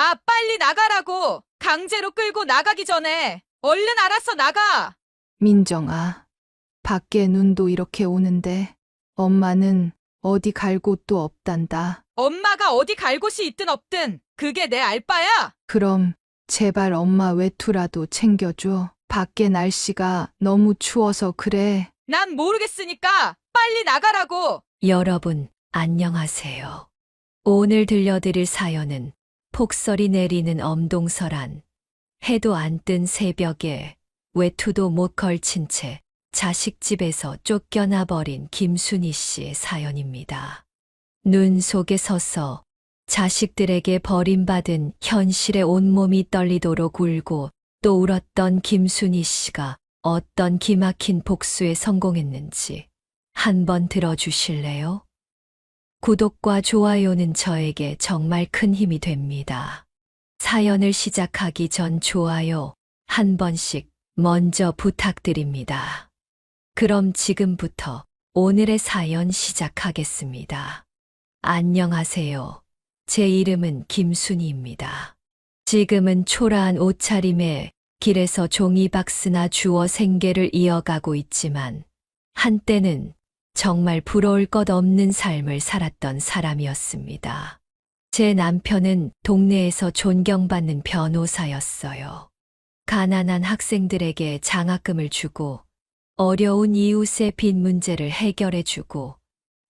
아, 빨리 나가라고! 강제로 끌고 나가기 전에 얼른 알아서 나가! 민정아, 밖에 눈도 이렇게 오는데 엄마는 어디 갈 곳도 없단다. 엄마가 어디 갈 곳이 있든 없든 그게 내 알바야! 그럼 제발 엄마 외투라도 챙겨줘. 밖에 날씨가 너무 추워서 그래. 난 모르겠으니까 빨리 나가라고! 여러분, 안녕하세요. 오늘 들려드릴 사연은 폭설이 내리는 엄동설안, 해도 안 뜬 새벽에 외투도 못 걸친 채 자식집에서 쫓겨나 버린 김순희 씨의 사연입니다. 눈 속에 서서 자식들에게 버림받은 현실에 온몸이 떨리도록 울고 또 울었던 김순희 씨가 어떤 기막힌 복수에 성공했는지 한번 들어주실래요? 구독과 좋아요는 저에게 정말 큰 힘이 됩니다. 사연을 시작하기 전 좋아요 한 번씩 먼저 부탁드립니다. 그럼 지금부터 오늘의 사연 시작하겠습니다. 안녕하세요. 제 이름은 김순희입니다. 지금은 초라한 옷차림에 길에서 종이박스나 주워 생계를 이어가고 있지만 한때는 정말 부러울 것 없는 삶을 살았던 사람이었습니다. 제 남편은 동네에서 존경받는 변호사였어요. 가난한 학생들에게 장학금을 주고 어려운 이웃의 빚 문제를 해결해주고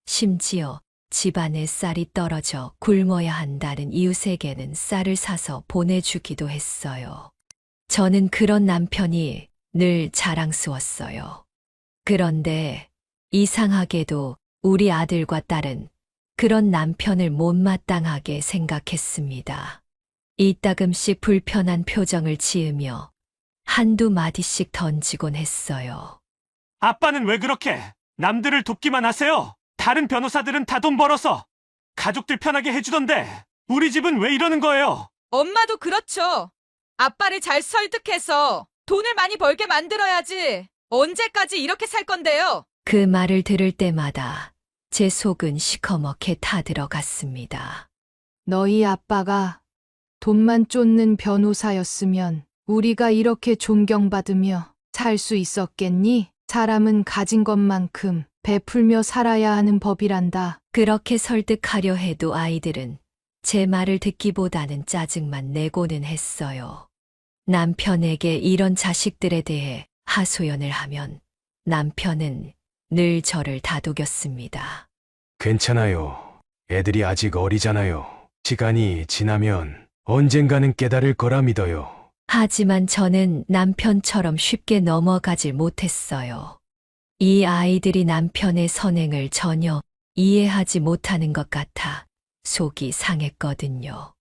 심지어 집안에 쌀이 떨어져 굶어야 한다는 이웃에게는 쌀을 사서 보내주기도 했어요. 저는 그런 남편이 늘 자랑스러웠어요. 그런데 이상하게도 우리 아들과 딸은 그런 남편을 못마땅하게 생각했습니다. 이따금씩 불편한 표정을 지으며 한두 마디씩 던지곤 했어요. 아빠는 왜 그렇게 남들을 돕기만 하세요? 다른 변호사들은 다 돈 벌어서 가족들 편하게 해주던데 우리 집은 왜 이러는 거예요? 엄마도 그렇죠. 아빠를 잘 설득해서 돈을 많이 벌게 만들어야지. 언제까지 이렇게 살 건데요? 그 말을 들을 때마다 제 속은 시커멓게 타들어갔습니다. 너희 아빠가 돈만 쫓는 변호사였으면 우리가 이렇게 존경받으며 살 수 있었겠니? 사람은 가진 것만큼 베풀며 살아야 하는 법이란다. 그렇게 설득하려 해도 아이들은 제 말을 듣기보다는 짜증만 내고는 했어요. 남편에게 이런 자식들에 대해 하소연을 하면 남편은 늘 저를 다독였습니다. 괜찮아요. 애들이 아직 어리잖아요. 시간이 지나면 언젠가는 깨달을 거라 믿어요. 하지만 저는 남편처럼 쉽게 넘어가질 못했어요. 이 아이들이 남편의 선행을 전혀 이해하지 못하는 것 같아 속이 상했거든요.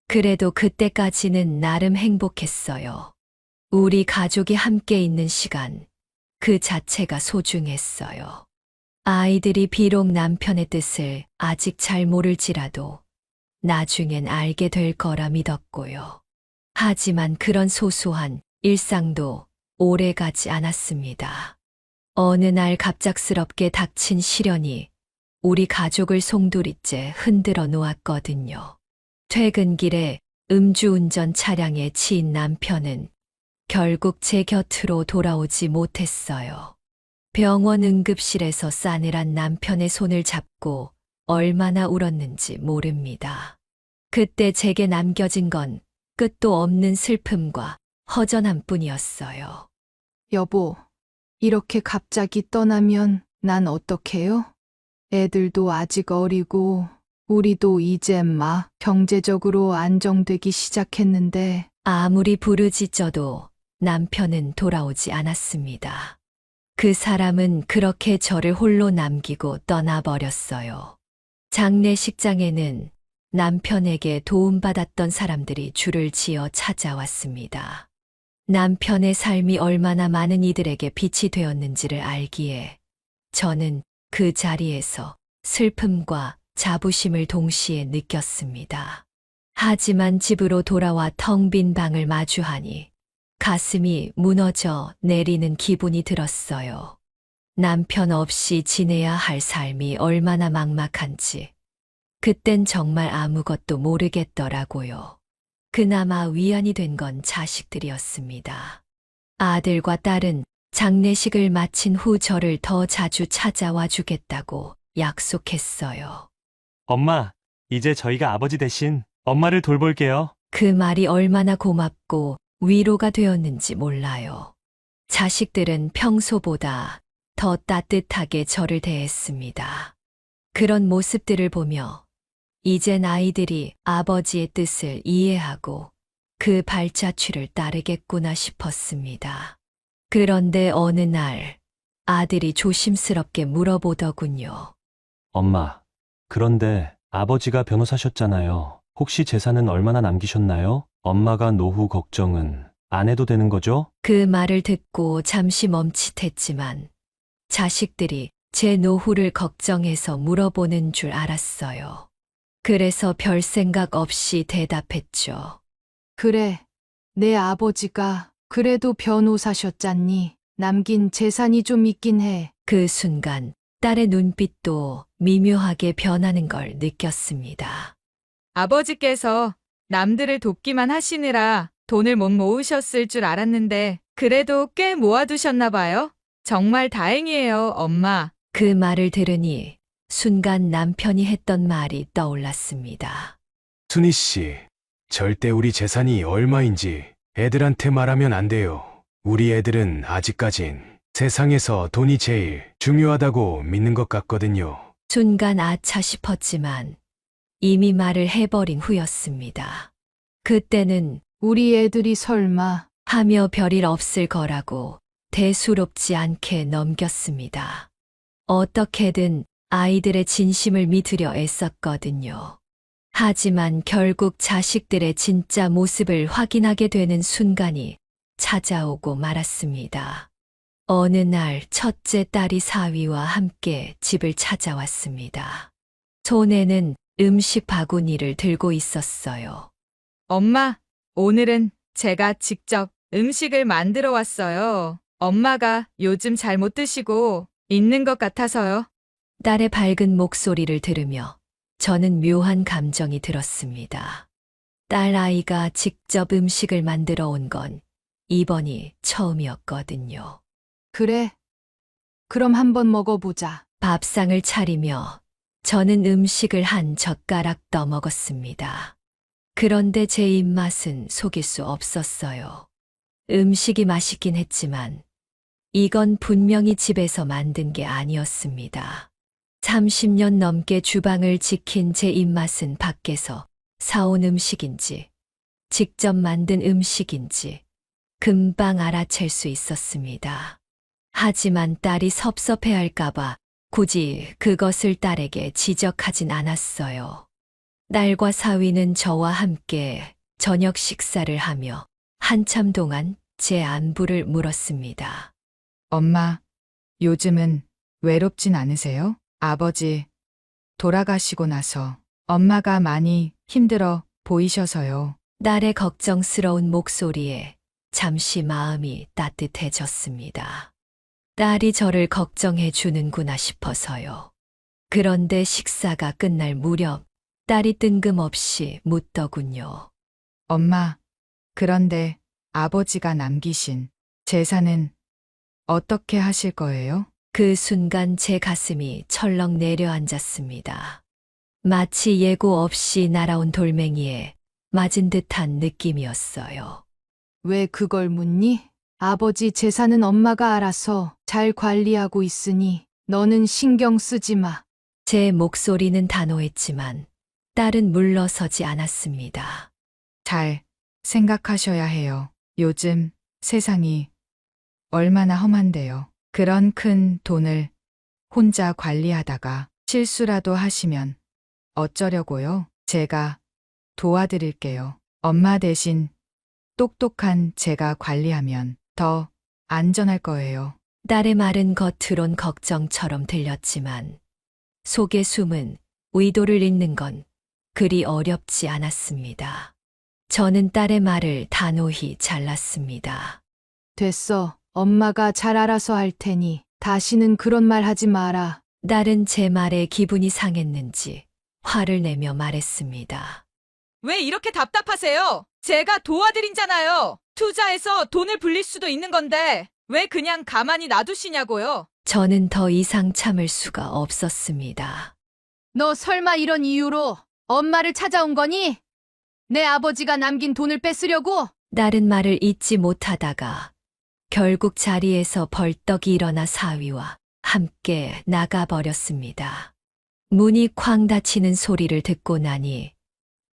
그래도 그때까지는 나름 행복했어요. 우리 가족이 함께 있는 시간, 그 자체가 소중했어요. 아이들이 비록 남편의 뜻을 아직 잘 모를지라도 나중엔 알게 될 거라 믿었고요. 하지만 그런 소소한 일상도 오래 가지 않았습니다. 어느 날 갑작스럽게 닥친 시련이 우리 가족을 송두리째 흔들어 놓았거든요. 퇴근길에 음주운전 차량에 치인 남편은 결국 제 곁으로 돌아오지 못했어요. 병원 응급실에서 싸늘한 남편의 손을 잡고 얼마나 울었는지 모릅니다. 그때 제게 남겨진 건 끝도 없는 슬픔과 허전함 뿐이었어요. 여보, 이렇게 갑자기 떠나면 난 어떡해요? 애들도 아직 어리고 우리도 이제 막 경제적으로 안정되기 시작했는데 아무리 부르짖어도 남편은 돌아오지 않았습니다. 그 사람은 그렇게 저를 홀로 남기고 떠나버렸어요. 장례식장에는 남편에게 도움받았던 사람들이 줄을 지어 찾아왔습니다. 남편의 삶이 얼마나 많은 이들에게 빛이 되었는지를 알기에 저는 그 자리에서 슬픔과 자부심을 동시에 느꼈습니다. 하지만 집으로 돌아와 텅 빈 방을 마주하니 가슴이 무너져 내리는 기분이 들었어요. 남편 없이 지내야 할 삶이 얼마나 막막한지 그땐 정말 아무것도 모르겠더라고요. 그나마 위안이 된 건 자식들이었습니다. 아들과 딸은 장례식을 마친 후 저를 더 자주 찾아와 주겠다고 약속했어요. 엄마, 이제 저희가 아버지 대신 엄마를 돌볼게요. 그 말이 얼마나 고맙고 위로가 되었는지 몰라요. 자식들은 평소보다 더 따뜻하게 저를 대했습니다. 그런 모습들을 보며 이젠 아이들이 아버지의 뜻을 이해하고 그 발자취를 따르겠구나 싶었습니다. 그런데 어느 날 아들이 조심스럽게 물어보더군요. 엄마, 그런데 아버지가 변호사셨잖아요. 혹시 재산은 얼마나 남기셨나요? 엄마가 노후 걱정은 안 해도 되는 거죠? 그 말을 듣고 잠시 멈칫했지만 자식들이 제 노후를 걱정해서 물어보는 줄 알았어요. 그래서 별 생각 없이 대답했죠. 그래, 내 아버지가 그래도 변호사셨잖니. 남긴 재산이 좀 있긴 해. 그 순간 딸의 눈빛도 미묘하게 변하는 걸 느꼈습니다. 아버지께서 남들을 돕기만 하시느라 돈을 못 모으셨을 줄 알았는데 그래도 꽤 모아두셨나 봐요. 정말 다행이에요, 엄마. 그 말을 들으니 순간 남편이 했던 말이 떠올랐습니다. 순희 씨, 절대 우리 재산이 얼마인지 애들한테 말하면 안 돼요. 우리 애들은 아직까진 세상에서 돈이 제일 중요하다고 믿는 것 같거든요. 순간 아차 싶었지만 이미 말을 해버린 후였습니다. 그때는 우리 애들이 설마 하며 별일 없을 거라고 대수롭지 않게 넘겼습니다. 어떻게든 아이들의 진심을 믿으려 애썼거든요. 하지만 결국 자식들의 진짜 모습을 확인하게 되는 순간이 찾아오고 말았습니다. 어느 날 첫째 딸이 사위와 함께 집을 찾아왔습니다. 손에는 음식 바구니를 들고 있었어요. 엄마, 오늘은 제가 직접 음식을 만들어 왔어요. 엄마가 요즘 잘 못 드시고 있는 것 같아서요. 딸의 밝은 목소리를 들으며 저는 묘한 감정이 들었습니다. 딸 아이가 직접 음식을 만들어 온 건 이번이 처음이었거든요. 그래. 그럼 한번 먹어보자. 밥상을 차리며 저는 음식을 한 젓가락 떠먹었습니다. 그런데 제 입맛은 속일 수 없었어요. 음식이 맛있긴 했지만 이건 분명히 집에서 만든 게 아니었습니다. 30년 넘게 주방을 지킨 제 입맛은 밖에서 사온 음식인지 직접 만든 음식인지 금방 알아챌 수 있었습니다. 하지만 딸이 섭섭해할까봐 굳이 그것을 딸에게 지적하진 않았어요. 딸과 사위는 저와 함께 저녁 식사를 하며 한참 동안 제 안부를 물었습니다. 엄마, 요즘은 외롭진 않으세요? 아버지 돌아가시고 나서 엄마가 많이 힘들어 보이셔서요. 딸의 걱정스러운 목소리에 잠시 마음이 따뜻해졌습니다. 딸이 저를 걱정해 주는구나 싶어서요. 그런데 식사가 끝날 무렵 딸이 뜬금없이 묻더군요. 엄마, 그런데 아버지가 남기신 재산은 어떻게 하실 거예요? 그 순간 제 가슴이 철렁 내려앉았습니다. 마치 예고 없이 날아온 돌멩이에 맞은 듯한 느낌이었어요. 왜 그걸 묻니? 아버지 재산은 엄마가 알아서 잘 관리하고 있으니 너는 신경 쓰지 마. 제 목소리는 단호했지만 딸은 물러서지 않았습니다. 잘 생각하셔야 해요. 요즘 세상이 얼마나 험한데요. 그런 큰 돈을 혼자 관리하다가 실수라도 하시면 어쩌려고요? 제가 도와드릴게요. 엄마 대신 똑똑한 제가 관리하면 더 안전할 거예요. 딸의 말은 겉으론 걱정처럼 들렸지만 속의 숨은 의도를 읽는 건 그리 어렵지 않았습니다. 저는 딸의 말을 단호히 잘랐습니다. 됐어. 엄마가 잘 알아서 할 테니 다시는 그런 말 하지 마라. 딸은 제 말에 기분이 상했는지 화를 내며 말했습니다. 왜 이렇게 답답하세요? 제가 도와드린잖아요. 투자해서 돈을 불릴 수도 있는 건데 왜 그냥 가만히 놔두시냐고요. 저는 더 이상 참을 수가 없었습니다. 너 설마 이런 이유로 엄마를 찾아온 거니? 내 아버지가 남긴 돈을 뺏으려고? 다른 말을 잇지 못하다가 결국 자리에서 벌떡 일어나 사위와 함께 나가버렸습니다. 문이 쾅 닫히는 소리를 듣고 나니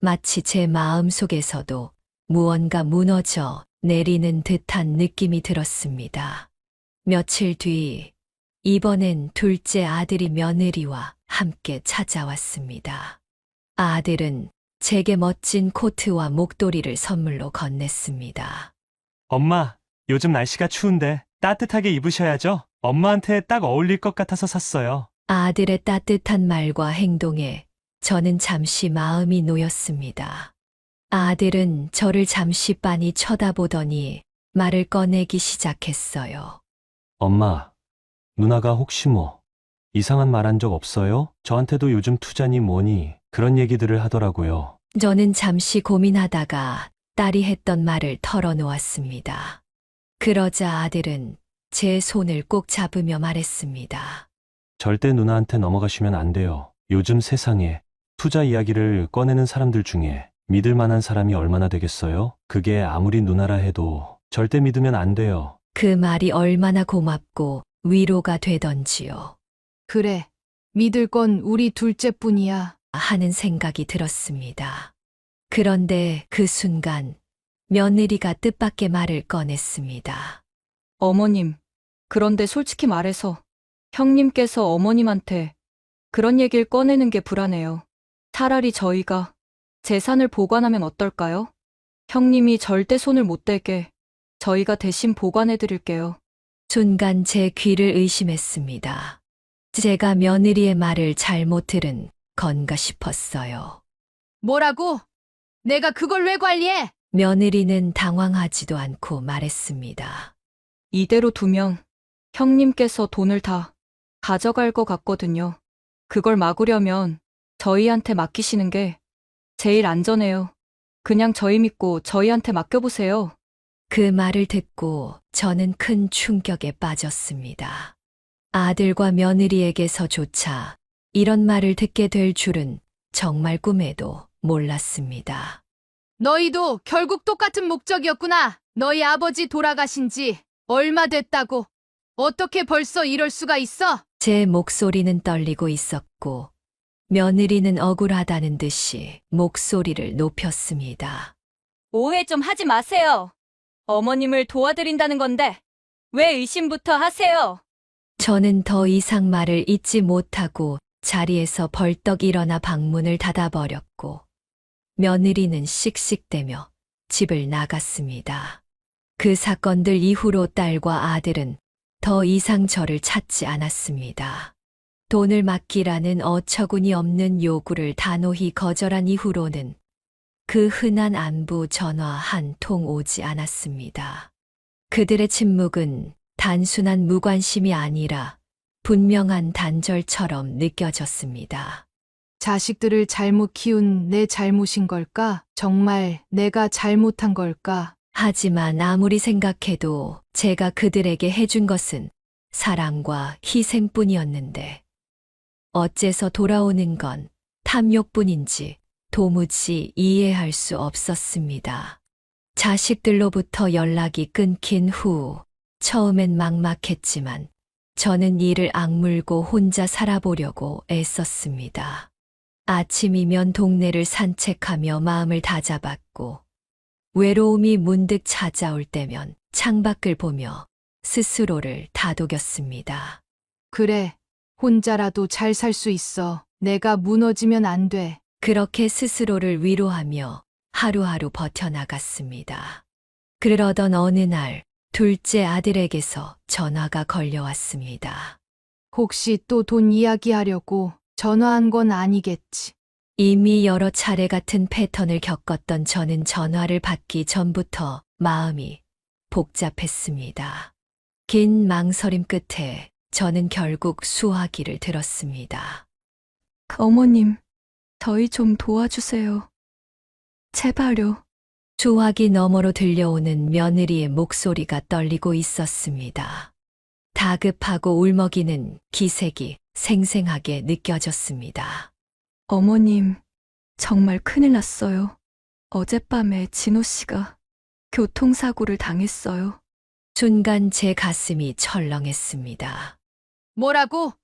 마치 제 마음 속에서도 무언가 무너져 내리는 듯한 느낌이 들었습니다. 며칠 뒤, 이번엔 둘째 아들이 며느리와 함께 찾아왔습니다. 아들은 제게 멋진 코트와 목도리를 선물로 건넸습니다. 엄마, 요즘 날씨가 추운데 따뜻하게 입으셔야죠. 엄마한테 딱 어울릴 것 같아서 샀어요. 아들의 따뜻한 말과 행동에 저는 잠시 마음이 놓였습니다. 아들은 저를 잠시 빤히 쳐다보더니 말을 꺼내기 시작했어요. 엄마, 누나가 혹시 뭐 이상한 말 한 적 없어요? 저한테도 요즘 투자니 뭐니 그런 얘기들을 하더라고요. 저는 잠시 고민하다가 딸이 했던 말을 털어놓았습니다. 그러자 아들은 제 손을 꼭 잡으며 말했습니다. 절대 누나한테 넘어가시면 안 돼요. 요즘 세상에 투자 이야기를 꺼내는 사람들 중에 믿을 만한 사람이 얼마나 되겠어요? 그게 아무리 누나라 해도 절대 믿으면 안 돼요. 그 말이 얼마나 고맙고 위로가 되던지요. 그래, 믿을 건 우리 둘째뿐이야. 하는 생각이 들었습니다. 그런데 그 순간 며느리가 뜻밖의 말을 꺼냈습니다. 어머님, 그런데 솔직히 말해서 형님께서 어머님한테 그런 얘기를 꺼내는 게 불안해요. 차라리 저희가 재산을 보관하면 어떨까요? 형님이 절대 손을 못 대게 저희가 대신 보관해 드릴게요. 순간 제 귀를 의심했습니다. 제가 며느리의 말을 잘못 들은 건가 싶었어요. 뭐라고? 내가 그걸 왜 관리해? 며느리는 당황하지도 않고 말했습니다. 이대로 두면 형님께서 돈을 다 가져갈 것 같거든요. 그걸 막으려면 저희한테 맡기시는 게 제일 안전해요. 그냥 저희 믿고 저희한테 맡겨보세요. 그 말을 듣고 저는 큰 충격에 빠졌습니다. 아들과 며느리에게서조차 이런 말을 듣게 될 줄은 정말 꿈에도 몰랐습니다. 너희도 결국 똑같은 목적이었구나. 너희 아버지 돌아가신 지 얼마 됐다고. 어떻게 벌써 이럴 수가 있어? 제 목소리는 떨리고 있었고 며느리는 억울하다는 듯이 목소리를 높였습니다. 오해 좀 하지 마세요. 어머님을 도와드린다는 건데 왜 의심부터 하세요? 저는 더 이상 말을 잇지 못하고 자리에서 벌떡 일어나 방문을 닫아버렸고 며느리는 씩씩대며 집을 나갔습니다. 그 사건들 이후로 딸과 아들은 더 이상 저를 찾지 않았습니다. 돈을 맡기라는 어처구니 없는 요구를 단호히 거절한 이후로는 그 흔한 안부 전화 한 통 오지 않았습니다. 그들의 침묵은 단순한 무관심이 아니라 분명한 단절처럼 느껴졌습니다. 자식들을 잘못 키운 내 잘못인 걸까? 정말 내가 잘못한 걸까? 하지만 아무리 생각해도 제가 그들에게 해준 것은 사랑과 희생뿐이었는데 어째서 돌아오는 건 탐욕뿐인지 도무지 이해할 수 없었습니다. 자식들로부터 연락이 끊긴 후 처음엔 막막했지만 저는 이를 악물고 혼자 살아보려고 애썼습니다. 아침이면 동네를 산책하며 마음을 다잡았고 외로움이 문득 찾아올 때면 창밖을 보며 스스로를 다독였습니다. 그래, 혼자라도 잘 살 수 있어. 내가 무너지면 안 돼. 그렇게 스스로를 위로하며 하루하루 버텨나갔습니다. 그러던 어느 날 둘째 아들에게서 전화가 걸려왔습니다. 혹시 또 돈 이야기하려고 전화한 건 아니겠지. 이미 여러 차례 같은 패턴을 겪었던 저는 전화를 받기 전부터 마음이 복잡했습니다. 긴 망설임 끝에 저는 결국 수화기를 들었습니다. 어머님, 저희 좀 도와주세요. 제발요. 소화기 너머로 들려오는 며느리의 목소리가 떨리고 있었습니다. 다급하고 울먹이는 기색이 생생하게 느껴졌습니다. 어머님, 정말 큰일 났어요. 어젯밤에 진호 씨가 교통사고를 당했어요. 순간 제 가슴이 철렁했습니다. 뭐라고?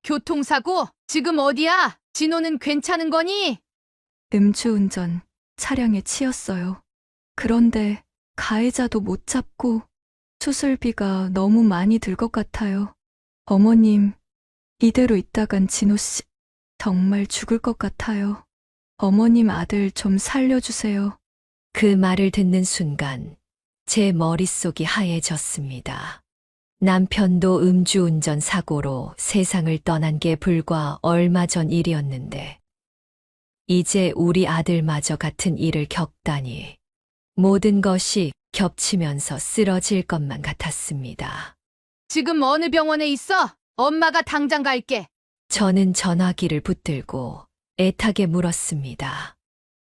교통사고? 지금 어디야? 진호는 괜찮은 거니? 음주운전 차량에 치였어요. 그런데 가해자도 못 잡고 수술비가 너무 많이 들 것 같아요. 어머님, 이대로 있다간 진호 씨 정말 죽을 것 같아요. 어머님 아들 좀 살려주세요. 그 말을 듣는 순간 제 머릿속이 하얘졌습니다. 남편도 음주운전 사고로 세상을 떠난 게 불과 얼마 전 일이었는데 이제 우리 아들마저 같은 일을 겪다니 모든 것이 겹치면서 쓰러질 것만 같았습니다. 지금 어느 병원에 있어? 엄마가 당장 갈게. 저는 전화기를 붙들고 애타게 물었습니다.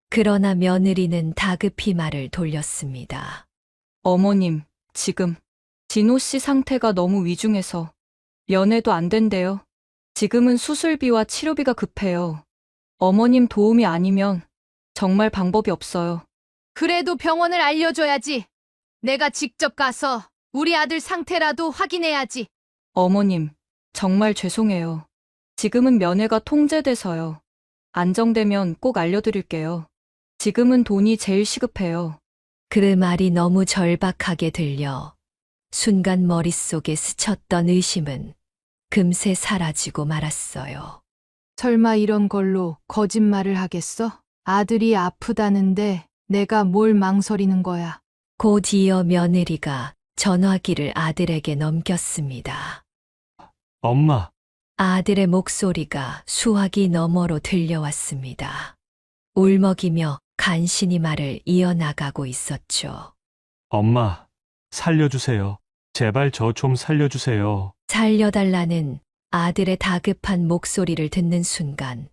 그러나 며느리는 다급히 말을 돌렸습니다. 어머님, 지금 진호 씨 상태가 너무 위중해서 면회도 안 된대요. 지금은 수술비와 치료비가 급해요. 어머님 도움이 아니면 정말 방법이 없어요. 그래도 병원을 알려줘야지. 내가 직접 가서 우리 아들 상태라도 확인해야지. 어머님, 정말 죄송해요. 지금은 면회가 통제돼서요. 안정되면 꼭 알려드릴게요. 지금은 돈이 제일 시급해요. 그 말이 너무 절박하게 들려 순간 머릿속에 스쳤던 의심은 금세 사라지고 말았어요. 설마 이런 걸로 거짓말을 하겠어? 아들이 아프다는데 내가 뭘 망설이는 거야. 곧 이어 며느리가 전화기를 아들에게 넘겼습니다. 엄마, 아들의 목소리가 수화기 너머로 들려왔습니다. 울먹이며 간신히 말을 이어나가고 있었죠. 엄마, 살려주세요. 제발 저 좀 살려주세요. 살려달라는 아들의 다급한 목소리를 듣는 순간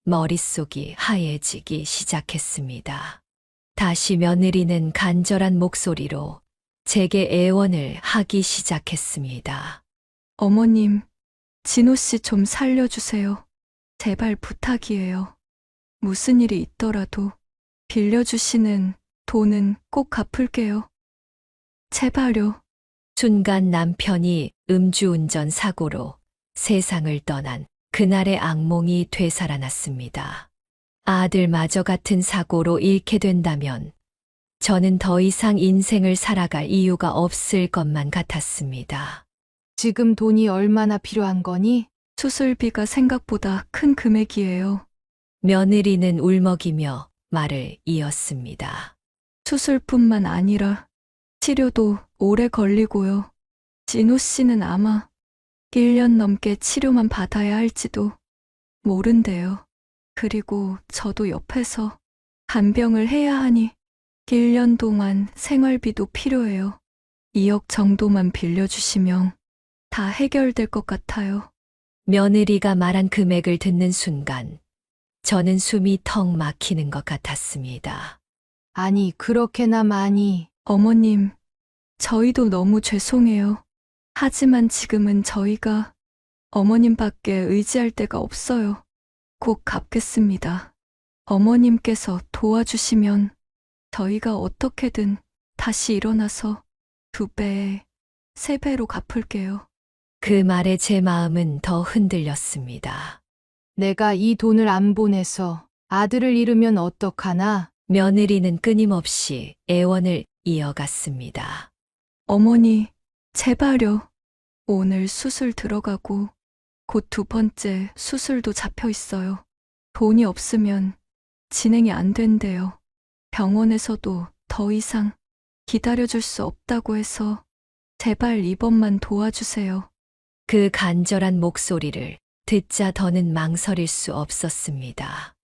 머릿속이 하얘지기 시작했습니다. 다시 며느리는 간절한 목소리로 제게 애원을 하기 시작했습니다. 어머님, 진호 씨 좀 살려주세요. 제발 부탁이에요. 무슨 일이 있더라도 빌려주시는 돈은 꼭 갚을게요. 제발요. 순간 남편이 음주운전 사고로 세상을 떠난 그날의 악몽이 되살아났습니다. 아들마저 같은 사고로 잃게 된다면 저는 더 이상 인생을 살아갈 이유가 없을 것만 같았습니다. 지금 돈이 얼마나 필요한 거니? 수술비가 생각보다 큰 금액이에요. 며느리는 울먹이며 말을 이었습니다. 수술뿐만 아니라 치료도 오래 걸리고요. 진호 씨는 아마 1년 넘게 치료만 받아야 할지도 모른대요. 그리고 저도 옆에서 간병을 해야 하니 1년 동안 생활비도 필요해요. 2억 정도만 빌려주시면 다 해결될 것 같아요. 며느리가 말한 금액을 듣는 순간 저는 숨이 턱 막히는 것 같았습니다. 아니, 그렇게나 많이. 어머님, 저희도 너무 죄송해요. 하지만 지금은 저희가 어머님밖에 의지할 데가 없어요. 꼭 갚겠습니다. 어머님께서 도와주시면 저희가 어떻게든 다시 일어나서 2배, 3배로 갚을게요. 그 말에 제 마음은 더 흔들렸습니다. 내가 이 돈을 안 보내서 아들을 잃으면 어떡하나? 며느리는 끊임없이 애원을 이어갔습니다. 어머니, 제발요. 오늘 수술 들어가고 곧 2번째 수술도 잡혀 있어요. 돈이 없으면 진행이 안 된대요. 병원에서도 더 이상 기다려줄 수 없다고 해서 제발 이번만 도와주세요. 그 간절한 목소리를 듣자 더는 망설일 수 없었습니다.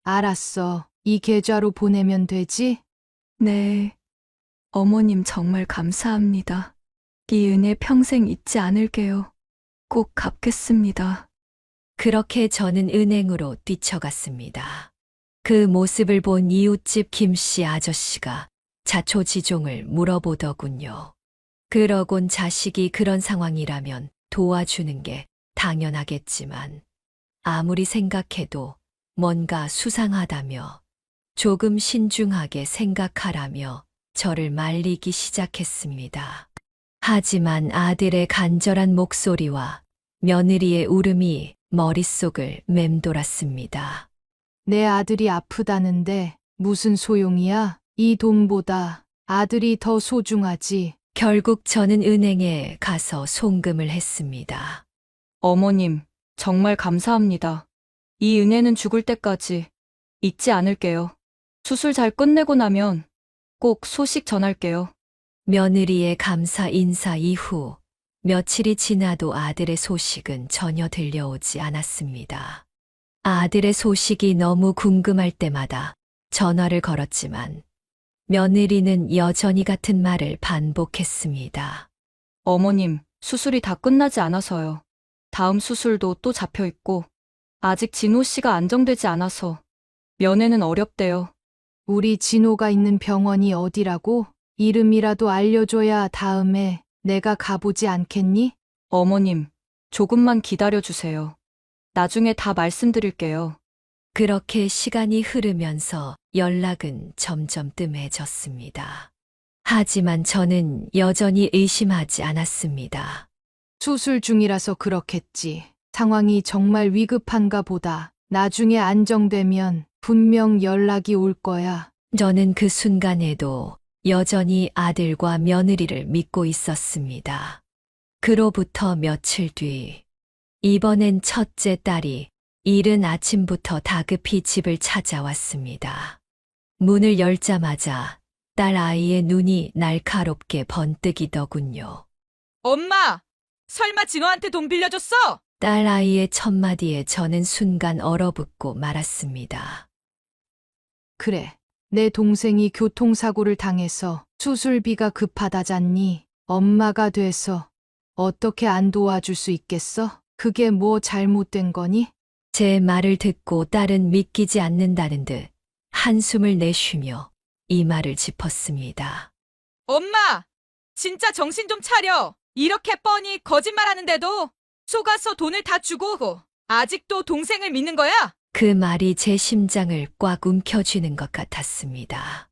알았어. 이 계좌로 보내면 되지? 네. 어머님 정말 감사합니다. 이 은혜 평생 잊지 않을게요. 꼭 갚겠습니다. 그렇게 저는 은행으로 뛰쳐갔습니다. 그 모습을 본 이웃집 김씨 아저씨가 자초지종을 물어보더군요. 그러곤 자식이 그런 상황이라면 도와주는 게 당연하겠지만 아무리 생각해도 뭔가 수상하다며 조금 신중하게 생각하라며 저를 말리기 시작했습니다. 하지만 아들의 간절한 목소리와 며느리의 울음이 머릿속을 맴돌았습니다. 내 아들이 아프다는데 무슨 소용이야? 이 돈보다 아들이 더 소중하지. 결국 저는 은행에 가서 송금을 했습니다. 어머님, 정말 감사합니다. 이 은혜는 죽을 때까지 잊지 않을게요. 수술 잘 끝내고 나면 꼭 소식 전할게요. 며느리의 감사 인사 이후 며칠이 지나도 아들의 소식은 전혀 들려오지 않았습니다. 아들의 소식이 너무 궁금할 때마다 전화를 걸었지만 며느리는 여전히 같은 말을 반복했습니다. 어머님, 수술이 다 끝나지 않아서요. 다음 수술도 또 잡혀 있고, 아직 진호 씨가 안정되지 않아서 면회는 어렵대요. 우리 진호가 있는 병원이 어디라고? 이름이라도 알려줘야 다음에 내가 가보지 않겠니? 어머님, 조금만 기다려주세요. 나중에 다 말씀드릴게요. 그렇게 시간이 흐르면서 연락은 점점 뜸해졌습니다. 하지만 저는 여전히 의심하지 않았습니다. 수술 중이라서 그렇겠지. 상황이 정말 위급한가 보다. 나중에 안정되면 분명 연락이 올 거야. 저는 그 순간에도 여전히 아들과 며느리를 믿고 있었습니다. 그로부터 며칠 뒤, 이번엔 첫째 딸이 이른 아침부터 다급히 집을 찾아왔습니다. 문을 열자마자 딸 아이의 눈이 날카롭게 번뜩이더군요. 엄마! 설마 진호한테 돈 빌려줬어? 딸 아이의 첫마디에 저는 순간 얼어붙고 말았습니다. 그래. 내 동생이 교통사고를 당해서 수술비가 급하다잖니. 엄마가 돼서 어떻게 안 도와줄 수 있겠어? 그게 뭐 잘못된 거니? 제 말을 듣고 딸은 믿기지 않는다는 듯 한숨을 내쉬며 이 말을 짚었습니다. 엄마! 진짜 정신 좀 차려. 이렇게 뻔히 거짓말하는데도 속아서 돈을 다 주고 아직도 동생을 믿는 거야? 그 말이 제 심장을 꽉 움켜쥐는 것 같았습니다.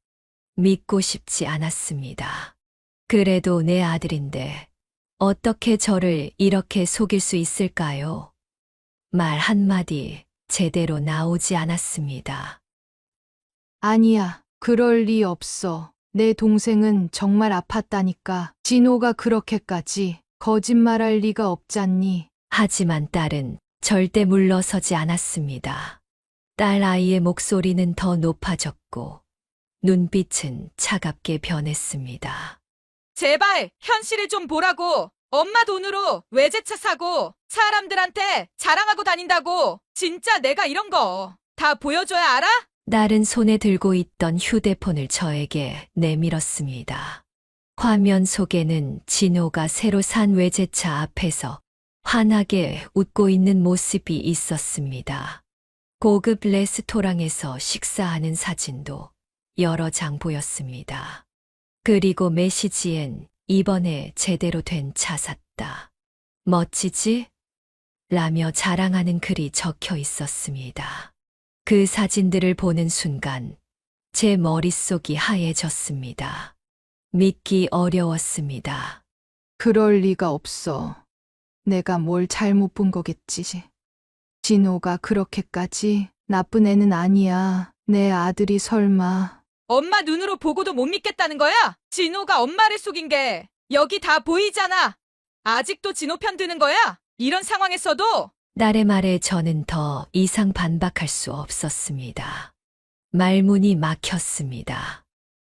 믿고 싶지 않았습니다. 그래도 내 아들인데 어떻게 저를 이렇게 속일 수 있을까요? 말 한마디 제대로 나오지 않았습니다. 아니야. 그럴 리 없어. 내 동생은 정말 아팠다니까. 진호가 그렇게까지 거짓말할 리가 없잖니. 하지만 딸은 절대 물러서지 않았습니다. 딸 아이의 목소리는 더 높아졌고 눈빛은 차갑게 변했습니다. 제발 현실을 좀 보라고. 엄마 돈으로 외제차 사고 사람들한테 자랑하고 다닌다고. 진짜 내가 이런 거 다 보여줘야 알아? 딸은 손에 들고 있던 휴대폰을 저에게 내밀었습니다. 화면 속에는 진호가 새로 산 외제차 앞에서 환하게 웃고 있는 모습이 있었습니다. 고급 레스토랑에서 식사하는 사진도 여러 장 보였습니다. 그리고 메시지엔 이번에 제대로 된 차 샀다. 멋지지? 라며 자랑하는 글이 적혀 있었습니다. 그 사진들을 보는 순간 제 머릿속이 하얘졌습니다. 믿기 어려웠습니다. 그럴 리가 없어. 내가 뭘 잘못 본 거겠지. 진호가 그렇게까지 나쁜 애는 아니야. 내 아들이 설마. 엄마 눈으로 보고도 못 믿겠다는 거야? 진호가 엄마를 속인 게 여기 다 보이잖아. 아직도 진호 편 드는 거야? 이런 상황에서도? 딸의 말에 저는 더 이상 반박할 수 없었습니다. 말문이 막혔습니다.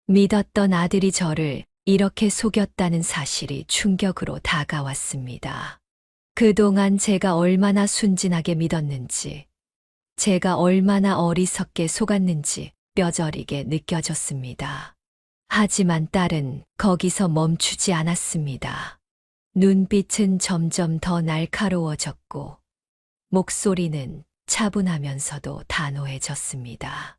믿었던 아들이 저를 이렇게 속였다는 사실이 충격으로 다가왔습니다. 그동안 제가 얼마나 순진하게 믿었는지, 제가 얼마나 어리석게 속았는지 뼈저리게 느껴졌습니다. 하지만 딸은 거기서 멈추지 않았습니다. 눈빛은 점점 더 날카로워졌고, 목소리는 차분하면서도 단호해졌습니다.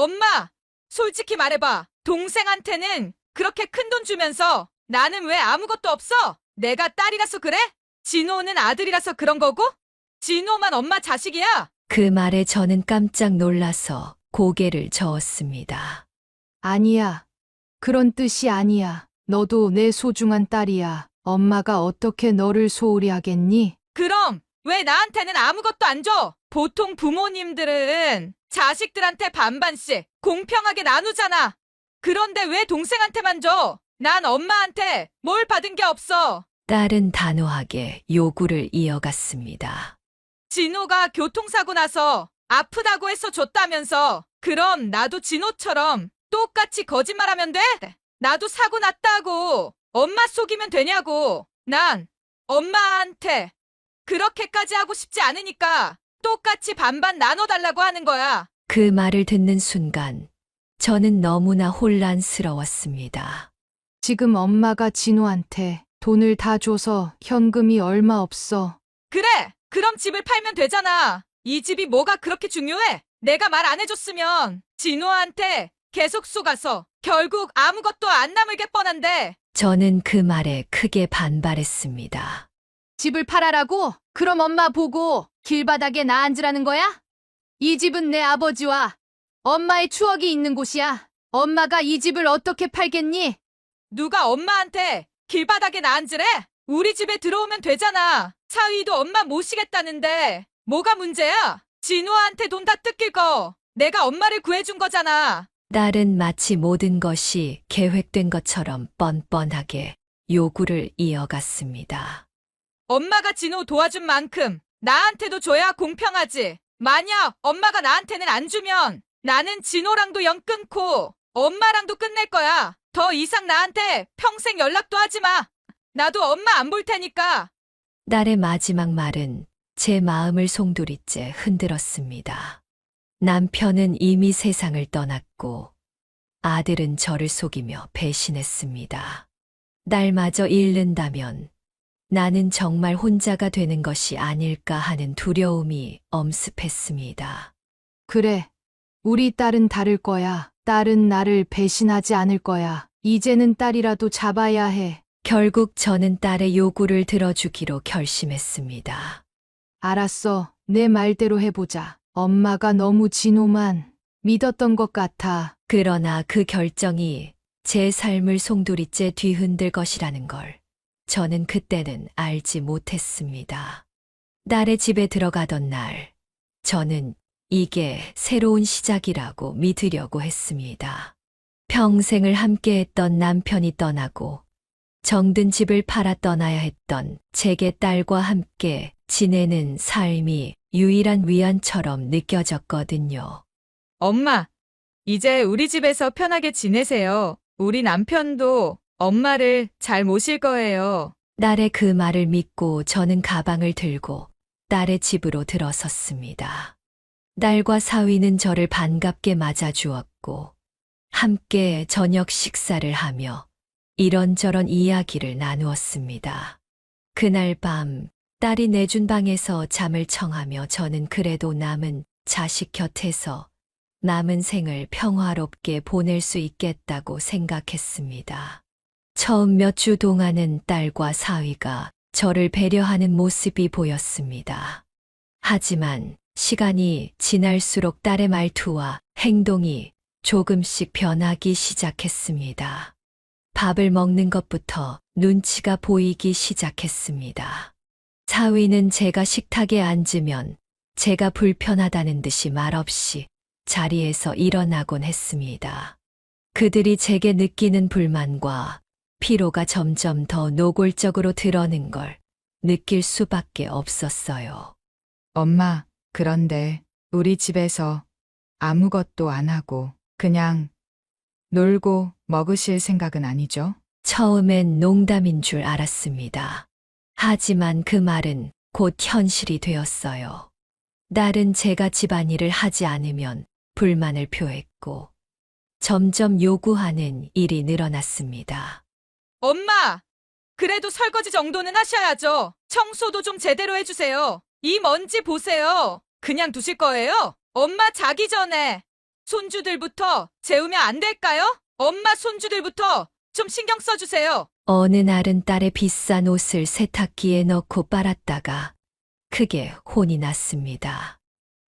엄마, 솔직히 말해봐. 동생한테는 그렇게 큰 돈 주면서 나는 왜 아무것도 없어? 내가 딸이라서 그래? 진호는 아들이라서 그런 거고? 진호만 엄마 자식이야? 그 말에 저는 깜짝 놀라서 고개를 저었습니다. 아니야. 그런 뜻이 아니야. 너도 내 소중한 딸이야. 엄마가 어떻게 너를 소홀히 하겠니? 그럼 왜 나한테는 아무것도 안 줘? 보통 부모님들은 자식들한테 반반씩 공평하게 나누잖아. 그런데 왜 동생한테만 줘? 난 엄마한테 뭘 받은 게 없어. 딸은 단호하게 요구를 이어갔습니다. 진호가 교통사고 나서 아프다고 해서 줬다면서. 그럼 나도 진호처럼 똑같이 거짓말하면 돼? 나도 사고 났다고 엄마 속이면 되냐고. 난 엄마한테 그렇게까지 하고 싶지 않으니까 똑같이 반반 나눠달라고 하는 거야. 그 말을 듣는 순간 저는 너무나 혼란스러웠습니다. 지금 엄마가 진호한테 돈을 다 줘서 현금이 얼마 없어. 그래, 그럼 집을 팔면 되잖아. 이 집이 뭐가 그렇게 중요해? 내가 말 안 해줬으면 진호한테 계속 속아서 결국 아무것도 안 남을 게 뻔한데. 저는 그 말에 크게 반발했습니다. 집을 팔아라고? 그럼 엄마 보고 길바닥에 나 앉으라는 거야? 이 집은 내 아버지와 엄마의 추억이 있는 곳이야. 엄마가 이 집을 어떻게 팔겠니? 누가 엄마한테 길바닥에 나 앉으래? 우리 집에 들어오면 되잖아. 사위도 엄마 모시겠다는데 뭐가 문제야? 진호한테 돈 다 뜯길 거 내가 엄마를 구해준 거잖아. 딸은 마치 모든 것이 계획된 것처럼 뻔뻔하게 요구를 이어갔습니다. 엄마가 진호 도와준 만큼 나한테도 줘야 공평하지. 만약 엄마가 나한테는 안 주면 나는 진호랑도 연 끊고 엄마랑도 끝낼 거야. 더 이상 나한테 평생 연락도 하지 마. 나도 엄마 안 볼 테니까. 딸의 마지막 말은 제 마음을 송두리째 흔들었습니다. 남편은 이미 세상을 떠났고 아들은 저를 속이며 배신했습니다. 딸마저 잃는다면 나는 정말 혼자가 되는 것이 아닐까 하는 두려움이 엄습했습니다. 그래. 우리 딸은 다를 거야. 딸은 나를 배신하지 않을 거야. 이제는 딸이라도 잡아야 해. 결국 저는 딸의 요구를 들어주기로 결심했습니다. 알았어. 내 말대로 해보자. 엄마가 너무 진호만 믿었던 것 같아. 그러나 그 결정이 제 삶을 송두리째 뒤흔들 것이라는 걸 저는 그때는 알지 못했습니다. 딸의 집에 들어가던 날, 저는 이게 새로운 시작이라고 믿으려고 했습니다. 평생을 함께했던 남편이 떠나고 정든 집을 팔아 떠나야 했던 제게 딸과 함께 지내는 삶이 유일한 위안처럼 느껴졌거든요. 엄마, 이제 우리 집에서 편하게 지내세요. 우리 남편도 엄마를 잘 모실 거예요. 딸의 그 말을 믿고 저는 가방을 들고 딸의 집으로 들어섰습니다. 딸과 사위는 저를 반갑게 맞아주었고 함께 저녁 식사를 하며 이런저런 이야기를 나누었습니다. 그날 밤 딸이 내준 방에서 잠을 청하며 저는 그래도 남은 자식 곁에서 남은 생을 평화롭게 보낼 수 있겠다고 생각했습니다. 처음 몇 주 동안은 딸과 사위가 저를 배려하는 모습이 보였습니다. 하지만 시간이 지날수록 딸의 말투와 행동이 조금씩 변하기 시작했습니다. 밥을 먹는 것부터 눈치가 보이기 시작했습니다. 사위는 제가 식탁에 앉으면 제가 불편하다는 듯이 말없이 자리에서 일어나곤 했습니다. 그들이 제게 느끼는 불만과 피로가 점점 더 노골적으로 드러는 걸 느낄 수밖에 없었어요. 엄마, 그런데 우리 집에서 아무것도 안 하고 그냥 놀고 먹으실 생각은 아니죠? 처음엔 농담인 줄 알았습니다. 하지만 그 말은 곧 현실이 되었어요. 딸은 제가 집안일을 하지 않으면 불만을 표했고 점점 요구하는 일이 늘어났습니다. 엄마, 그래도 설거지 정도는 하셔야죠. 청소도 좀 제대로 해주세요. 이 먼지 보세요. 그냥 두실 거예요? 엄마 자기 전에 손주들부터 재우면 안 될까요? 엄마 손주들부터 좀 신경 써주세요. 어느 날은 딸의 비싼 옷을 세탁기에 넣고 빨았다가 크게 혼이 났습니다.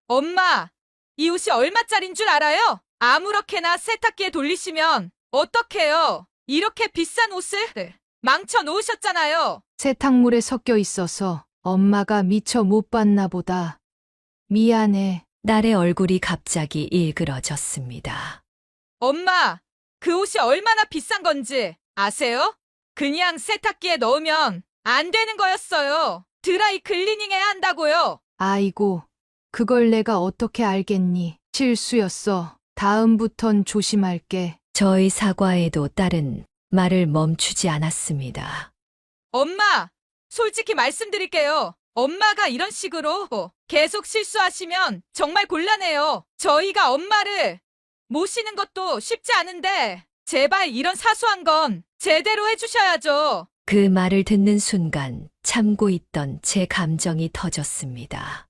엄마, 이 옷이 얼마짜린 줄 알아요? 아무렇게나 세탁기에 돌리시면 어떡해요? 이렇게 비싼 옷을 망쳐 놓으셨잖아요. 세탁물에 섞여 있어서 엄마가 미처 못 봤나 보다. 미안해. 딸의 얼굴이 갑자기 일그러졌습니다. 엄마, 그 옷이 얼마나 비싼 건지 아세요? 그냥 세탁기에 넣으면 안 되는 거였어요. 드라이 클리닝 해야 한다고요. 아이고, 그걸 내가 어떻게 알겠니? 실수였어. 다음부턴 조심할게. 저의 사과에도 딸은 말을 멈추지 않았습니다. 엄마, 솔직히 말씀드릴게요. 엄마가 이런 식으로 계속 실수하시면 정말 곤란해요. 저희가 엄마를 모시는 것도 쉽지 않은데 제발 이런 사소한 건 제대로 해주셔야죠. 그 말을 듣는 순간 참고 있던 제 감정이 터졌습니다.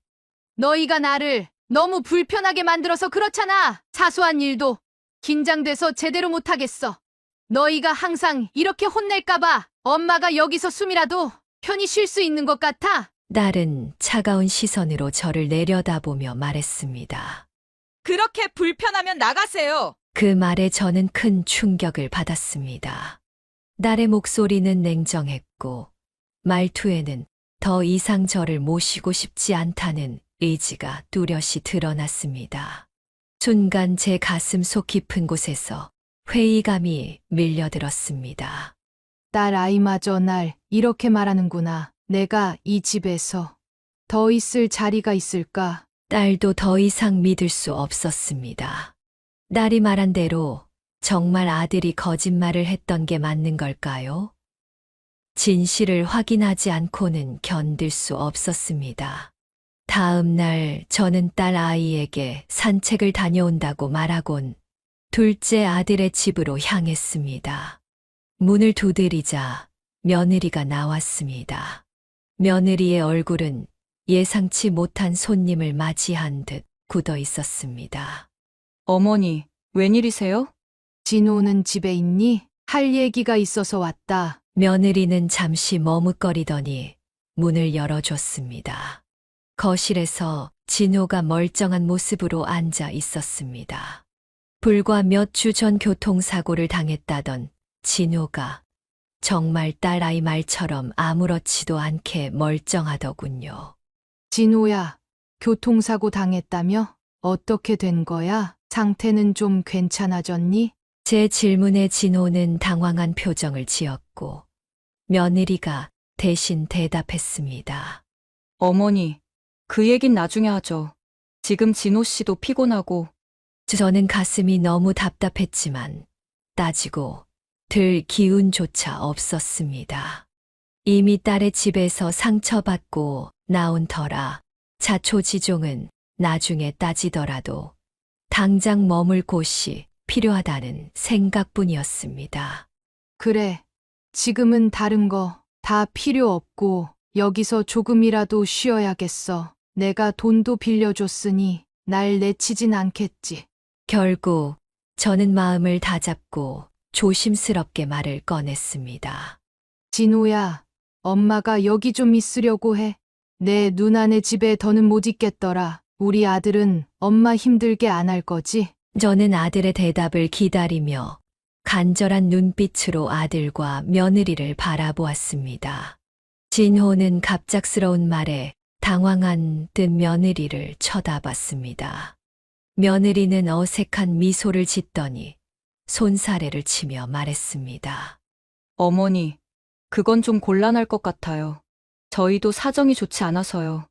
너희가 나를 너무 불편하게 만들어서 그렇잖아. 사소한 일도 긴장돼서 제대로 못하겠어. 너희가 항상 이렇게 혼낼까봐 엄마가 여기서 숨이라도 편히 쉴 수 있는 것 같아. 딸은 차가운 시선으로 저를 내려다보며 말했습니다. 그렇게 불편하면 나가세요. 그 말에 저는 큰 충격을 받았습니다. 딸의 목소리는 냉정했고 말투에는 더 이상 저를 모시고 싶지 않다는 의지가 뚜렷이 드러났습니다. 순간 제 가슴 속 깊은 곳에서 회의감이 밀려들었습니다. 딸 아이마저 날 이렇게 말하는구나. 내가 이 집에서 더 있을 자리가 있을까? 딸도 더 이상 믿을 수 없었습니다. 딸이 말한 대로 정말 아들이 거짓말을 했던 게 맞는 걸까요? 진실을 확인하지 않고는 견딜 수 없었습니다. 다음 날 저는 딸 아이에게 산책을 다녀온다고 말하곤 둘째 아들의 집으로 향했습니다. 문을 두드리자 며느리가 나왔습니다. 며느리의 얼굴은 예상치 못한 손님을 맞이한 듯 굳어 있었습니다. 어머니, 웬일이세요? 진호는 집에 있니? 할 얘기가 있어서 왔다. 며느리는 잠시 머뭇거리더니 문을 열어줬습니다. 거실에서 진호가 멀쩡한 모습으로 앉아 있었습니다. 불과 몇 주 전 교통사고를 당했다던 진호가 정말 딸아이 말처럼 아무렇지도 않게 멀쩡하더군요. 진호야, 교통사고 당했다며? 어떻게 된 거야? 상태는 좀 괜찮아졌니? 제 질문에 진호는 당황한 표정을 지었고 며느리가 대신 대답했습니다. 어머니, 그 얘긴 나중에 하죠. 지금 진호 씨도 피곤하고 저는 가슴이 너무 답답했지만 따지고 들 기운조차 없었습니다. 이미 딸의 집에서 상처받고 나온 터라 자초지종은 나중에 따지더라도 당장 머물 곳이 필요하다는 생각뿐이었습니다. 그래. 지금은 다른 거 다 필요 없고 여기서 조금이라도 쉬어야겠어. 내가 돈도 빌려줬으니 날 내치진 않겠지. 결국 저는 마음을 다잡고 조심스럽게 말을 꺼냈습니다. 진호야, 엄마가 여기 좀 있으려고 해. 내 누나네 집에 더는 못 있겠더라. 우리 아들은 엄마 힘들게 안 할 거지? 저는 아들의 대답을 기다리며 간절한 눈빛으로 아들과 며느리를 바라보았습니다. 진호는 갑작스러운 말에 당황한 듯 며느리를 쳐다봤습니다. 며느리는 어색한 미소를 짓더니 손사래를 치며 말했습니다. 어머니, 그건 좀 곤란할 것 같아요. 저희도 사정이 좋지 않아서요.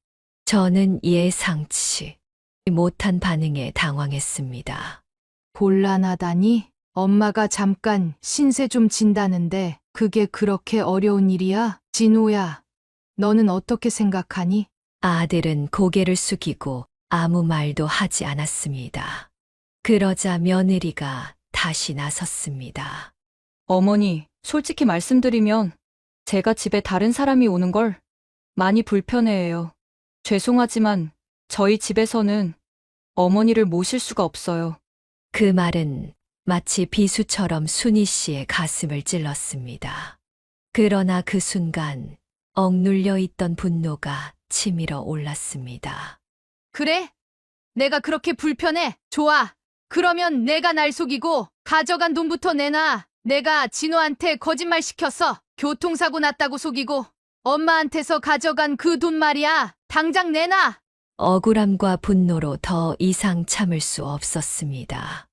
저는 예상치 못한 반응에 당황했습니다. 곤란하다니? 엄마가 잠깐 신세 좀 진다는데 그게 그렇게 어려운 일이야? 진호야, 너는 어떻게 생각하니? 아들은 고개를 숙이고 아무 말도 하지 않았습니다. 그러자 며느리가 다시 나섰습니다. 어머니, 솔직히 말씀드리면 제가 집에 다른 사람이 오는 걸 많이 불편해해요. 죄송하지만 저희 집에서는 어머니를 모실 수가 없어요. 그 말은 마치 비수처럼 순희 씨의 가슴을 찔렀습니다. 그러나 그 순간 억눌려 있던 분노가 치밀어 올랐습니다. 그래? 내가 그렇게 불편해? 좋아. 그러면 내가 날 속이고 가져간 돈부터 내놔. 내가 진호한테 거짓말 시켜서 교통사고 났다고 속이고 엄마한테서 가져간 그 돈 말이야. 당장 내놔. 억울함과 분노로 더 이상 참을 수 없었습니다.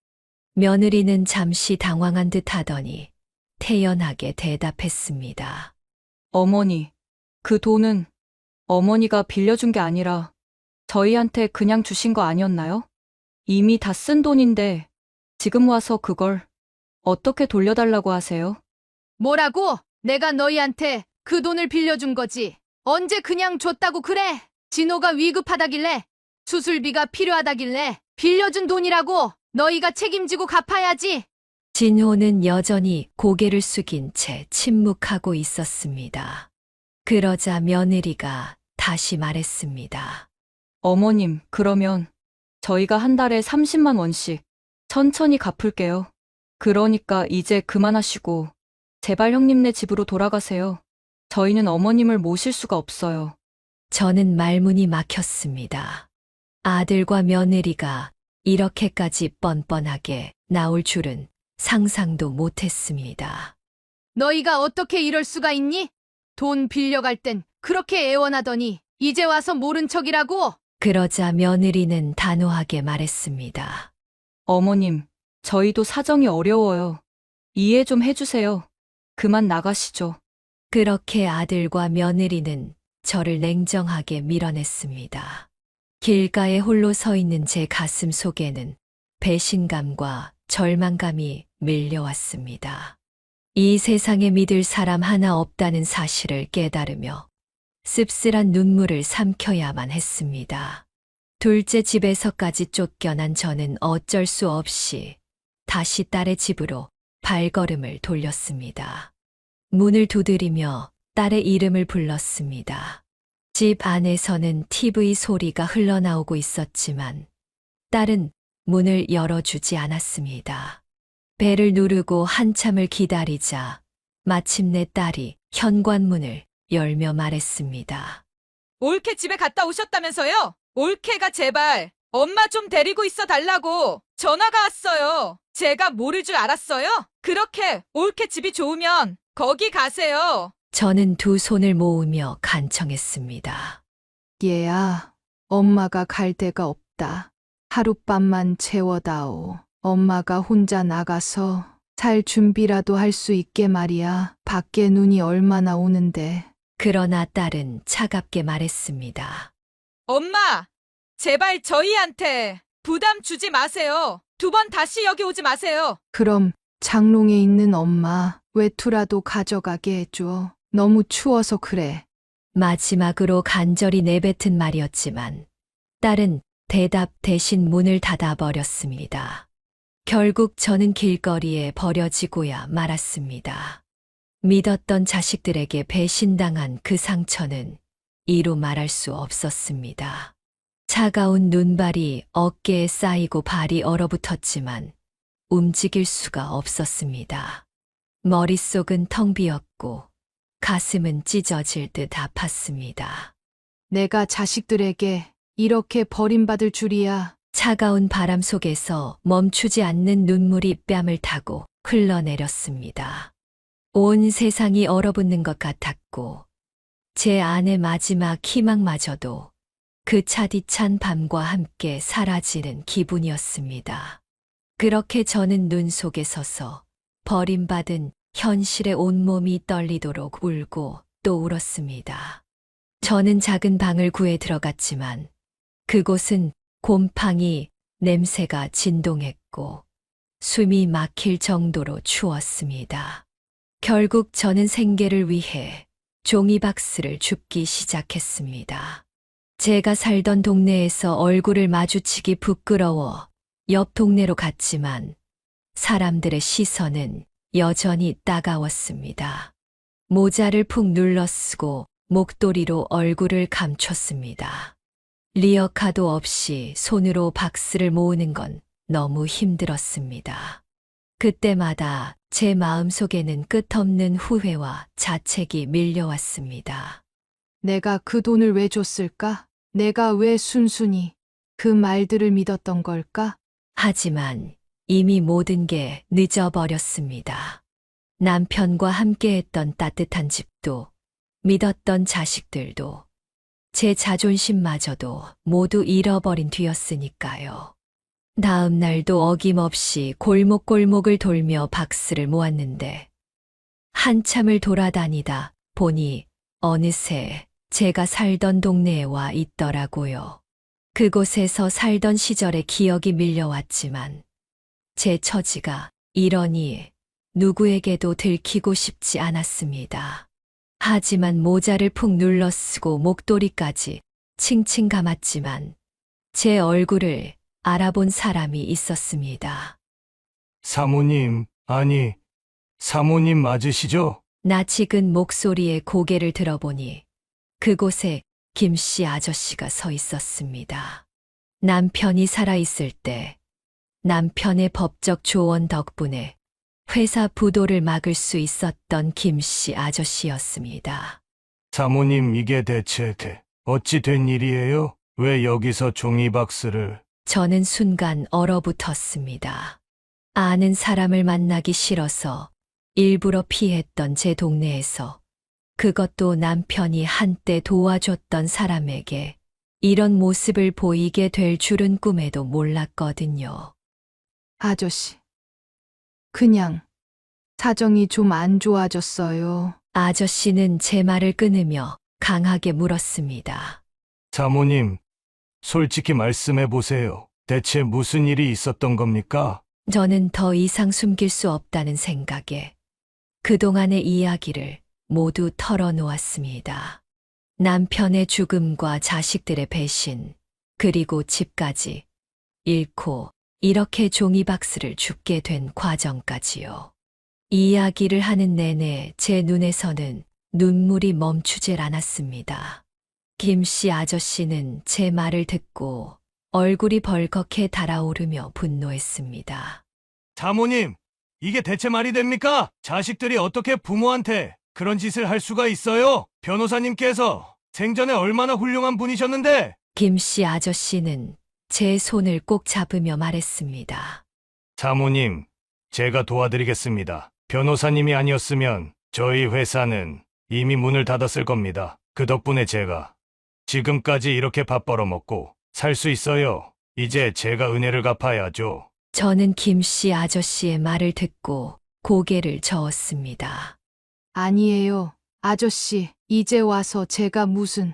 며느리는 잠시 당황한 듯 하더니 태연하게 대답했습니다. 어머니, 그 돈은 어머니가 빌려준 게 아니라 저희한테 그냥 주신 거 아니었나요? 이미 다 쓴 돈인데 지금 와서 그걸 어떻게 돌려달라고 하세요? 뭐라고? 내가 너희한테 그 돈을 빌려준 거지. 언제 그냥 줬다고 그래? 진호가 위급하다길래, 수술비가 필요하다길래 빌려준 돈이라고. 너희가 책임지고 갚아야지. 진호는 여전히 고개를 숙인 채 침묵하고 있었습니다. 그러자 며느리가 다시 말했습니다. 어머님, 그러면 저희가 한 달에 30만 원씩 천천히 갚을게요. 그러니까 이제 그만하시고 제발 형님네 집으로 돌아가세요. 저희는 어머님을 모실 수가 없어요. 저는 말문이 막혔습니다. 아들과 며느리가 이렇게까지 뻔뻔하게 나올 줄은 상상도 못했습니다. 너희가 어떻게 이럴 수가 있니? 돈 빌려갈 땐 그렇게 애원하더니 이제 와서 모른 척이라고? 그러자 며느리는 단호하게 말했습니다. 어머님, 저희도 사정이 어려워요. 이해 좀 해주세요. 그만 나가시죠. 그렇게 아들과 며느리는 저를 냉정하게 밀어냈습니다. 길가에 홀로 서 있는 제 가슴 속에는 배신감과 절망감이 밀려왔습니다. 이 세상에 믿을 사람 하나 없다는 사실을 깨달으며 씁쓸한 눈물을 삼켜야만 했습니다. 둘째 집에서까지 쫓겨난 저는 어쩔 수 없이 다시 딸의 집으로 발걸음을 돌렸습니다. 문을 두드리며 딸의 이름을 불렀습니다. 집 안에서는 TV 소리가 흘러나오고 있었지만 딸은 문을 열어주지 않았습니다. 벨을 누르고 한참을 기다리자 마침내 딸이 현관문을 열며 말했습니다. 올케 집에 갔다 오셨다면서요? 올케가 제발 엄마 좀 데리고 있어 달라고 전화가 왔어요. 제가 모를 줄 알았어요? 그렇게 올케 집이 좋으면 거기 가세요. 저는 두 손을 모으며 간청했습니다. 얘야, 엄마가 갈 데가 없다. 하룻밤만 채워다오. 엄마가 혼자 나가서 살 준비라도 할 수 있게 말이야. 밖에 눈이 얼마나 오는데. 그러나 딸은 차갑게 말했습니다. 엄마, 제발 저희한테 부담 주지 마세요. 2번 다시 여기 오지 마세요. 그럼 장롱에 있는 엄마 외투라도 가져가게 해줘. 너무 추워서 그래. 마지막으로 간절히 내뱉은 말이었지만 딸은 대답 대신 문을 닫아버렸습니다. 결국 저는 길거리에 버려지고야 말았습니다. 믿었던 자식들에게 배신당한 그 상처는 이루 말할 수 없었습니다. 차가운 눈발이 어깨에 쌓이고 발이 얼어붙었지만 움직일 수가 없었습니다. 머릿속은 텅 비었고 가슴은 찢어질 듯 아팠습니다. 내가 자식들에게 이렇게 버림받을 줄이야. 차가운 바람 속에서 멈추지 않는 눈물이 뺨을 타고 흘러내렸습니다. 온 세상이 얼어붙는 것 같았고 제 아내 마지막 희망마저도 그 차디찬 밤과 함께 사라지는 기분이었습니다. 그렇게 저는 눈 속에 서서 버림받은 현실에 온몸이 떨리도록 울고 또 울었습니다. 저는 작은 방을 구해 들어갔지만 그곳은 곰팡이 냄새가 진동했고 숨이 막힐 정도로 추웠습니다. 결국 저는 생계를 위해 종이박스를 줍기 시작했습니다. 제가 살던 동네에서 얼굴을 마주치기 부끄러워 옆 동네로 갔지만 사람들의 시선은 여전히 따가웠습니다. 모자를 푹 눌러 쓰고 목도리로 얼굴을 감췄습니다. 리어카도 없이 손으로 박스를 모으는 건 너무 힘들었습니다. 그때마다 제 마음속에는 끝없는 후회와 자책이 밀려왔습니다. 내가 그 돈을 왜 줬을까? 내가 왜 순순히 그 말들을 믿었던 걸까? 하지만 이미 모든 게 늦어버렸습니다. 남편과 함께했던 따뜻한 집도, 믿었던 자식들도, 제 자존심마저도 모두 잃어버린 뒤였으니까요. 다음 날도 어김없이 골목골목을 돌며 박스를 모았는데, 한참을 돌아다니다 보니 어느새 제가 살던 동네에 와 있더라고요. 그곳에서 살던 시절의 기억이 밀려왔지만 제 처지가 이러니 누구에게도 들키고 싶지 않았습니다. 하지만 모자를 푹 눌러 쓰고 목도리까지 칭칭 감았지만 제 얼굴을 알아본 사람이 있었습니다. 사모님, 아니, 사모님 맞으시죠? 낯익은 목소리에 고개를 들어보니 그곳에 김씨 아저씨가 서 있었습니다. 남편이 살아있을 때 남편의 법적 조언 덕분에 회사 부도를 막을 수 있었던 김씨 아저씨였습니다. 사모님, 이게 대체 어찌 된 일이에요? 왜 여기서 종이박스를... 저는 순간 얼어붙었습니다. 아는 사람을 만나기 싫어서 일부러 피했던 제 동네에서, 그것도 남편이 한때 도와줬던 사람에게 이런 모습을 보이게 될 줄은 꿈에도 몰랐거든요. 아저씨, 그냥 사정이 좀 안 좋아졌어요. 아저씨는 제 말을 끊으며 강하게 물었습니다. 사모님, 솔직히 말씀해 보세요. 대체 무슨 일이 있었던 겁니까? 저는 더 이상 숨길 수 없다는 생각에 그동안의 이야기를 모두 털어놓았습니다. 남편의 죽음과 자식들의 배신, 그리고 집까지 잃고 이렇게 종이박스를 줍게 된 과정까지요. 이야기를 하는 내내 제 눈에서는 눈물이 멈추질 않았습니다. 김씨 아저씨는 제 말을 듣고 얼굴이 벌겋게 달아오르며 분노했습니다. 사모님, 이게 대체 말이 됩니까? 자식들이 어떻게 부모한테 그런 짓을 할 수가 있어요? 변호사님께서 생전에 얼마나 훌륭한 분이셨는데! 김씨 아저씨는 제 손을 꼭 잡으며 말했습니다. 사모님, 제가 도와드리겠습니다. 변호사님이 아니었으면 저희 회사는 이미 문을 닫았을 겁니다. 그 덕분에 제가 지금까지 이렇게 밥 벌어먹고 살 수 있어요. 이제 제가 은혜를 갚아야죠. 저는 김씨 아저씨의 말을 듣고 고개를 저었습니다. 아니에요. 아저씨, 이제 와서 제가 무슨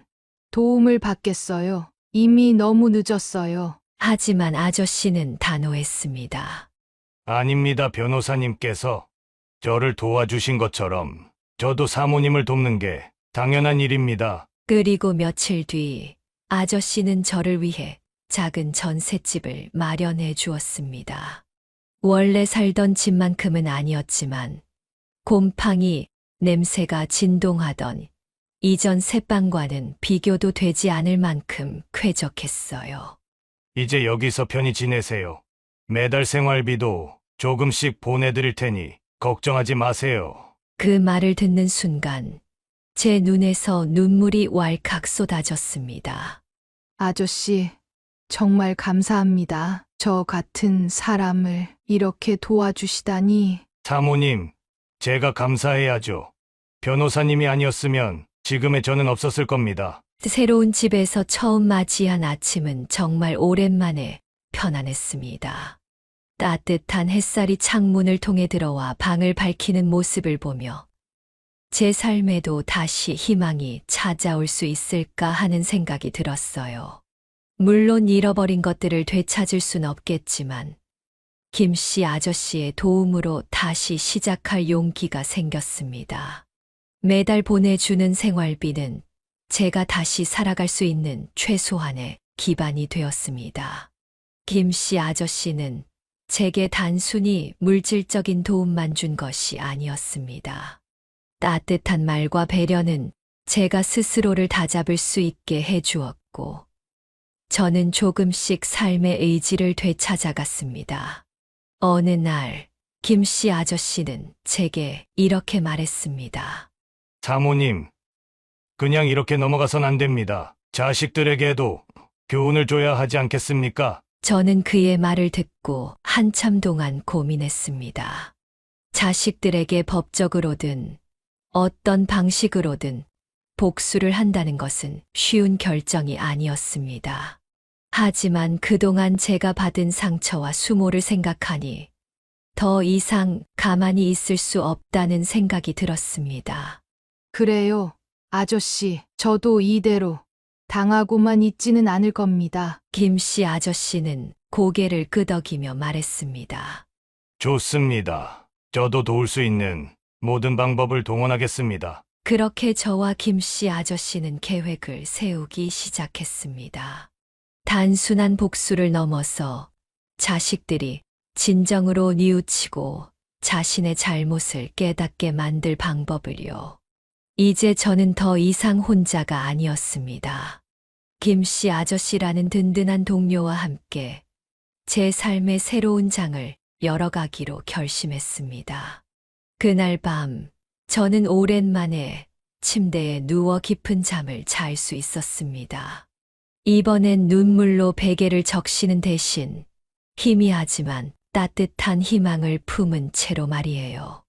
도움을 받겠어요. 이미 너무 늦었어요. 하지만 아저씨는 단호했습니다. 아닙니다, 변호사님께서. 저를 도와주신 것처럼 저도 사모님을 돕는 게 당연한 일입니다. 그리고 며칠 뒤 아저씨는 저를 위해 작은 전셋집을 마련해 주었습니다. 원래 살던 집만큼은 아니었지만 곰팡이 냄새가 진동하던 이전 새방과는 비교도 되지 않을 만큼 쾌적했어요. 이제 여기서 편히 지내세요. 매달 생활비도 조금씩 보내드릴 테니 걱정하지 마세요. 그 말을 듣는 순간 제 눈에서 눈물이 왈칵 쏟아졌습니다. 아저씨, 정말 감사합니다. 저 같은 사람을 이렇게 도와주시다니. 사모님, 제가 감사해야죠. 변호사님이 아니었으면 지금의 저는 없었을 겁니다. 새로운 집에서 처음 맞이한 아침은 정말 오랜만에 편안했습니다. 따뜻한 햇살이 창문을 통해 들어와 방을 밝히는 모습을 보며 제 삶에도 다시 희망이 찾아올 수 있을까 하는 생각이 들었어요. 물론 잃어버린 것들을 되찾을 순 없겠지만 김씨 아저씨의 도움으로 다시 시작할 용기가 생겼습니다. 매달 보내주는 생활비는 제가 다시 살아갈 수 있는 최소한의 기반이 되었습니다. 김씨 아저씨는 제게 단순히 물질적인 도움만 준 것이 아니었습니다. 따뜻한 말과 배려는 제가 스스로를 다잡을 수 있게 해주었고, 저는 조금씩 삶의 의지를 되찾아갔습니다. 어느 날, 김씨 아저씨는 제게 이렇게 말했습니다. 사모님, 그냥 이렇게 넘어가선 안 됩니다. 자식들에게도 교훈을 줘야 하지 않겠습니까? 저는 그의 말을 듣고 한참 동안 고민했습니다. 자식들에게 법적으로든 어떤 방식으로든 복수를 한다는 것은 쉬운 결정이 아니었습니다. 하지만 그동안 제가 받은 상처와 수모를 생각하니 더 이상 가만히 있을 수 없다는 생각이 들었습니다. 그래요, 아저씨. 저도 이대로 당하고만 있지는 않을 겁니다. 김씨 아저씨는 고개를 끄덕이며 말했습니다. 좋습니다. 저도 도울 수 있는 모든 방법을 동원하겠습니다. 그렇게 저와 김씨 아저씨는 계획을 세우기 시작했습니다. 단순한 복수를 넘어서 자식들이 진정으로 뉘우치고 자신의 잘못을 깨닫게 만들 방법을요. 이제 저는 더 이상 혼자가 아니었습니다. 김씨 아저씨라는 든든한 동료와 함께 제 삶의 새로운 장을 열어가기로 결심했습니다. 그날 밤, 저는 오랜만에 침대에 누워 깊은 잠을 잘 수 있었습니다. 이번엔 눈물로 베개를 적시는 대신 희미하지만 따뜻한 희망을 품은 채로 말이에요.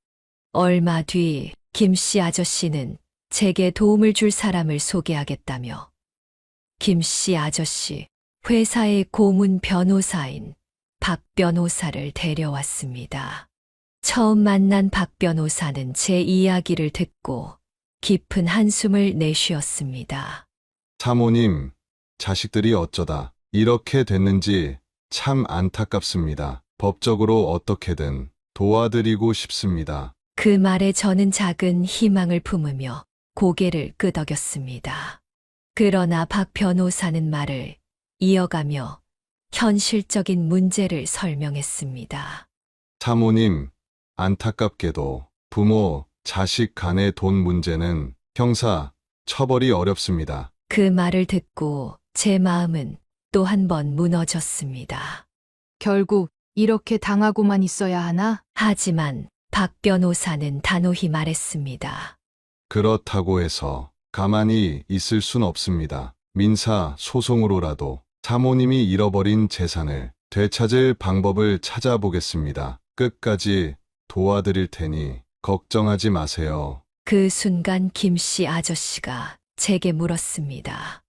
얼마 뒤 김씨 아저씨는 제게 도움을 줄 사람을 소개하겠다며 김씨 아저씨 회사의 고문 변호사인 박 변호사를 데려왔습니다. 처음 만난 박 변호사는 제 이야기를 듣고 깊은 한숨을 내쉬었습니다. 사모님, 자식들이 어쩌다 이렇게 됐는지 참 안타깝습니다. 법적으로 어떻게든 도와드리고 싶습니다. 그 말에 저는 작은 희망을 품으며 고개를 끄덕였습니다. 그러나 박 변호사는 말을 이어가며 현실적인 문제를 설명했습니다. 사모님, 안타깝게도 부모, 자식 간의 돈 문제는 형사 처벌이 어렵습니다. 그 말을 듣고 제 마음은 또 한 번 무너졌습니다. 결국 이렇게 당하고만 있어야 하나? 하지만 박 변호사는 단호히 말했습니다. 그렇다고 해서 가만히 있을 순 없습니다. 민사 소송으로라도 사모님이 잃어버린 재산을 되찾을 방법을 찾아보겠습니다. 끝까지 도와드릴 테니 걱정하지 마세요. 그 순간 김씨 아저씨가 제게 물었습니다.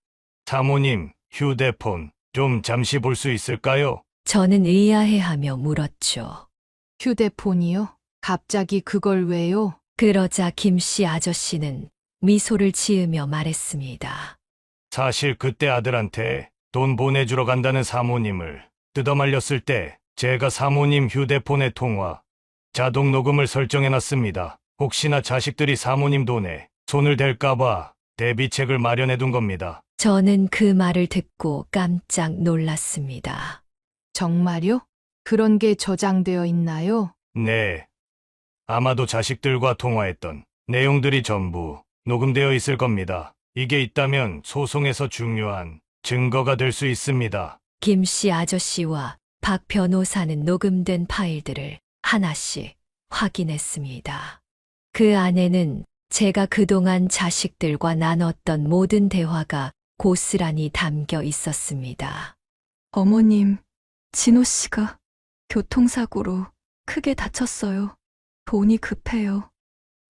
사모님, 휴대폰 좀 잠시 볼 수 있을까요? 저는 의아해하며 물었죠. 휴대폰이요? 갑자기 그걸 왜요? 그러자 김씨 아저씨는 미소를 지으며 말했습니다. 사실 그때 아들한테 돈 보내주러 간다는 사모님을 뜯어말렸을 때 제가 사모님 휴대폰의 통화, 자동 녹음을 설정해놨습니다. 혹시나 자식들이 사모님 돈에 손을 댈까봐 대비책을 마련해둔 겁니다. 저는 그 말을 듣고 깜짝 놀랐습니다. 정말요? 그런 게 저장되어 있나요? 네. 아마도 자식들과 통화했던 내용들이 전부 녹음되어 있을 겁니다. 이게 있다면 소송에서 중요한 증거가 될 수 있습니다. 김씨 아저씨와 박 변호사는 녹음된 파일들을 하나씩 확인했습니다. 그 안에는 제가 그동안 자식들과 나눴던 모든 대화가 고스란히 담겨 있었습니다. 어머님, 진호 씨가 교통사고로 크게 다쳤어요. 돈이 급해요.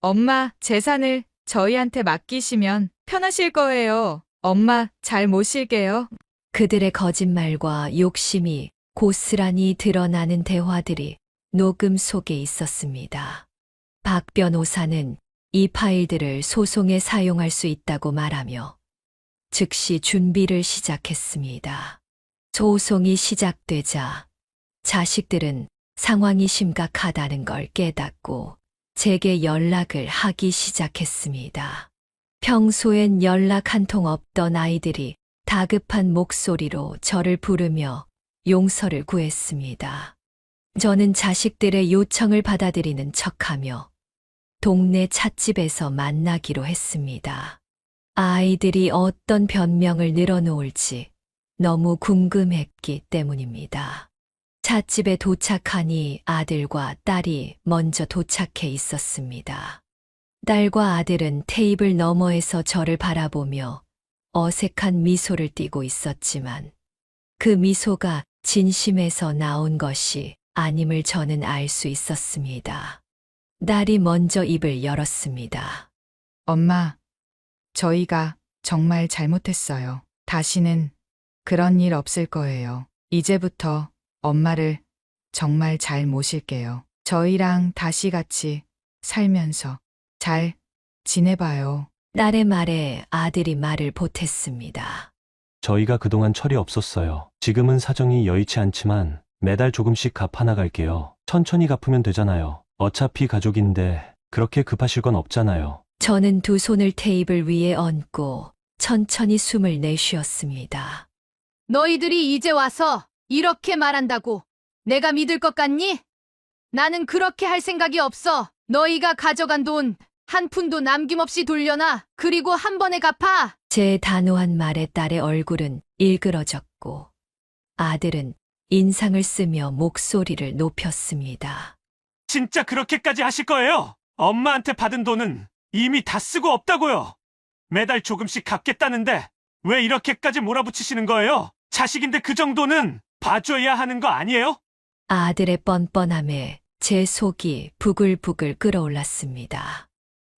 엄마 재산을 저희한테 맡기시면 편하실 거예요. 엄마 잘 모실게요. 그들의 거짓말과 욕심이 고스란히 드러나는 대화들이 녹음 속에 있었습니다. 박 변호사는 이 파일들을 소송에 사용할 수 있다고 말하며 즉시 준비를 시작했습니다. 소송이 시작되자 자식들은 상황이 심각하다는 걸 깨닫고 제게 연락을 하기 시작했습니다. 평소엔 연락 한 통 없던 아이들이 다급한 목소리로 저를 부르며 용서를 구했습니다. 저는 자식들의 요청을 받아들이는 척하며 동네 찻집에서 만나기로 했습니다. 아이들이 어떤 변명을 늘어놓을지 너무 궁금했기 때문입니다. 찻집에 도착하니 아들과 딸이 먼저 도착해 있었습니다. 딸과 아들은 테이블 너머에서 저를 바라보며 어색한 미소를 띠고 있었지만 그 미소가 진심에서 나온 것이 아님을 저는 알 수 있었습니다. 딸이 먼저 입을 열었습니다. 엄마, 저희가 정말 잘못했어요. 다시는 그런 일 없을 거예요. 이제부터 엄마를 정말 잘 모실게요. 저희랑 다시 같이 살면서 잘 지내봐요. 딸의 말에 아들이 말을 보탰습니다. 저희가 그동안 철이 없었어요. 지금은 사정이 여의치 않지만 매달 조금씩 갚아 나갈게요. 천천히 갚으면 되잖아요. 어차피 가족인데 그렇게 급하실 건 없잖아요. 저는 두 손을 테이블 위에 얹고 천천히 숨을 내쉬었습니다. 너희들이 이제 와서 이렇게 말한다고 내가 믿을 것 같니? 나는 그렇게 할 생각이 없어. 너희가 가져간 돈 한 푼도 남김없이 돌려놔. 그리고 한 번에 갚아. 제 단호한 말에 딸의 얼굴은 일그러졌고 아들은 인상을 쓰며 목소리를 높였습니다. 진짜 그렇게까지 하실 거예요? 엄마한테 받은 돈은 이미 다 쓰고 없다고요. 매달 조금씩 갚겠다는데 왜 이렇게까지 몰아붙이시는 거예요? 자식인데 그 정도는 봐줘야 하는 거 아니에요? 아들의 뻔뻔함에 제 속이 부글부글 끓어올랐습니다.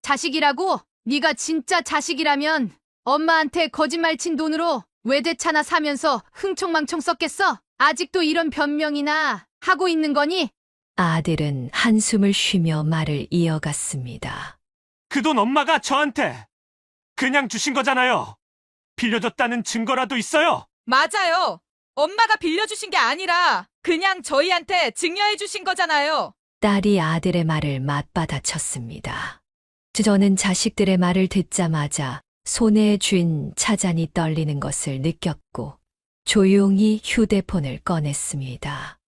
자식이라고? 네가 진짜 자식이라면 엄마한테 거짓말 친 돈으로 외제차나 사면서 흥청망청 썼겠어? 아직도 이런 변명이나 하고 있는 거니? 아들은 한숨을 쉬며 말을 이어갔습니다. 그 돈 엄마가 저한테 그냥 주신 거잖아요. 빌려줬다는 증거라도 있어요? 맞아요. 엄마가 빌려주신 게 아니라 그냥 저희한테 증여해 주신 거잖아요. 딸이 아들의 말을 맞받아쳤습니다. 저는 자식들의 말을 듣자마자 손에 쥔 차잔이 떨리는 것을 느꼈고 조용히 휴대폰을 꺼냈습니다.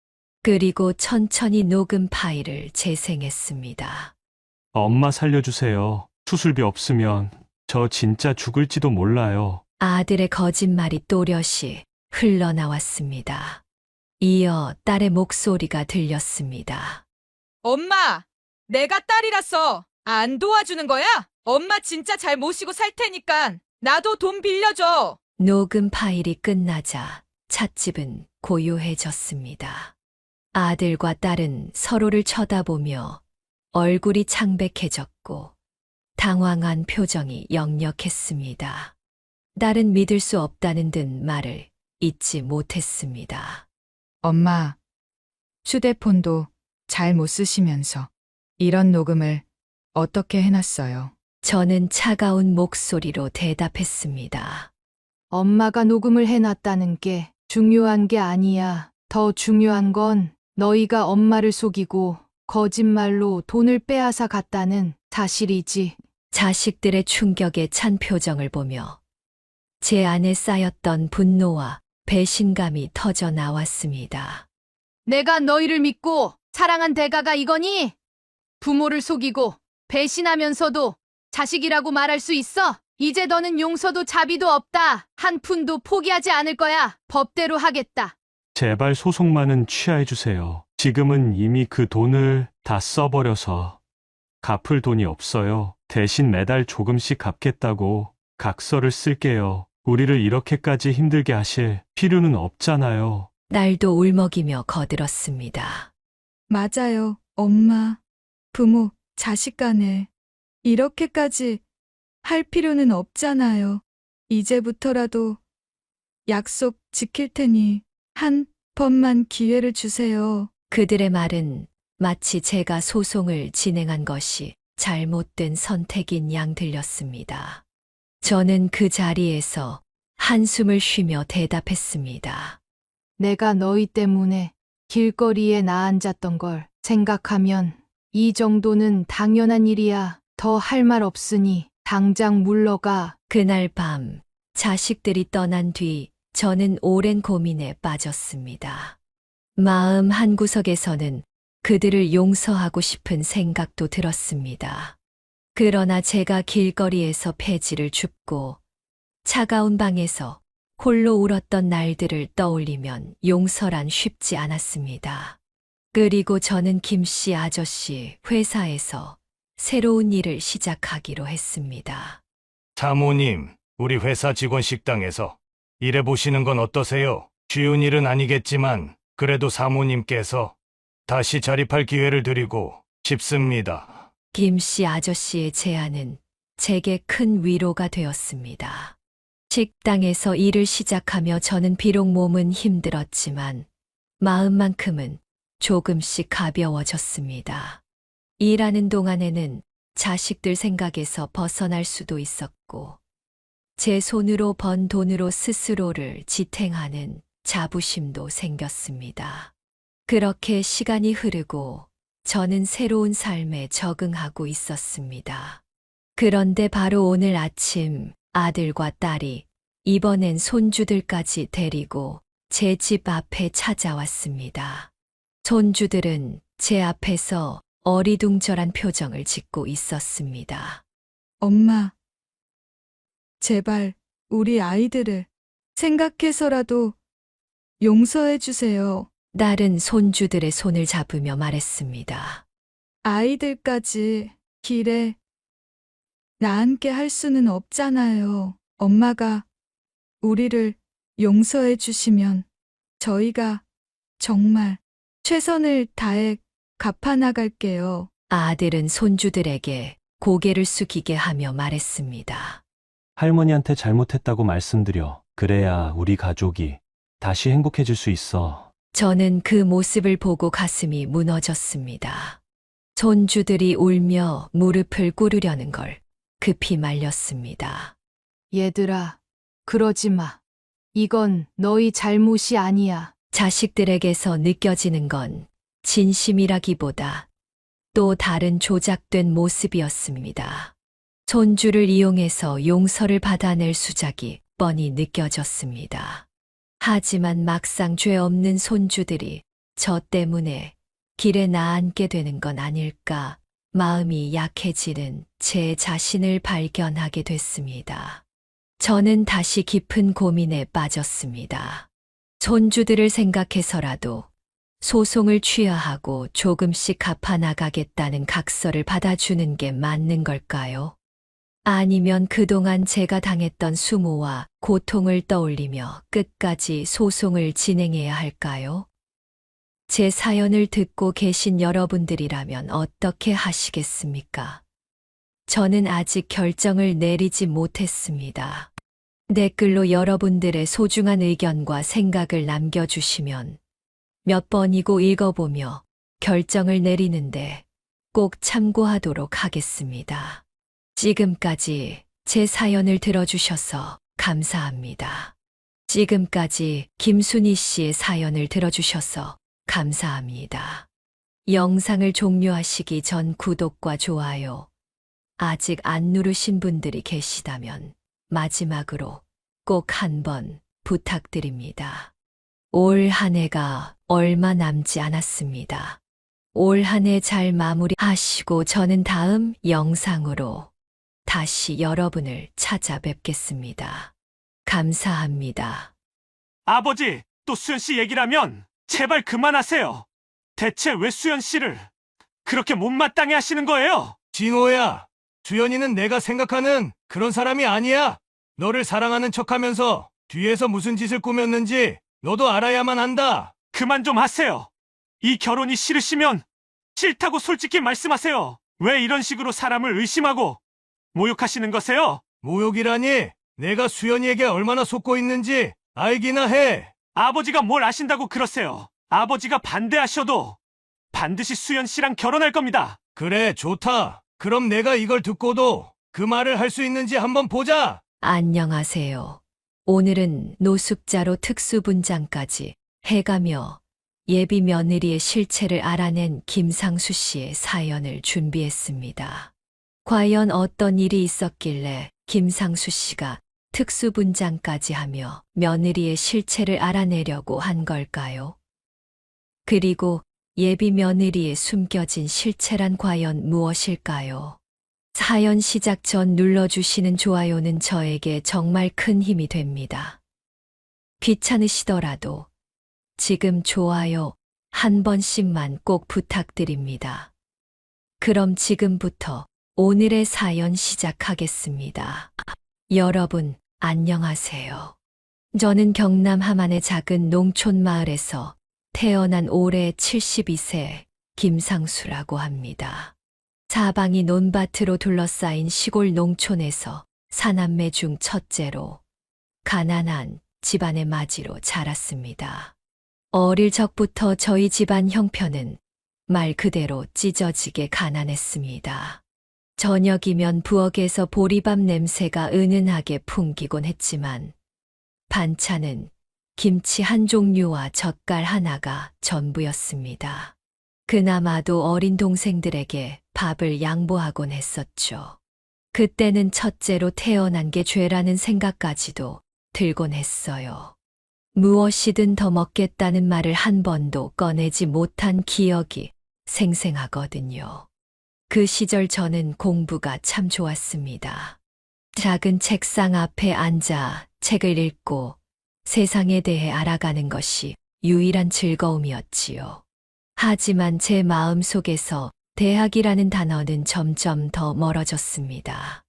그리고 천천히 녹음 파일을 재생했습니다. 엄마 살려주세요. 수술비 없으면 저 진짜 죽을지도 몰라요. 아들의 거짓말이 또렷이 흘러나왔습니다. 이어 딸의 목소리가 들렸습니다. 엄마, 내가 딸이라서 안 도와주는 거야? 엄마 진짜 잘 모시고 살 테니까 나도 돈 빌려줘. 녹음 파일이 끝나자 찻집은 고요해졌습니다. 아들과 딸은 서로를 쳐다보며 얼굴이 창백해졌고 당황한 표정이 역력했습니다. 딸은 믿을 수 없다는 듯 말을 잊지 못했습니다. 엄마, 휴대폰도 잘 못 쓰시면서 이런 녹음을 어떻게 해놨어요? 저는 차가운 목소리로 대답했습니다. 엄마가 녹음을 해놨다는 게 중요한 게 아니야. 더 중요한 건 너희가 엄마를 속이고 거짓말로 돈을 빼앗아 갔다는 사실이지. 자식들의 충격에 찬 표정을 보며 제 안에 쌓였던 분노와 배신감이 터져 나왔습니다. 내가 너희를 믿고 사랑한 대가가 이거니? 부모를 속이고 배신하면서도 자식이라고 말할 수 있어? 이제 너는 용서도 자비도 없다. 한 푼도 포기하지 않을 거야. 법대로 하겠다. 제발 소송만은 취하해주세요. 지금은 이미 그 돈을 다 써버려서 갚을 돈이 없어요. 대신 매달 조금씩 갚겠다고 각서를 쓸게요. 우리를 이렇게까지 힘들게 하실 필요는 없잖아요. 딸도 울먹이며 거들었습니다. 맞아요, 엄마. 부모, 자식 간에 이렇게까지 할 필요는 없잖아요. 이제부터라도 약속 지킬 테니 한 번만 기회를 주세요. 그들의 말은 마치 제가 소송을 진행한 것이 잘못된 선택인 양 들렸습니다. 저는 그 자리에서 한숨을 쉬며 대답했습니다. 내가 너희 때문에 길거리에 나앉았던 걸 생각하면 이 정도는 당연한 일이야. 더 할 말 없으니 당장 물러가. 그날 밤 자식들이 떠난 뒤 저는 오랜 고민에 빠졌습니다. 마음 한구석에서는 그들을 용서하고 싶은 생각도 들었습니다. 그러나 제가 길거리에서 폐지를 줍고 차가운 방에서 홀로 울었던 날들을 떠올리면 용서란 쉽지 않았습니다. 그리고 저는 김씨 아저씨 회사에서 새로운 일을 시작하기로 했습니다. 사모님, 우리 회사 직원 식당에서 일해보시는 건 어떠세요? 쉬운 일은 아니겠지만 그래도 사모님께서 다시 자립할 기회를 드리고 싶습니다. 김씨 아저씨의 제안은 제게 큰 위로가 되었습니다. 식당에서 일을 시작하며 저는 비록 몸은 힘들었지만 마음만큼은 조금씩 가벼워졌습니다. 일하는 동안에는 자식들 생각에서 벗어날 수도 있었고, 제 손으로 번 돈으로 스스로를 지탱하는 자부심도 생겼습니다. 그렇게 시간이 흐르고 저는 새로운 삶에 적응하고 있었습니다. 그런데 바로 오늘 아침 아들과 딸이 이번엔 손주들까지 데리고 제 집 앞에 찾아왔습니다. 손주들은 제 앞에서 어리둥절한 표정을 짓고 있었습니다. 엄마, 제발 우리 아이들을 생각해서라도 용서해 주세요. 딸은 손주들의 손을 잡으며 말했습니다. 아이들까지 길에 나 함께 할 수는 없잖아요. 엄마가 우리를 용서해 주시면 저희가 정말 최선을 다해 갚아나갈게요. 아들은 손주들에게 고개를 숙이게 하며 말했습니다. 할머니한테 잘못했다고 말씀드려. 그래야 우리 가족이 다시 행복해질 수 있어. 저는 그 모습을 보고 가슴이 무너졌습니다. 손주들이 울며 무릎을 꿇으려는 걸 급히 말렸습니다. 얘들아, 그러지 마. 이건 너희 잘못이 아니야. 자식들에게서 느껴지는 건 진심이라기보다 또 다른 조작된 모습이었습니다. 손주를 이용해서 용서를 받아낼 수작이 뻔히 느껴졌습니다. 하지만 막상 죄 없는 손주들이 저 때문에 길에 나앉게 되는 건 아닐까 마음이 약해지는 제 자신을 발견하게 됐습니다. 저는 다시 깊은 고민에 빠졌습니다. 손주들을 생각해서라도 소송을 취하하고 조금씩 갚아나가겠다는 각서를 받아주는 게 맞는 걸까요? 아니면 그동안 제가 당했던 수모와 고통을 떠올리며 끝까지 소송을 진행해야 할까요? 제 사연을 듣고 계신 여러분들이라면 어떻게 하시겠습니까? 저는 아직 결정을 내리지 못했습니다. 댓글로 여러분들의 소중한 의견과 생각을 남겨주시면 몇 번이고 읽어보며 결정을 내리는데 꼭 참고하도록 하겠습니다. 지금까지 제 사연을 들어주셔서 감사합니다. 지금까지 김순희 씨의 사연을 들어주셔서 감사합니다. 영상을 종료하시기 전 구독과 좋아요, 아직 안 누르신 분들이 계시다면 마지막으로 꼭 한번 부탁드립니다. 올 한 해가 얼마 남지 않았습니다. 올 한 해 잘 마무리하시고 저는 다음 영상으로 다시 여러분을 찾아뵙겠습니다. 감사합니다. 아버지, 또 수연 씨 얘기라면 제발 그만하세요. 대체 왜 수연 씨를 그렇게 못마땅해 하시는 거예요? 진호야, 수연이는 내가 생각하는 그런 사람이 아니야. 너를 사랑하는 척하면서 뒤에서 무슨 짓을 꾸몄는지 너도 알아야만 한다. 그만 좀 하세요. 이 결혼이 싫으시면 싫다고 솔직히 말씀하세요. 왜 이런 식으로 사람을 의심하고 모욕하시는 거세요? 모욕이라니? 내가 수연이에게 얼마나 속고 있는지 알기나 해. 아버지가 뭘 아신다고 그러세요? 아버지가 반대하셔도 반드시 수연 씨랑 결혼할 겁니다. 그래, 좋다. 그럼 내가 이걸 듣고도 그 말을 할 수 있는지 한번 보자. 안녕하세요. 오늘은 노숙자로 특수분장까지 해가며 예비 며느리의 실체를 알아낸 김상수 씨의 사연을 준비했습니다. 과연 어떤 일이 있었길래 김상수 씨가 특수분장까지 하며 며느리의 실체를 알아내려고 한 걸까요? 그리고 예비 며느리의 숨겨진 실체란 과연 무엇일까요? 사연 시작 전 눌러주시는 좋아요는 저에게 정말 큰 힘이 됩니다. 귀찮으시더라도 지금 좋아요 한 번씩만 꼭 부탁드립니다. 그럼 지금부터 오늘의 사연 시작하겠습니다. 여러분, 안녕하세요. 저는 경남 함안의 작은 농촌 마을에서 태어난 올해 72세 김상수라고 합니다. 사방이 논밭으로 둘러싸인 시골 농촌에서 사남매 중 첫째로 가난한 집안의 맞이로 자랐습니다. 어릴 적부터 저희 집안 형편은 말 그대로 찢어지게 가난했습니다. 저녁이면 부엌에서 보리밥 냄새가 은은하게 풍기곤 했지만 반찬은 김치 한 종류와 젓갈 하나가 전부였습니다. 그나마도 어린 동생들에게 밥을 양보하곤 했었죠. 그때는 첫째로 태어난 게 죄라는 생각까지도 들곤 했어요. 무엇이든 더 먹겠다는 말을 한 번도 꺼내지 못한 기억이 생생하거든요. 그 시절 저는 공부가 참 좋았습니다. 작은 책상 앞에 앉아 책을 읽고 세상에 대해 알아가는 것이 유일한 즐거움이었지요. 하지만 제 마음 속에서 대학이라는 단어는 점점 더 멀어졌습니다.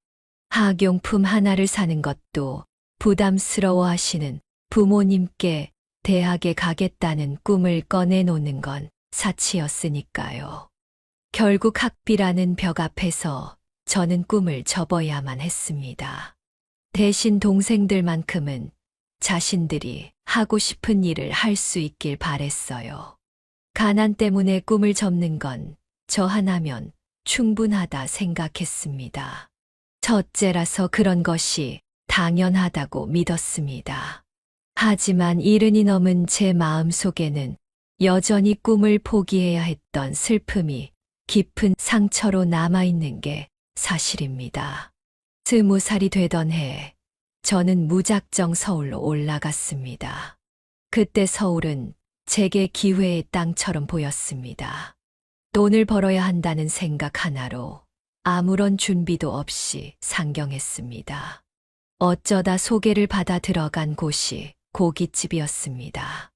학용품 하나를 사는 것도 부담스러워 하시는 부모님께 대학에 가겠다는 꿈을 꺼내놓는 건 사치였으니까요. 결국 학비라는 벽 앞에서 저는 꿈을 접어야만 했습니다. 대신 동생들만큼은 자신들이 하고 싶은 일을 할 수 있길 바랬어요. 가난 때문에 꿈을 접는 건 저 하나면 충분하다 생각했습니다. 첫째라서 그런 것이 당연하다고 믿었습니다. 하지만 70이 넘은 제 마음 속에는 여전히 꿈을 포기해야 했던 슬픔이 깊은 상처로 남아있는 게 사실입니다. 20살이 되던 해, 저는 무작정 서울로 올라갔습니다. 그때 서울은 제게 기회의 땅처럼 보였습니다. 돈을 벌어야 한다는 생각 하나로 아무런 준비도 없이 상경했습니다. 어쩌다 소개를 받아 들어간 곳이 고깃집이었습니다.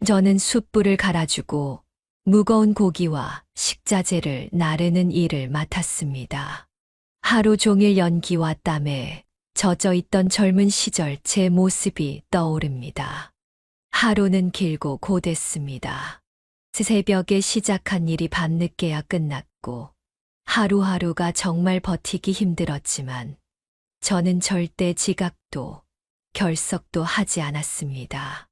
저는 숯불을 갈아주고 무거운 고기와 식자재를 나르는 일을 맡았습니다. 하루 종일 연기와 땀에 젖어 있던 젊은 시절 제 모습이 떠오릅니다. 하루는 길고 고됐습니다. 새벽에 시작한 일이 밤늦게야 끝났고 하루하루가 정말 버티기 힘들었지만 저는 절대 지각도 결석도 하지 않았습니다.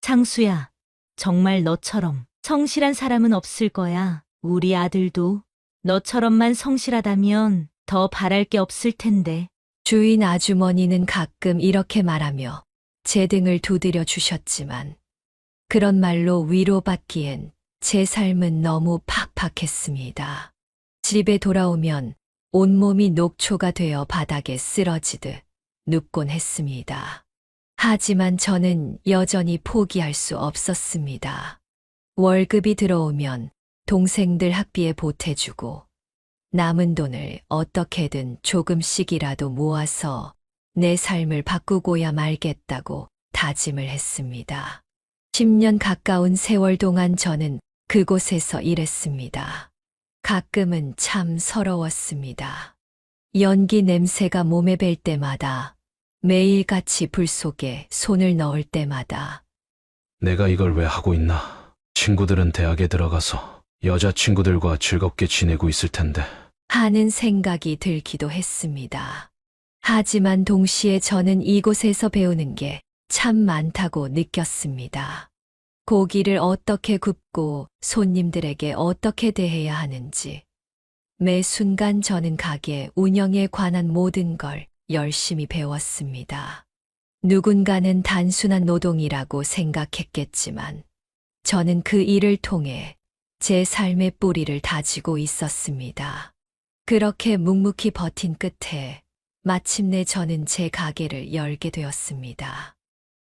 상수야, 정말 너처럼 성실한 사람은 없을 거야. 우리 아들도 너처럼만 성실하다면 더 바랄 게 없을 텐데. 주인 아주머니는 가끔 이렇게 말하며 제 등을 두드려 주셨지만 그런 말로 위로받기엔 제 삶은 너무 팍팍했습니다. 집에 돌아오면 온몸이 녹초가 되어 바닥에 쓰러지듯 눕곤 했습니다. 하지만 저는 여전히 포기할 수 없었습니다. 월급이 들어오면 동생들 학비에 보태주고 남은 돈을 어떻게든 조금씩이라도 모아서 내 삶을 바꾸고야 말겠다고 다짐을 했습니다. 10년 가까운 세월 동안 저는 그곳에서 일했습니다. 가끔은 참 서러웠습니다. 연기 냄새가 몸에 뵐 때마다 매일같이 불 속에 손을 넣을 때마다 내가 이걸 왜 하고 있나? 친구들은 대학에 들어가서 여자친구들과 즐겁게 지내고 있을 텐데. 하는 생각이 들기도 했습니다. 하지만 동시에 저는 이곳에서 배우는 게 참 많다고 느꼈습니다. 고기를 어떻게 굽고 손님들에게 어떻게 대해야 하는지, 매 순간 저는 가게 운영에 관한 모든 걸 열심히 배웠습니다. 누군가는 단순한 노동이라고 생각했겠지만, 저는 그 일을 통해 제 삶의 뿌리를 다지고 있었습니다. 그렇게 묵묵히 버틴 끝에 마침내 저는 제 가게를 열게 되었습니다.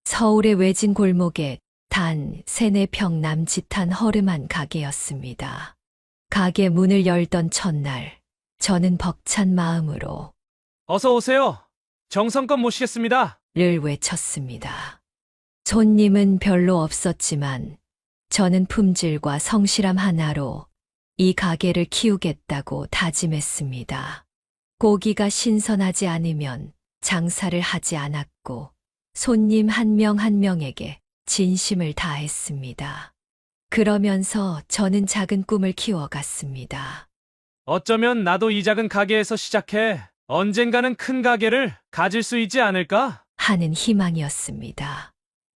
서울의 외진 골목에 단 3-4평 남짓한 허름한 가게였습니다. 가게 문을 열던 첫날, 저는 벅찬 마음으로 어서 오세요. 정성껏 모시겠습니다. 를 외쳤습니다. 손님은 별로 없었지만 저는 품질과 성실함 하나로 이 가게를 키우겠다고 다짐했습니다. 고기가 신선하지 않으면 장사를 하지 않았고 손님 한 명 한 명에게 진심을 다했습니다. 그러면서 저는 작은 꿈을 키워갔습니다. 어쩌면 나도 이 작은 가게에서 시작해 언젠가는 큰 가게를 가질 수 있지 않을까? 하는 희망이었습니다.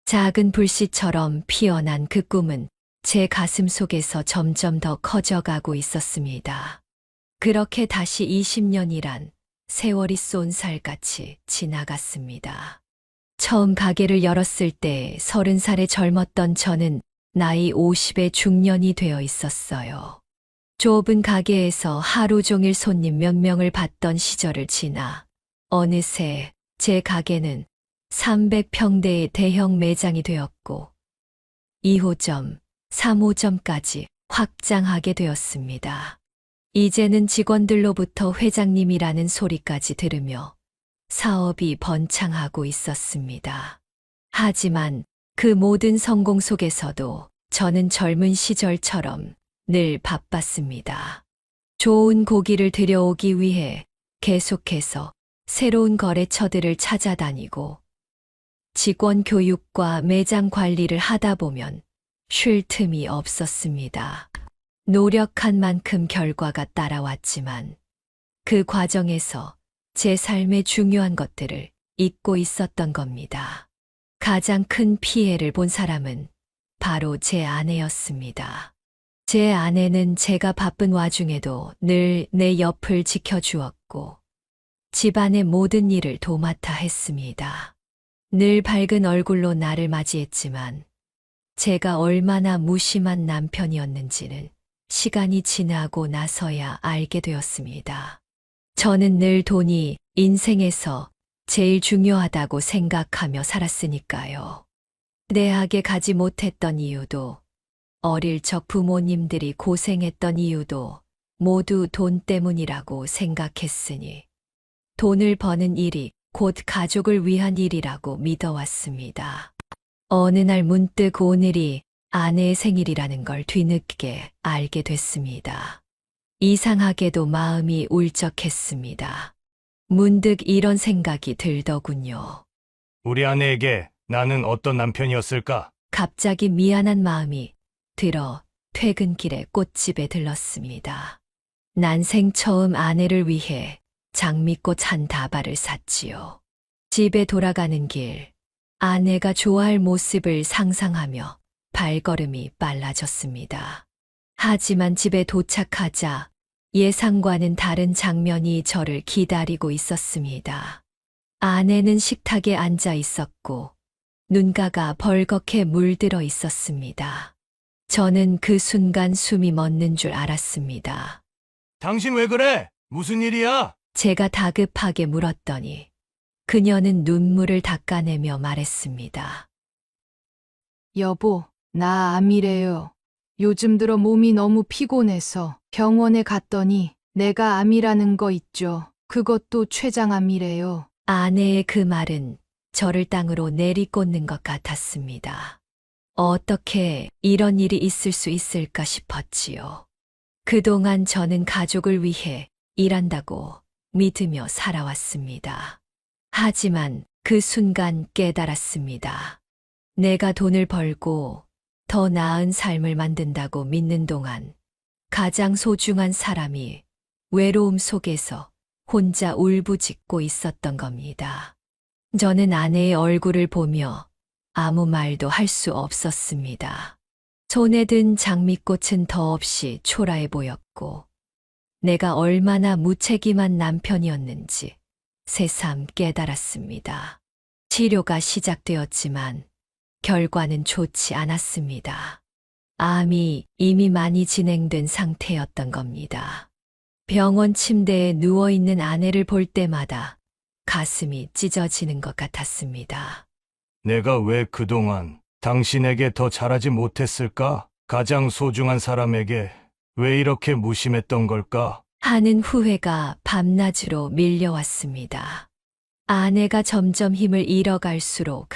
작은 불씨처럼 피어난 그 꿈은 제 가슴 속에서 점점 더 커져가고 있었습니다. 그렇게 다시 20년이란 세월이 쏜살같이 지나갔습니다. 처음 가게를 열었을 때 30살의 젊었던 저는 나이 50의 중년이 되어 있었어요. 좁은 가게에서 하루 종일 손님 몇 명을 받던 시절을 지나 어느새 제 가게는 300평대의 대형 매장이 되었고 2호점, 3호점까지 확장하게 되었습니다. 이제는 직원들로부터 회장님이라는 소리까지 들으며 사업이 번창하고 있었습니다. 하지만 그 모든 성공 속에서도 저는 젊은 시절처럼 늘 바빴습니다. 좋은 고기를 들여오기 위해 계속해서 새로운 거래처들을 찾아다니고 직원 교육과 매장 관리를 하다 보면 쉴 틈이 없었습니다. 노력한 만큼 결과가 따라왔지만 그 과정에서 제 삶의 중요한 것들을 잊고 있었던 겁니다. 가장 큰 피해를 본 사람은 바로 제 아내였습니다. 제 아내는 제가 바쁜 와중에도 늘 내 옆을 지켜주었고 집안의 모든 일을 도맡아 했습니다. 늘 밝은 얼굴로 나를 맞이했지만 제가 얼마나 무심한 남편이었는지는 시간이 지나고 나서야 알게 되었습니다. 저는 늘 돈이 인생에서 제일 중요하다고 생각하며 살았으니까요. 대학에 가지 못했던 이유도 어릴 적 부모님들이 고생했던 이유도 모두 돈 때문이라고 생각했으니 돈을 버는 일이 곧 가족을 위한 일이라고 믿어왔습니다. 어느 날 문득 오늘이 아내의 생일이라는 걸 뒤늦게 알게 됐습니다. 이상하게도 마음이 울적했습니다. 문득 이런 생각이 들더군요. 우리 아내에게 나는 어떤 남편이었을까? 갑자기 미안한 마음이 들어 퇴근길에 꽃집에 들렀습니다. 난생 처음 아내를 위해 장미꽃 한 다발을 샀지요. 집에 돌아가는 길, 아내가 좋아할 모습을 상상하며 발걸음이 빨라졌습니다. 하지만 집에 도착하자 예상과는 다른 장면이 저를 기다리고 있었습니다. 아내는 식탁에 앉아 있었고 눈가가 벌겋게 물들어 있었습니다. 저는 그 순간 숨이 멎는 줄 알았습니다. 당신 왜 그래? 무슨 일이야? 제가 다급하게 물었더니 그녀는 눈물을 닦아내며 말했습니다. 여보, 나 암이래요. 요즘 들어 몸이 너무 피곤해서 병원에 갔더니 내가 암이라는 거 있죠. 그것도 췌장암이래요. 아내의 그 말은 저를 땅으로 내리꽂는 것 같았습니다. 어떻게 이런 일이 있을 수 있을까 싶었지요. 그동안 저는 가족을 위해 일한다고 믿으며 살아왔습니다. 하지만 그 순간 깨달았습니다. 내가 돈을 벌고 더 나은 삶을 만든다고 믿는 동안 가장 소중한 사람이 외로움 속에서 혼자 울부짖고 있었던 겁니다. 저는 아내의 얼굴을 보며 아무 말도 할 수 없었습니다. 손에 든 장미꽃은 더없이 초라해 보였고 내가 얼마나 무책임한 남편이었는지 새삼 깨달았습니다. 치료가 시작되었지만 결과는 좋지 않았습니다. 암이 이미 많이 진행된 상태였던 겁니다. 병원 침대에 누워있는 아내를 볼 때마다 가슴이 찢어지는 것 같았습니다. 내가 왜 그동안 당신에게 더 잘하지 못했을까? 가장 소중한 사람에게 왜 이렇게 무심했던 걸까? 하는 후회가 밤낮으로 밀려왔습니다. 아내가 점점 힘을 잃어갈수록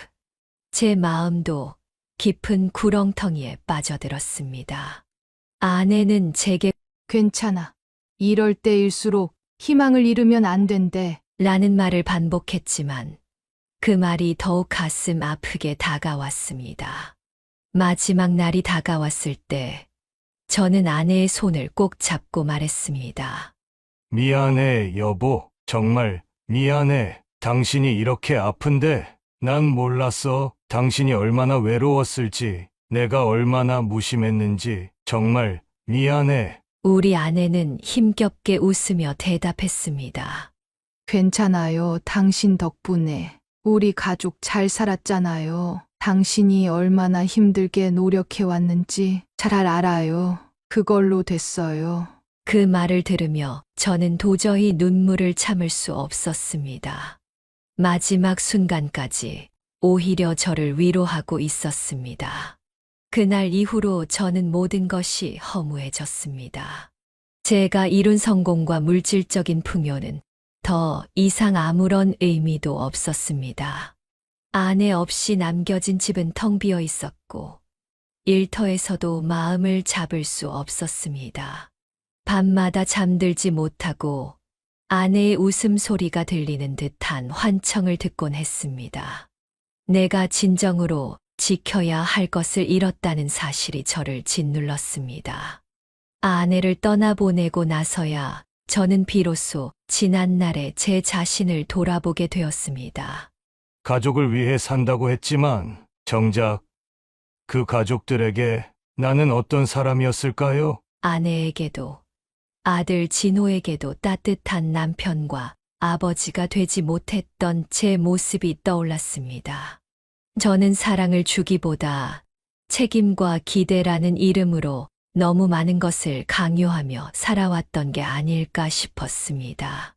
제 마음도 깊은 구렁텅이에 빠져들었습니다. 아내는 제게 괜찮아. 이럴 때일수록 희망을 잃으면 안 된대. 라는 말을 반복했지만 그 말이 더욱 가슴 아프게 다가왔습니다. 마지막 날이 다가왔을 때 저는 아내의 손을 꼭 잡고 말했습니다. 미안해, 여보. 정말 미안해. 당신이 이렇게 아픈데 난 몰랐어. 당신이 얼마나 외로웠을지, 내가 얼마나 무심했는지. 정말 미안해. 우리 아내는 힘겹게 웃으며 대답했습니다. 괜찮아요. 당신 덕분에 우리 가족 잘 살았잖아요. 당신이 얼마나 힘들게 노력해왔는지 잘 알아요. 그걸로 됐어요. 그 말을 들으며 저는 도저히 눈물을 참을 수 없었습니다. 마지막 순간까지 오히려 저를 위로하고 있었습니다. 그날 이후로 저는 모든 것이 허무해졌습니다. 제가 이룬 성공과 물질적인 풍요는 더 이상 아무런 의미도 없었습니다. 아내 없이 남겨진 집은 텅 비어 있었고 일터에서도 마음을 잡을 수 없었습니다. 밤마다 잠들지 못하고 아내의 웃음소리가 들리는 듯한 환청을 듣곤 했습니다. 내가 진정으로 지켜야 할 것을 잃었다는 사실이 저를 짓눌렀습니다. 아내를 떠나보내고 나서야 저는 비로소 지난날의 제 자신을 돌아보게 되었습니다. 가족을 위해 산다고 했지만 정작 그 가족들에게 나는 어떤 사람이었을까요? 아내에게도 아들 진호에게도 따뜻한 남편과 아버지가 되지 못했던 제 모습이 떠올랐습니다. 저는 사랑을 주기보다 책임과 기대라는 이름으로 너무 많은 것을 강요하며 살아왔던 게 아닐까 싶었습니다.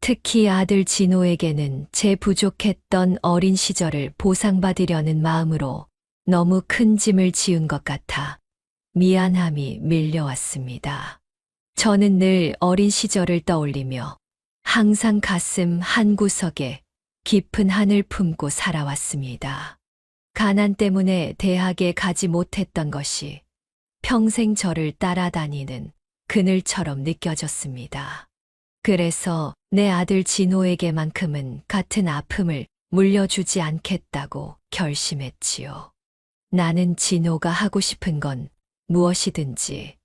특히 아들 진호에게는 제 부족했던 어린 시절을 보상받으려는 마음으로 너무 큰 짐을 지은 것 같아 미안함이 밀려왔습니다. 저는 늘 어린 시절을 떠올리며 항상 가슴 한구석에 깊은 한을 품고 살아왔습니다. 가난 때문에 대학에 가지 못했던 것이 평생 저를 따라다니는 그늘처럼 느껴졌습니다. 그래서 내 아들 진호에게만큼은 같은 아픔을 물려주지 않겠다고 결심했지요. 나는 진호가 하고 싶은 건 무엇이든지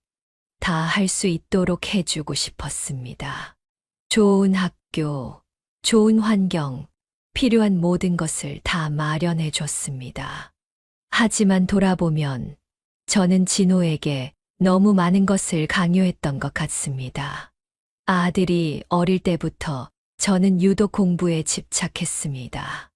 다 할 수 있도록 해주고 싶었습니다. 좋은 학교, 좋은 환경, 필요한 모든 것을 다 마련해 줬습니다. 하지만 돌아보면 저는 진호에게 너무 많은 것을 강요했던 것 같습니다. 아들이 어릴 때부터 저는 유독 공부에 집착했습니다.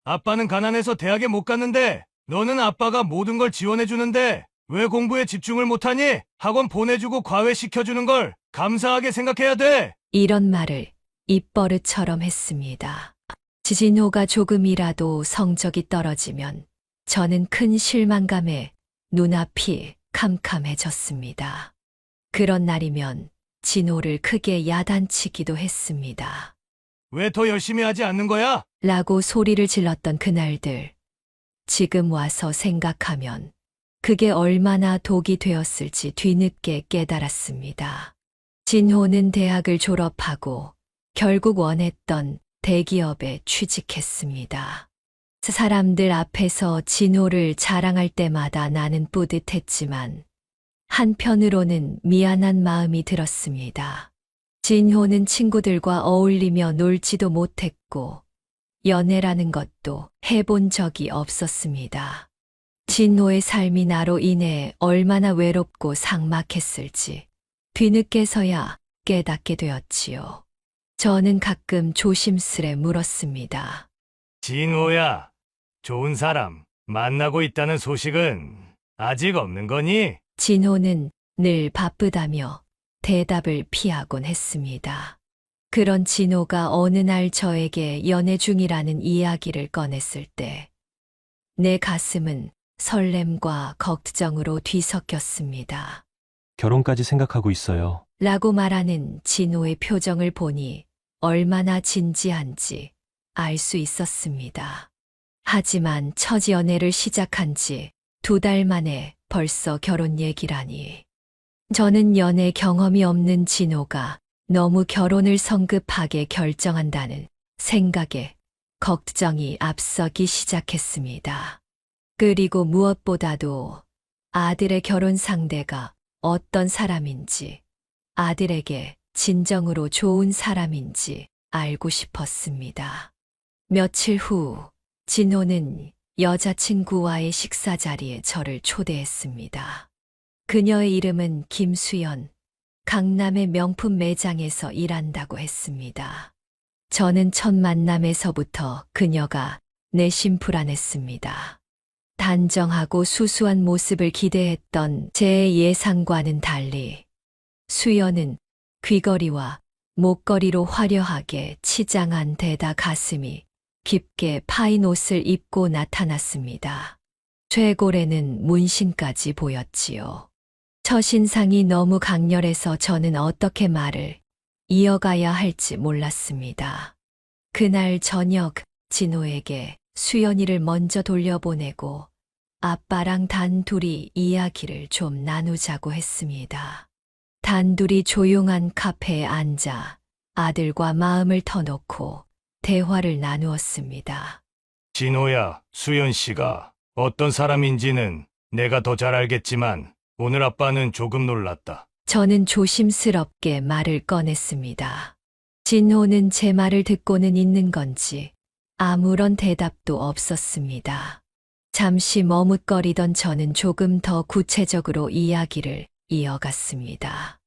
아빠는 가난해서 대학에 못 갔는데 너는 아빠가 모든 걸 지원해 주는데 왜 공부에 집중을 못하니? 학원 보내주고 과외시켜주는 걸 감사하게 생각해야 돼. 이런 말을 입버릇처럼 했습니다. 진호가 조금이라도 성적이 떨어지면 저는 큰 실망감에 눈앞이 캄캄해졌습니다. 그런 날이면 진호를 크게 야단치기도 했습니다. 왜 더 열심히 하지 않는 거야? 라고 소리를 질렀던 그날들. 지금 와서 생각하면 그게 얼마나 독이 되었을지 뒤늦게 깨달았습니다. 진호는 대학을 졸업하고 결국 원했던 대기업에 취직했습니다. 사람들 앞에서 진호를 자랑할 때마다 나는 뿌듯했지만 한편으로는 미안한 마음이 들었습니다. 진호는 친구들과 어울리며 놀지도 못했고 연애라는 것도 해본 적이 없었습니다. 진호의 삶이 나로 인해 얼마나 외롭고 삭막했을지 뒤늦게서야 깨닫게 되었지요. 저는 가끔 조심스레 물었습니다. 진호야, 좋은 사람 만나고 있다는 소식은 아직 없는 거니? 진호는 늘 바쁘다며 대답을 피하곤 했습니다. 그런 진호가 어느 날 저에게 연애 중이라는 이야기를 꺼냈을 때 내 가슴은 설렘과 걱정으로 뒤섞였습니다. 결혼까지 생각하고 있어요. 라고 말하는 진호의 표정을 보니 얼마나 진지한지 알 수 있었습니다. 하지만 첫 연애를 시작한 지 2달 만에 벌써 결혼 얘기라니. 저는 연애 경험이 없는 진호가 너무 결혼을 성급하게 결정한다는 생각에 걱정이 앞서기 시작했습니다. 그리고 무엇보다도 아들의 결혼 상대가 어떤 사람인지, 아들에게 진정으로 좋은 사람인지 알고 싶었습니다. 며칠 후, 진호는 여자친구와의 식사 자리에 저를 초대했습니다. 그녀의 이름은 김수연, 강남의 명품 매장에서 일한다고 했습니다. 저는 첫 만남에서부터 그녀가 내심 불안했습니다. 단정하고 수수한 모습을 기대했던 제 예상과는 달리 수연은 귀걸이와 목걸이로 화려하게 치장한 데다 가슴이 깊게 파인 옷을 입고 나타났습니다. 쇄골에는 문신까지 보였지요. 첫인상이 너무 강렬해서 저는 어떻게 말을 이어가야 할지 몰랐습니다. 그날 저녁 진호에게 수연이를 먼저 돌려보내고 아빠랑 단둘이 이야기를 좀 나누자고 했습니다. 단둘이 조용한 카페에 앉아 아들과 마음을 터놓고 대화를 나누었습니다. 진호야, 수연 씨가 어떤 사람인지는 내가 더 잘 알겠지만 오늘 아빠는 조금 놀랐다. 저는 조심스럽게 말을 꺼냈습니다. 진호는 제 말을 듣고는 있는 건지 아무런 대답도 없었습니다. 잠시 머뭇거리던 저는 조금 더 구체적으로 이야기를 이어갔습니다.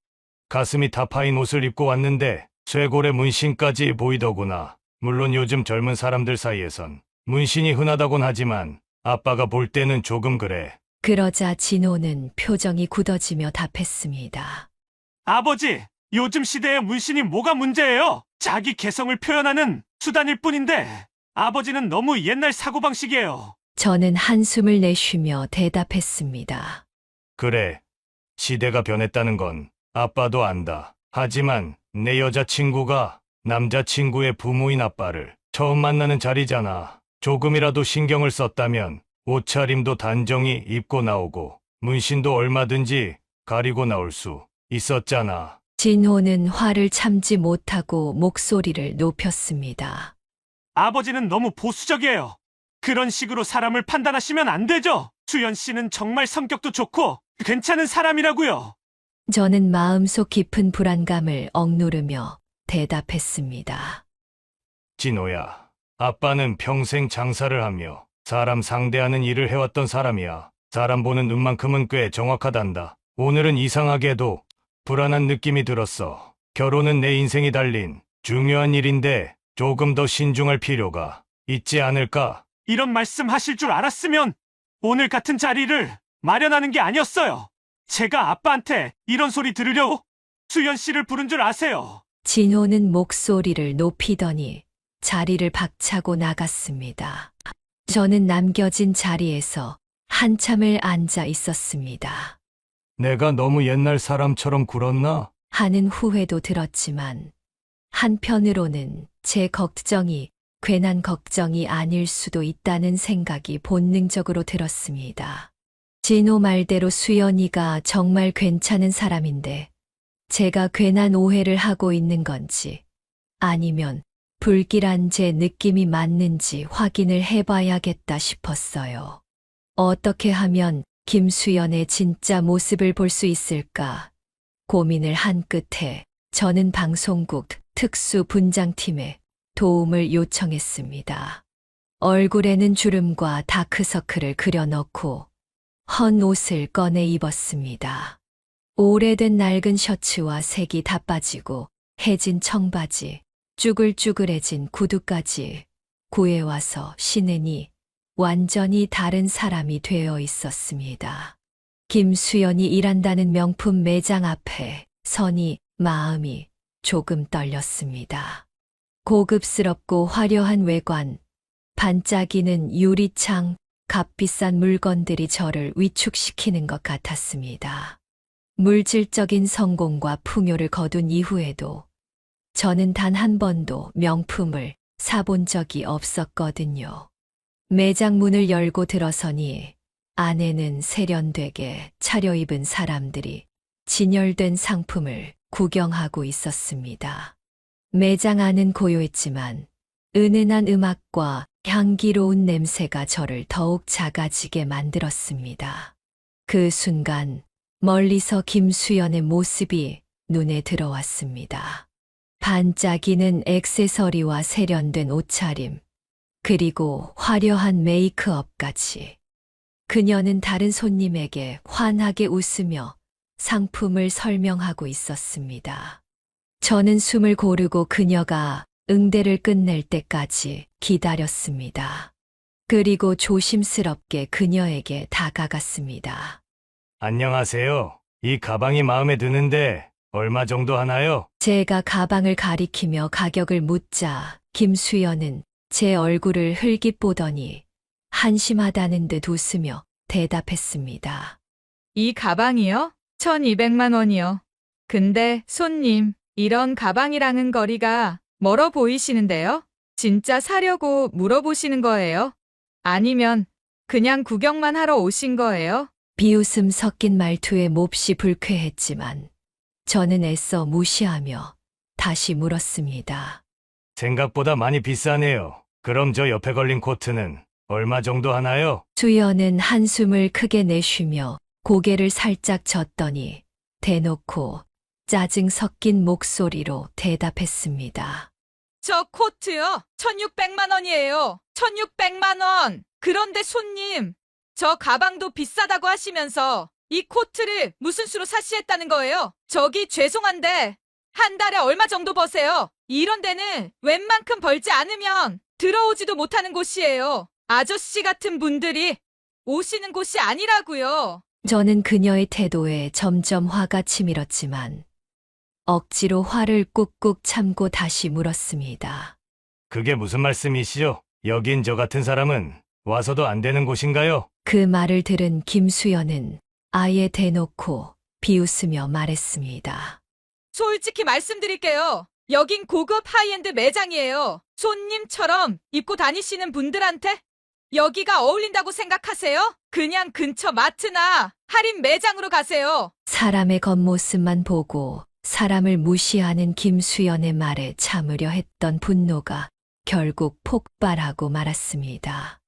가슴이 다 파인 옷을 입고 왔는데 쇄골에 문신까지 보이더구나. 물론 요즘 젊은 사람들 사이에선 문신이 흔하다곤 하지만 아빠가 볼 때는 조금 그래. 그러자 진호는 표정이 굳어지며 답했습니다. 아버지, 요즘 시대에 문신이 뭐가 문제예요? 자기 개성을 표현하는 수단일 뿐인데 아버지는 너무 옛날 사고방식이에요. 저는 한숨을 내쉬며 대답했습니다. 그래. 시대가 변했다는 건 아빠도 안다. 하지만 내 여자친구가 남자친구의 부모인 아빠를 처음 만나는 자리잖아. 조금이라도 신경을 썼다면 옷차림도 단정히 입고 나오고 문신도 얼마든지 가리고 나올 수 있었잖아. 진호는 화를 참지 못하고 목소리를 높였습니다. 아버지는 너무 보수적이에요. 그런 식으로 사람을 판단하시면 안 되죠. 수연 씨는 정말 성격도 좋고 괜찮은 사람이라고요. 저는 마음속 깊은 불안감을 억누르며 대답했습니다. 진호야, 아빠는 평생 장사를 하며 사람 상대하는 일을 해왔던 사람이야. 사람 보는 눈만큼은 꽤 정확하단다. 오늘은 이상하게도 불안한 느낌이 들었어. 결혼은 내 인생이 달린 중요한 일인데 조금 더 신중할 필요가 있지 않을까? 이런 말씀 하실 줄 알았으면 오늘 같은 자리를 마련하는 게 아니었어요. 제가 아빠한테 이런 소리 들으려고 수연 씨를 부른 줄 아세요. 진호는 목소리를 높이더니 자리를 박차고 나갔습니다. 저는 남겨진 자리에서 한참을 앉아 있었습니다. 내가 너무 옛날 사람처럼 굴었나? 하는 후회도 들었지만 한편으로는 제 걱정이 괜한 걱정이 아닐 수도 있다는 생각이 본능적으로 들었습니다. 진호 말대로 수연이가 정말 괜찮은 사람인데 제가 괜한 오해를 하고 있는 건지 아니면 불길한 제 느낌이 맞는지 확인을 해봐야겠다 싶었어요. 어떻게 하면 김수연의 진짜 모습을 볼 수 있을까 고민을 한 끝에 저는 방송국 특수분장팀에 도움을 요청했습니다. 얼굴에는 주름과 다크서클을 그려넣고 헌 옷을 꺼내 입었습니다. 오래된 낡은 셔츠와 색이 다 빠지고 해진 청바지, 쭈글쭈글해진 구두까지 구해와서 신으니 완전히 다른 사람이 되어 있었습니다. 김수연이 일한다는 명품 매장 앞에 서니 마음이 조금 떨렸습니다. 고급스럽고 화려한 외관, 반짝이는 유리창, 값비싼 물건들이 저를 위축시키는 것 같았습니다. 물질적인 성공과 풍요를 거둔 이후에도 저는 단 한 번도 명품을 사본 적이 없었거든요. 매장 문을 열고 들어서니 안에는 세련되게 차려입은 사람들이 진열된 상품을 구경하고 있었습니다. 매장 안은 고요했지만 은은한 음악과 향기로운 냄새가 저를 더욱 작아지게 만들었습니다. 그 순간 멀리서 김수연의 모습이 눈에 들어왔습니다. 반짝이는 액세서리와 세련된 옷차림, 그리고 화려한 메이크업까지. 그녀는 다른 손님에게 환하게 웃으며 상품을 설명하고 있었습니다. 저는 숨을 고르고 그녀가 응대를 끝낼 때까지 기다렸습니다. 그리고 조심스럽게 그녀에게 다가갔습니다. 안녕하세요. 이 가방이 마음에 드는데 얼마 정도 하나요? 제가 가방을 가리키며 가격을 묻자 김수연은 제 얼굴을 흘깃 보더니 한심하다는 듯 웃으며 대답했습니다. 이 가방이요? 1200만 원이요. 근데 손님, 이런 가방이랑은 거리가 멀어 보이시는데요? 진짜 사려고 물어보시는 거예요? 아니면 그냥 구경만 하러 오신 거예요? 비웃음 섞인 말투에 몹시 불쾌했지만 저는 애써 무시하며 다시 물었습니다. 생각보다 많이 비싸네요. 그럼 저 옆에 걸린 코트는 얼마 정도 하나요? 수연은 한숨을 크게 내쉬며 고개를 살짝 젓더니 대놓고 짜증 섞인 목소리로 대답했습니다. 저 코트요? 1600만 원이에요. 1600만 원! 그런데 손님, 저 가방도 비싸다고 하시면서 이 코트를 무슨 수로 사시했다는 거예요? 저기 죄송한데 한 달에 얼마 정도 버세요? 이런 데는 웬만큼 벌지 않으면 들어오지도 못하는 곳이에요. 아저씨 같은 분들이 오시는 곳이 아니라고요. 저는 그녀의 태도에 점점 화가 치밀었지만 억지로 화를 꾹꾹 참고 다시 물었습니다. 그게 무슨 말씀이시죠? 여긴 저 같은 사람은 와서도 안 되는 곳인가요? 그 말을 들은 김수연은 아예 대놓고 비웃으며 말했습니다. 솔직히 말씀드릴게요. 여긴 고급 하이엔드 매장이에요. 손님처럼 입고 다니시는 분들한테 여기가 어울린다고 생각하세요? 그냥 근처 마트나 할인 매장으로 가세요. 사람의 겉모습만 보고 사람을 무시하는 김수연의 말에 참으려 했던 분노가 결국 폭발하고 말았습니다.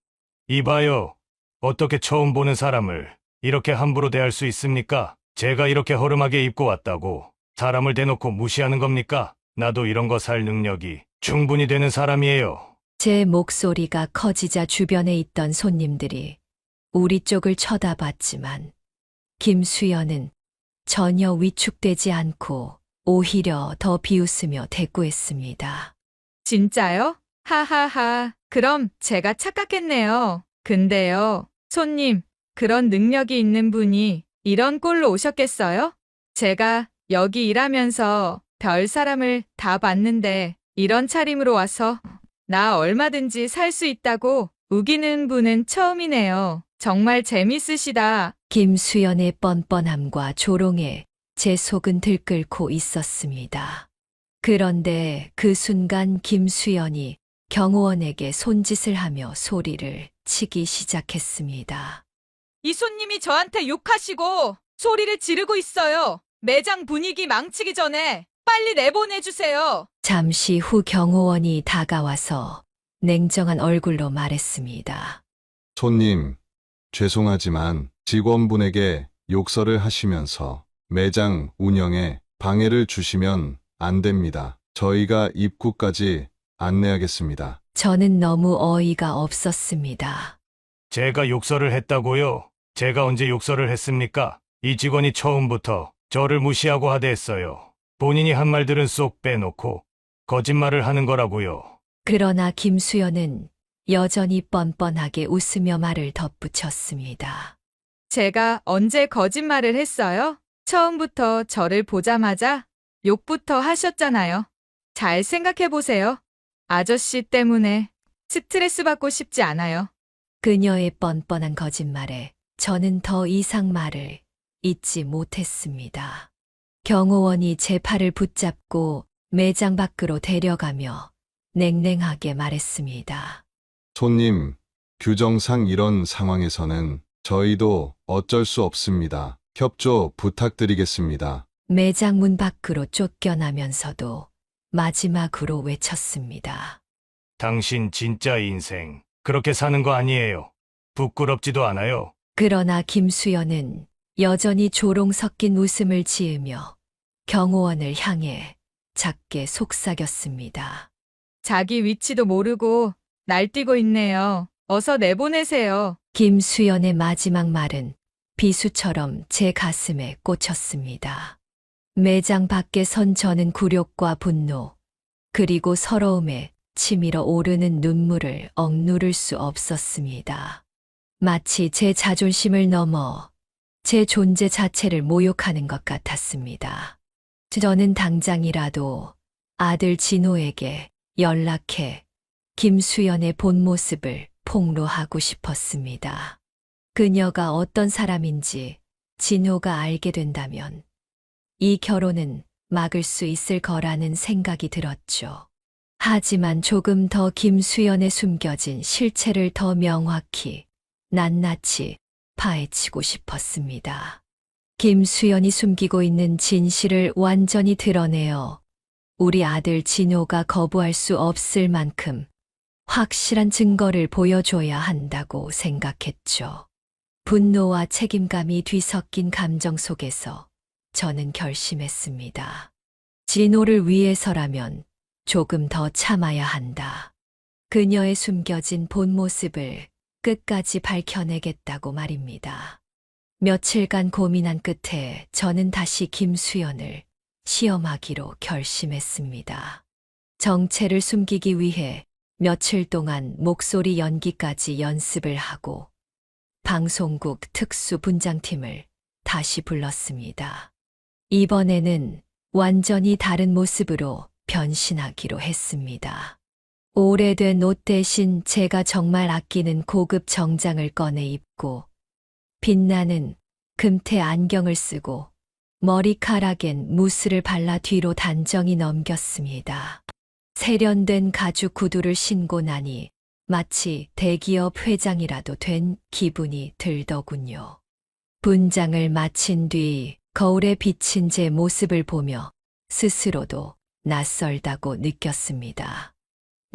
이봐요. 어떻게 처음 보는 사람을 이렇게 함부로 대할 수 있습니까? 제가 이렇게 허름하게 입고 왔다고 사람을 대놓고 무시하는 겁니까? 나도 이런 거 살 능력이 충분히 되는 사람이에요. 제 목소리가 커지자 주변에 있던 손님들이 우리 쪽을 쳐다봤지만 김수연은 전혀 위축되지 않고 오히려 더 비웃으며 대꾸했습니다. 진짜요? 하하하. 그럼 제가 착각했네요. 근데요, 손님, 그런 능력이 있는 분이 이런 꼴로 오셨겠어요? 제가 여기 일하면서 별 사람을 다 봤는데 이런 차림으로 와서 나 얼마든지 살 수 있다고 우기는 분은 처음이네요. 정말 재밌으시다. 김수연의 뻔뻔함과 조롱에 제 속은 들끓고 있었습니다. 그런데 그 순간 김수연이 경호원에게 손짓을 하며 소리를 치기 시작했습니다. 이 손님이 저한테 욕하시고 소리를 지르고 있어요. 매장 분위기 망치기 전에 빨리 내보내주세요. 잠시 후 경호원이 다가와서 냉정한 얼굴로 말했습니다. 손님, 죄송하지만 직원분에게 욕설을 하시면서 매장 운영에 방해를 주시면 안 됩니다. 저희가 입구까지 안내하겠습니다. 저는 너무 어이가 없었습니다. 제가 욕설을 했다고요? 제가 언제 욕설을 했습니까? 이 직원이 처음부터 저를 무시하고 하대했어요. 본인이 한 말들은 쏙 빼놓고 거짓말을 하는 거라고요. 그러나 김수연은 여전히 뻔뻔하게 웃으며 말을 덧붙였습니다. 제가 언제 거짓말을 했어요? 처음부터 저를 보자마자 욕부터 하셨잖아요. 잘 생각해보세요. 아저씨 때문에 스트레스 받고 싶지 않아요. 그녀의 뻔뻔한 거짓말에 저는 더 이상 말을 잇지 못했습니다. 경호원이 제 팔을 붙잡고 매장 밖으로 데려가며 냉랭하게 말했습니다. 손님, 규정상 이런 상황에서는 저희도 어쩔 수 없습니다. 협조 부탁드리겠습니다. 매장 문 밖으로 쫓겨나면서도 마지막으로 외쳤습니다. 당신 진짜 인생 그렇게 사는 거 아니에요. 부끄럽지도 않아요. 그러나 김수연은 여전히 조롱 섞인 웃음을 지으며 경호원을 향해 작게 속삭였습니다. 자기 위치도 모르고 날뛰고 있네요. 어서 내보내세요. 김수연의 마지막 말은 비수처럼 제 가슴에 꽂혔습니다. 매장 밖에 선 저는 굴욕과 분노, 그리고 서러움에 치밀어 오르는 눈물을 억누를 수 없었습니다. 마치 제 자존심을 넘어 제 존재 자체를 모욕하는 것 같았습니다. 저는 당장이라도 아들 진호에게 연락해 김수연의 본 모습을 폭로하고 싶었습니다. 그녀가 어떤 사람인지 진호가 알게 된다면 이 결혼은 막을 수 있을 거라는 생각이 들었죠. 하지만 조금 더 김수연의 숨겨진 실체를 더 명확히, 낱낱이 파헤치고 싶었습니다. 김수연이 숨기고 있는 진실을 완전히 드러내어 우리 아들 진호가 거부할 수 없을 만큼 확실한 증거를 보여줘야 한다고 생각했죠. 분노와 책임감이 뒤섞인 감정 속에서 저는 결심했습니다. 진호를 위해서라면 조금 더 참아야 한다. 그녀의 숨겨진 본 모습을 끝까지 밝혀내겠다고 말입니다. 며칠간 고민한 끝에 저는 다시 김수연을 시험하기로 결심했습니다. 정체를 숨기기 위해 며칠 동안 목소리 연기까지 연습을 하고 방송국 특수분장팀을 다시 불렀습니다. 이번에는 완전히 다른 모습으로 변신하기로 했습니다. 오래된 옷 대신 제가 정말 아끼는 고급 정장을 꺼내 입고 빛나는 금태 안경을 쓰고 머리카락엔 무스를 발라 뒤로 단정히 넘겼습니다. 세련된 가죽 구두를 신고 나니 마치 대기업 회장이라도 된 기분이 들더군요. 분장을 마친 뒤 거울에 비친 제 모습을 보며 스스로도 낯설다고 느꼈습니다.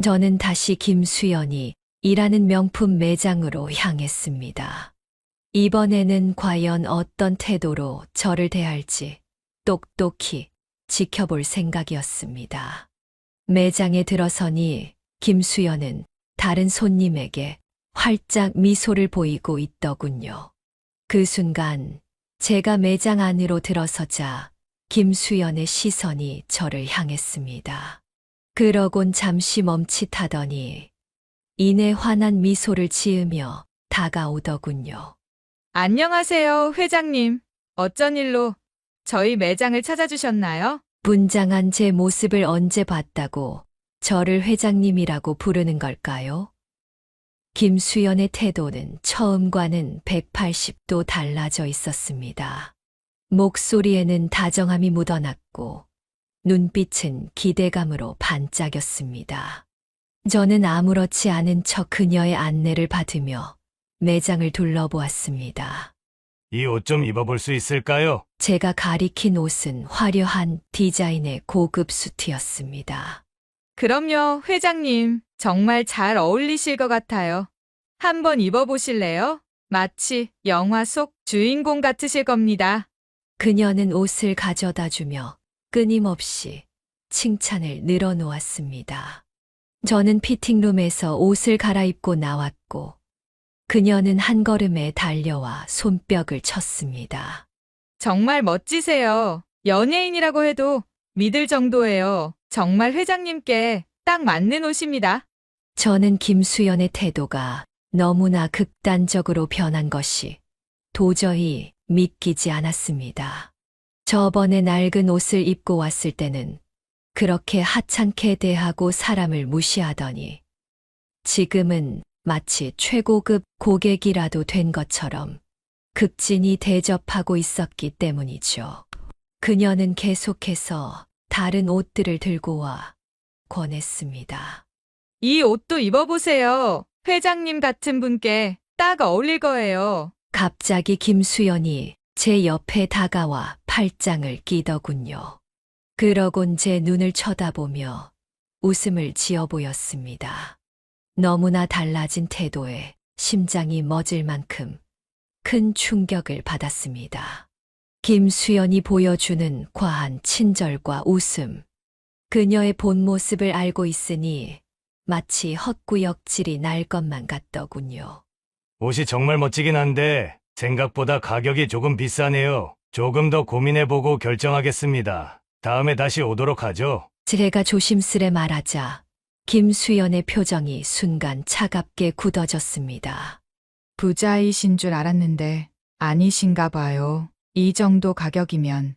저는 다시 김수연이 일하는 명품 매장으로 향했습니다. 이번에는 과연 어떤 태도로 저를 대할지 똑똑히 지켜볼 생각이었습니다. 매장에 들어서니 김수연은 다른 손님에게 활짝 미소를 보이고 있더군요. 그 순간 제가 매장 안으로 들어서자 김수연의 시선이 저를 향했습니다. 그러곤 잠시 멈칫하더니 이내 환한 미소를 지으며 다가오더군요. 안녕하세요, 회장님. 어쩐 일로 저희 매장을 찾아주셨나요? 분장한 제 모습을 언제 봤다고 저를 회장님이라고 부르는 걸까요? 김수연의 태도는 처음과는 180도 달라져 있었습니다. 목소리에는 다정함이 묻어났고 눈빛은 기대감으로 반짝였습니다. 저는 아무렇지 않은 척 그녀의 안내를 받으며 매장을 둘러보았습니다. 이 옷 좀 입어볼 수 있을까요? 제가 가리킨 옷은 화려한 디자인의 고급 수트였습니다. 그럼요, 회장님. 정말 잘 어울리실 것 같아요. 한번 입어보실래요? 마치 영화 속 주인공 같으실 겁니다. 그녀는 옷을 가져다 주며 끊임없이 칭찬을 늘어놓았습니다. 저는 피팅룸에서 옷을 갈아입고 나왔고 그녀는 한 걸음에 달려와 손뼉을 쳤습니다. 정말 멋지세요. 연예인이라고 해도 믿을 정도예요. 정말 회장님께 딱 맞는 옷입니다. 저는 김수연의 태도가 너무나 극단적으로 변한 것이 도저히 믿기지 않았습니다. 저번에 낡은 옷을 입고 왔을 때는 그렇게 하찮게 대하고 사람을 무시하더니 지금은 마치 최고급 고객이라도 된 것처럼 극진히 대접하고 있었기 때문이죠. 그녀는 계속해서 다른 옷들을 들고 와 권했습니다. 이 옷도 입어보세요. 회장님 같은 분께 딱 어울릴 거예요. 갑자기 김수연이 제 옆에 다가와 팔짱을 끼더군요. 그러곤 제 눈을 쳐다보며 웃음을 지어 보였습니다. 너무나 달라진 태도에 심장이 멎을 만큼 큰 충격을 받았습니다. 김수연이 보여주는 과한 친절과 웃음. 그녀의 본 모습을 알고 있으니 마치 헛구역질이 날 것만 같더군요. 옷이 정말 멋지긴 한데 생각보다 가격이 조금 비싸네요. 조금 더 고민해보고 결정하겠습니다. 다음에 다시 오도록 하죠. 제가 조심스레 말하자 김수연의 표정이 순간 차갑게 굳어졌습니다. 부자이신 줄 알았는데 아니신가 봐요. 이 정도 가격이면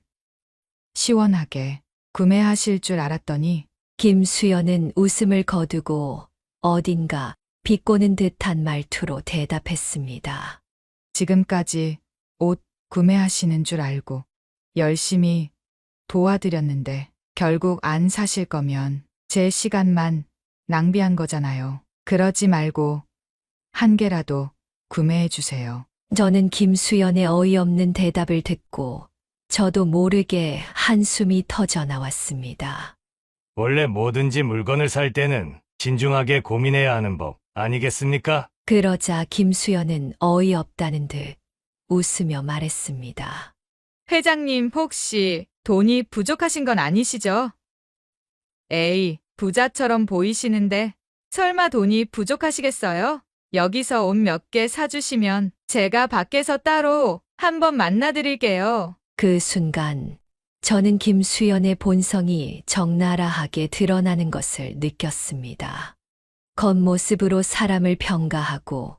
시원하게 구매하실 줄 알았더니 김수연은 웃음을 거두고 어딘가 비꼬는 듯한 말투로 대답했습니다. 지금까지 옷 구매하시는 줄 알고 열심히 도와드렸는데 결국 안 사실 거면 제 시간만 낭비한 거잖아요. 그러지 말고 한 개라도 구매해 주세요. 저는 김수연의 어이없는 대답을 듣고 저도 모르게 한숨이 터져 나왔습니다. 원래 뭐든지 물건을 살 때는 신중하게 고민해야 하는 법 아니겠습니까? 그러자 김수연은 어이없다는 듯 웃으며 말했습니다. 회장님 혹시 돈이 부족하신 건 아니시죠? 에이, 부자처럼 보이시는데 설마 돈이 부족하시겠어요? 여기서 옷 몇 개 사주시면 제가 밖에서 따로 한번 만나드릴게요. 그 순간 저는 김수연의 본성이 적나라하게 드러나는 것을 느꼈습니다. 겉모습으로 사람을 평가하고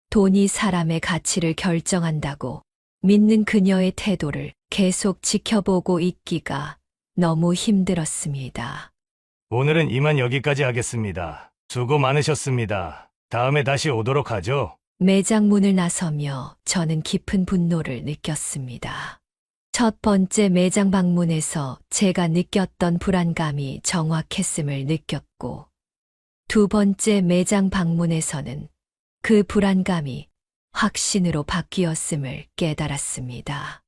돈이 사람의 가치를 결정한다고 믿는 그녀의 태도를 계속 지켜보고 있기가 너무 힘들었습니다. 오늘은 이만 여기까지 하겠습니다. 수고 많으셨습니다. 다음에 다시 오도록 하죠. 매장 문을 나서며 저는 깊은 분노를 느꼈습니다. 첫 번째 매장 방문에서 제가 느꼈던 불안감이 정확했음을 느꼈고, 두 번째 매장 방문에서는 그 불안감이 확신으로 바뀌었음을 깨달았습니다.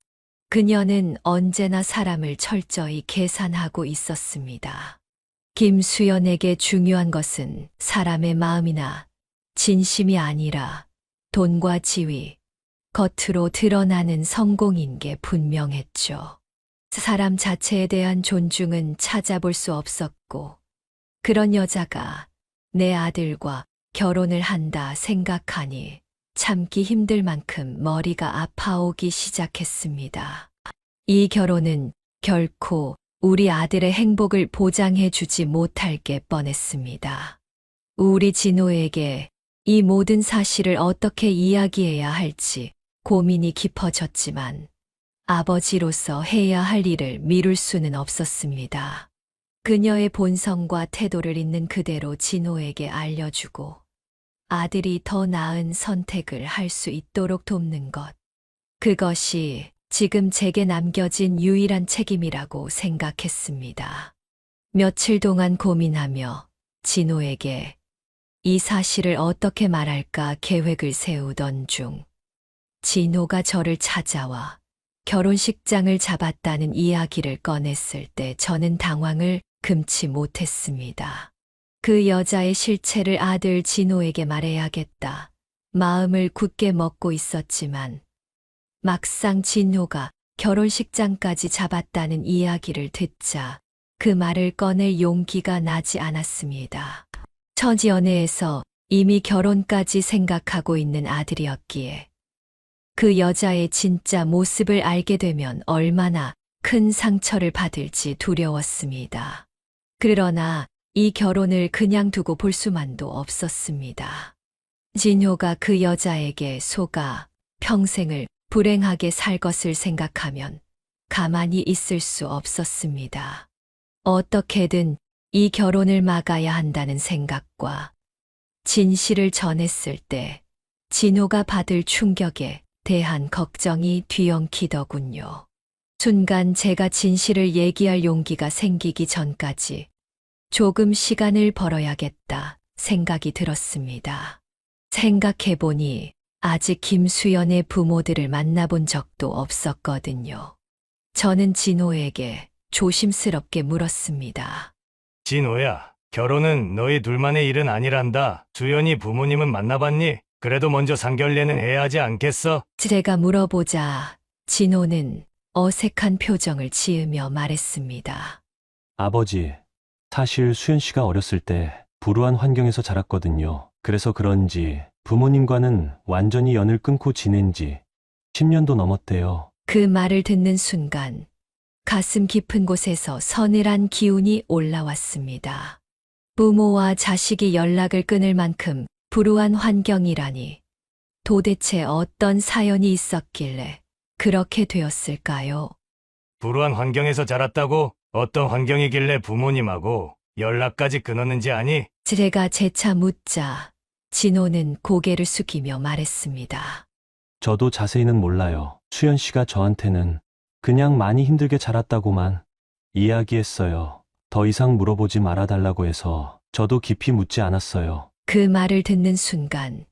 그녀는 언제나 사람을 철저히 계산하고 있었습니다. 김수연에게 중요한 것은 사람의 마음이나 진심이 아니라 돈과 지위, 겉으로 드러나는 성공인 게 분명했죠. 사람 자체에 대한 존중은 찾아볼 수 없었고, 그런 여자가 내 아들과 결혼을 한다 생각하니 참기 힘들 만큼 머리가 아파오기 시작했습니다. 이 결혼은 결코 우리 아들의 행복을 보장해 주지 못할 게 뻔했습니다. 우리 진호에게 이 모든 사실을 어떻게 이야기해야 할지 고민이 깊어졌지만 아버지로서 해야 할 일을 미룰 수는 없었습니다. 그녀의 본성과 태도를 있는 그대로 진호에게 알려주고 아들이 더 나은 선택을 할 수 있도록 돕는 것. 그것이 지금 제게 남겨진 유일한 책임이라고 생각했습니다. 며칠 동안 고민하며 진호에게 이 사실을 어떻게 말할까 계획을 세우던 중 진호가 저를 찾아와 결혼식장을 잡았다는 이야기를 꺼냈을 때 저는 당황을 금치 못했습니다. 그 여자의 실체를 아들 진호에게 말해야겠다. 마음을 굳게 먹고 있었지만 막상 진호가 결혼식장까지 잡았다는 이야기를 듣자 그 말을 꺼낼 용기가 나지 않았습니다. 처지연애에서 이미 결혼까지 생각하고 있는 아들이었기에 그 여자의 진짜 모습을 알게 되면 얼마나 큰 상처를 받을지 두려웠습니다. 그러나 이 결혼을 그냥 두고 볼 수만도 없었습니다. 진호가 그 여자에게 속아 평생을 불행하게 살 것을 생각하면 가만히 있을 수 없었습니다. 어떻게든 이 결혼을 막아야 한다는 생각과 진실을 전했을 때 진호가 받을 충격에 대한 걱정이 뒤엉키더군요. 순간 제가 진실을 얘기할 용기가 생기기 전까지 조금 시간을 벌어야겠다 생각이 들었습니다. 생각해보니 아직 김수연의 부모들을 만나본 적도 없었거든요. 저는 진호에게 조심스럽게 물었습니다. 진호야, 결혼은 너희 둘만의 일은 아니란다. 수연이 부모님은 만나봤니? 그래도 먼저 상견례는 해야 하지 않겠어? 제가 물어보자 진호는 어색한 표정을 지으며 말했습니다. 아버지, 사실 수연 씨가 어렸을 때 불우한 환경에서 자랐거든요. 그래서 그런지 부모님과는 완전히 연을 끊고 지낸 지 10년도 넘었대요. 그 말을 듣는 순간 가슴 깊은 곳에서 서늘한 기운이 올라왔습니다. 부모와 자식이 연락을 끊을 만큼 불우한 환경이라니 도대체 어떤 사연이 있었길래 그렇게 되었을까요? 불우한 환경에서 자랐다고? 어떤 환경이길래 부모님하고 연락까지 끊었는지 아니? 제가 재차 묻자 진호는 고개를 숙이며 말했습니다. 저도 자세히는 몰라요. 수연 씨가 저한테는 그냥 많이 힘들게 자랐다고만 이야기했어요. 더 이상 물어보지 말아달라고 해서 저도 깊이 묻지 않았어요. 그 말을 듣는 순간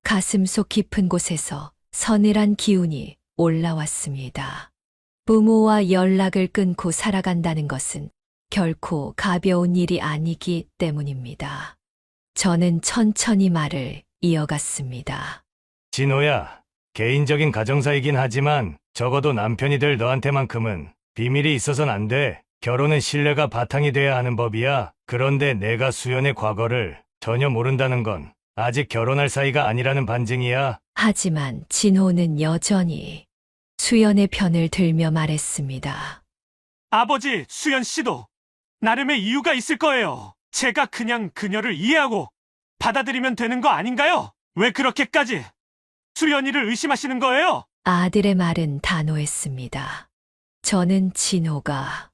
가슴속 깊은 곳에서 서늘한 기운이 올라왔습니다. 부모와 연락을 끊고 살아간다는 것은 결코 가벼운 일이 아니기 때문입니다. 저는 천천히 말을 이어갔습니다. 진호야, 개인적인 가정사이긴 하지만 적어도 남편이 될 너한테만큼은 비밀이 있어선 안 돼. 결혼은 신뢰가 바탕이 돼야 하는 법이야. 그런데 내가 수연의 과거를 전혀 모른다는 건 아직 결혼할 사이가 아니라는 반증이야. 하지만 진호는 여전히 수연의 편을 들며 말했습니다. 아버지, 수연 씨도 나름의 이유가 있을 거예요. 제가 그냥 그녀를 이해하고 받아들이면 되는 거 아닌가요? 왜 그렇게까지 수연이를 의심하시는 거예요? 아들의 말은 단호했습니다. 저는 진호가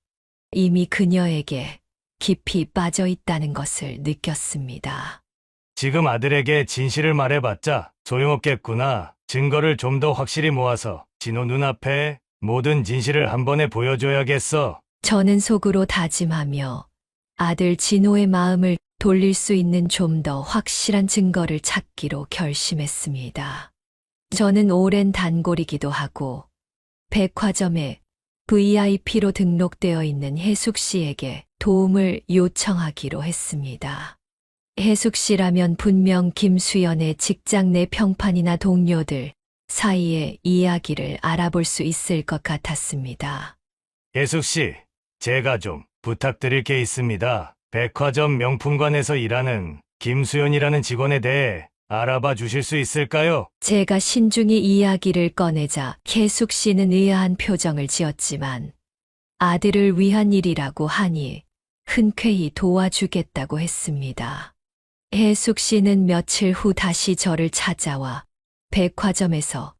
이미 그녀에게 깊이 빠져 있다는 것을 느꼈습니다. 지금 아들에게 진실을 말해봤자 소용없겠구나. 증거를 좀 더 확실히 모아서 진호 눈앞에 모든 진실을 한 번에 보여줘야겠어. 저는 속으로 다짐하며 아들 진호의 마음을 돌릴 수 있는 좀 더 확실한 증거를 찾기로 결심했습니다. 저는 오랜 단골이기도 하고 백화점에 VIP로 등록되어 있는 혜숙 씨에게 도움을 요청하기로 했습니다. 혜숙 씨라면 분명 김수연의 직장 내 평판이나 동료들 사이의 이야기를 알아볼 수 있을 것 같았습니다. 예숙 씨, 제가 좀 부탁드릴 게 있습니다. 백화점 명품관에서 일하는 김수연이라는 직원에 대해 알아봐 주실 수 있을까요? 제가 신중히 이야기를 꺼내자 혜숙 씨는 의아한 표정을 지었지만 아들을 위한 일이라고 하니 흔쾌히 도와주겠다고 했습니다. 혜숙 씨는 며칠 후 다시 저를 찾아와 백화점에서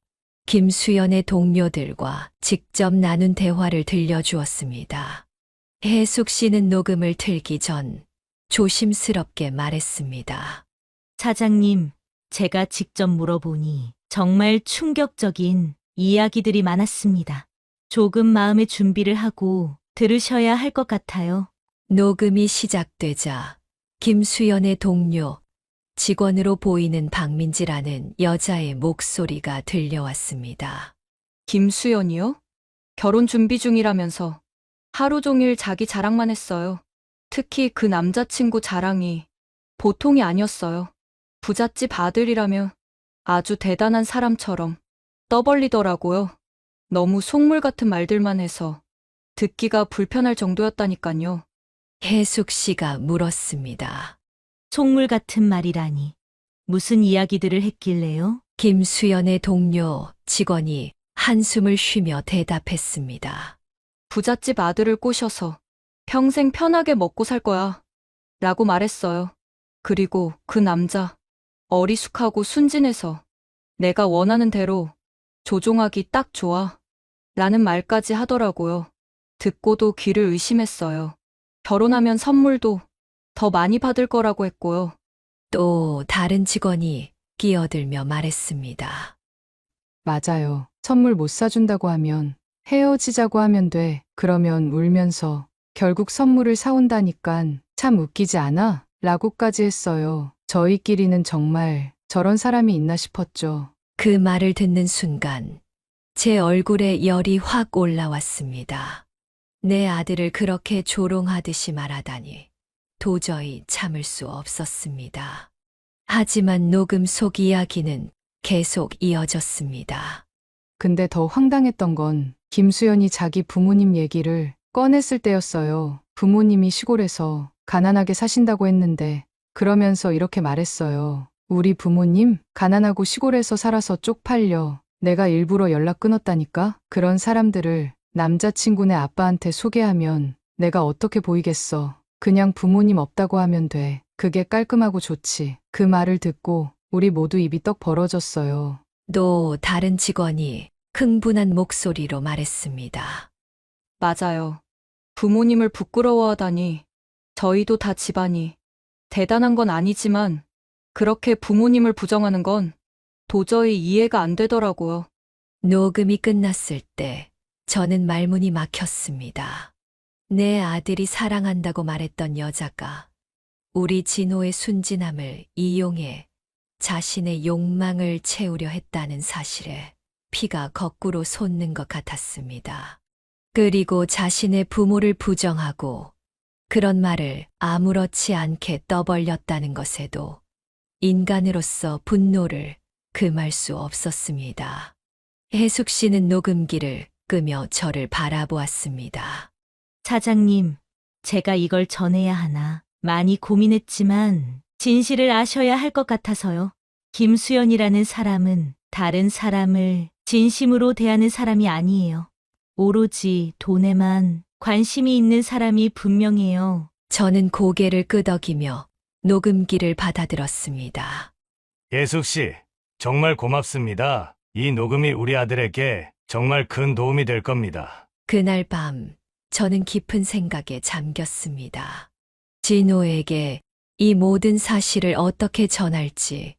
김수연의 동료들과 직접 나눈 대화를 들려주었습니다. 혜숙 씨는 녹음을 틀기 전 조심스럽게 말했습니다. 사장님, 제가 직접 물어보니 정말 충격적인 이야기들이 많았습니다. 조금 마음의 준비를 하고 들으셔야 할 것 같아요. 녹음이 시작되자 김수연의 동료, 직원으로 보이는 박민지라는 여자의 목소리가 들려왔습니다. 김수연이요? 결혼 준비 중이라면서 하루 종일 자기 자랑만 했어요. 특히 그 남자친구 자랑이 보통이 아니었어요. 부잣집 아들이라며 아주 대단한 사람처럼 떠벌리더라고요. 너무 속물 같은 말들만 해서 듣기가 불편할 정도였다니까요. 혜숙 씨가 물었습니다. 속물 같은 말이라니. 무슨 이야기들을 했길래요? 김수연의 동료, 직원이 한숨을 쉬며 대답했습니다. 부잣집 아들을 꼬셔서 평생 편하게 먹고 살 거야. 라고 말했어요. 그리고 그 남자, 어리숙하고 순진해서 내가 원하는 대로 조종하기 딱 좋아. 라는 말까지 하더라고요. 듣고도 귀를 의심했어요. 결혼하면 선물도 더 많이 받을 거라고 했고요. 또 다른 직원이 끼어들며 말했습니다. 맞아요. 선물 못 사준다고 하면 헤어지자고 하면 돼. 그러면 울면서 결국 선물을 사온다니깐 참 웃기지 않아? 라고까지 했어요. 저희끼리는 정말 저런 사람이 있나 싶었죠. 그 말을 듣는 순간 제 얼굴에 열이 확 올라왔습니다. 내 아들을 그렇게 조롱하듯이 말하다니 도저히 참을 수 없었습니다. 하지만 녹음 속 이야기는 계속 이어졌습니다. 근데 더 황당했던 건 김수연이 자기 부모님 얘기를 꺼냈을 때였어요. 부모님이 시골에서 가난하게 사신다고 했는데 그러면서 이렇게 말했어요. 우리 부모님 가난하고 시골에서 살아서 쪽팔려. 내가 일부러 연락 끊었다니까? 그런 사람들을 남자친구네 아빠한테 소개하면 내가 어떻게 보이겠어. 그냥 부모님 없다고 하면 돼. 그게 깔끔하고 좋지. 그 말을 듣고 우리 모두 입이 떡 벌어졌어요. 또 다른 직원이 흥분한 목소리로 말했습니다. 맞아요. 부모님을 부끄러워하다니. 저희도 다 집안이 대단한 건 아니지만 그렇게 부모님을 부정하는 건 도저히 이해가 안 되더라고요. 녹음이 끝났을 때 저는 말문이 막혔습니다. 내 아들이 사랑한다고 말했던 여자가 우리 진호의 순진함을 이용해 자신의 욕망을 채우려 했다는 사실에 피가 거꾸로 솟는 것 같았습니다. 그리고 자신의 부모를 부정하고 그런 말을 아무렇지 않게 떠벌렸다는 것에도 인간으로서 분노를 금할 수 없었습니다. 혜숙 씨는 녹음기를 끄며 저를 바라보았습니다. 사장님, 제가 이걸 전해야 하나 많이 고민했지만 진실을 아셔야 할 것 같아서요. 김수연이라는 사람은 다른 사람을 진심으로 대하는 사람이 아니에요. 오로지 돈에만 관심이 있는 사람이 분명해요. 저는 고개를 끄덕이며 녹음기를 받아들었습니다. 예숙 씨, 정말 고맙습니다. 이 녹음이 우리 아들에게 정말 큰 도움이 될 겁니다. 그날 밤 저는 깊은 생각에 잠겼습니다. 진호에게 이 모든 사실을 어떻게 전할지,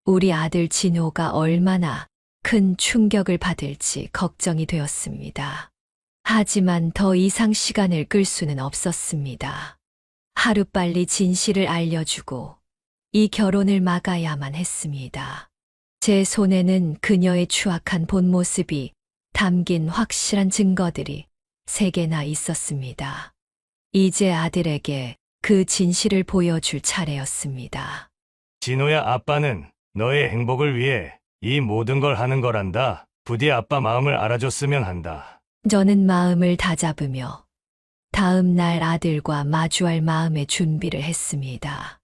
우리 아들 진호가 얼마나 큰 충격을 받을지 걱정이 되었습니다. 하지만 더 이상 시간을 끌 수는 없었습니다. 하루빨리 진실을 알려주고 이 결혼을 막아야만 했습니다. 제 손에는 그녀의 추악한 본 모습이 담긴 확실한 증거들이 3개나 있었습니다. 이제 아들에게 그 진실을 보여줄 차례였습니다. 진호야, 아빠는 너의 행복을 위해 이 모든 걸 하는 거란다. 부디 아빠 마음을 알아줬으면 한다. 저는 마음을 다잡으며 다음 날 아들과 마주할 마음의 준비를 했습니다.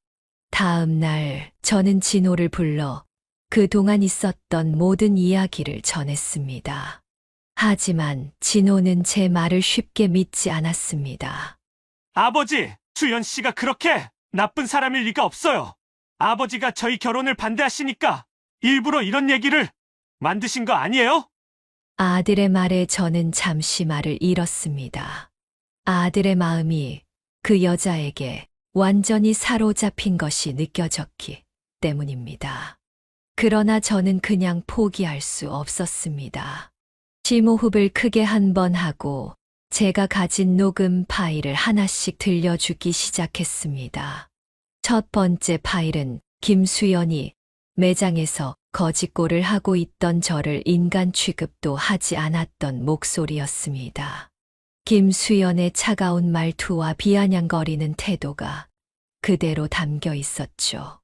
다음 날 저는 진호를 불러 그동안 있었던 모든 이야기를 전했습니다. 하지만 진호는 제 말을 쉽게 믿지 않았습니다. 아버지, 수연 씨가 그렇게 나쁜 사람일 리가 없어요. 아버지가 저희 결혼을 반대하시니까 일부러 이런 얘기를 만드신 거 아니에요? 아들의 말에 저는 잠시 말을 잃었습니다. 아들의 마음이 그 여자에게 완전히 사로잡힌 것이 느껴졌기 때문입니다. 그러나 저는 그냥 포기할 수 없었습니다. 심호흡을 크게 한 번 하고 제가 가진 녹음 파일을 하나씩 들려주기 시작했습니다. 첫 번째 파일은 김수연이 매장에서 거짓골을 하고 있던 저를 인간 취급도 하지 않았던 목소리였습니다. 김수연의 차가운 말투와 비아냥거리는 태도가 그대로 담겨 있었죠.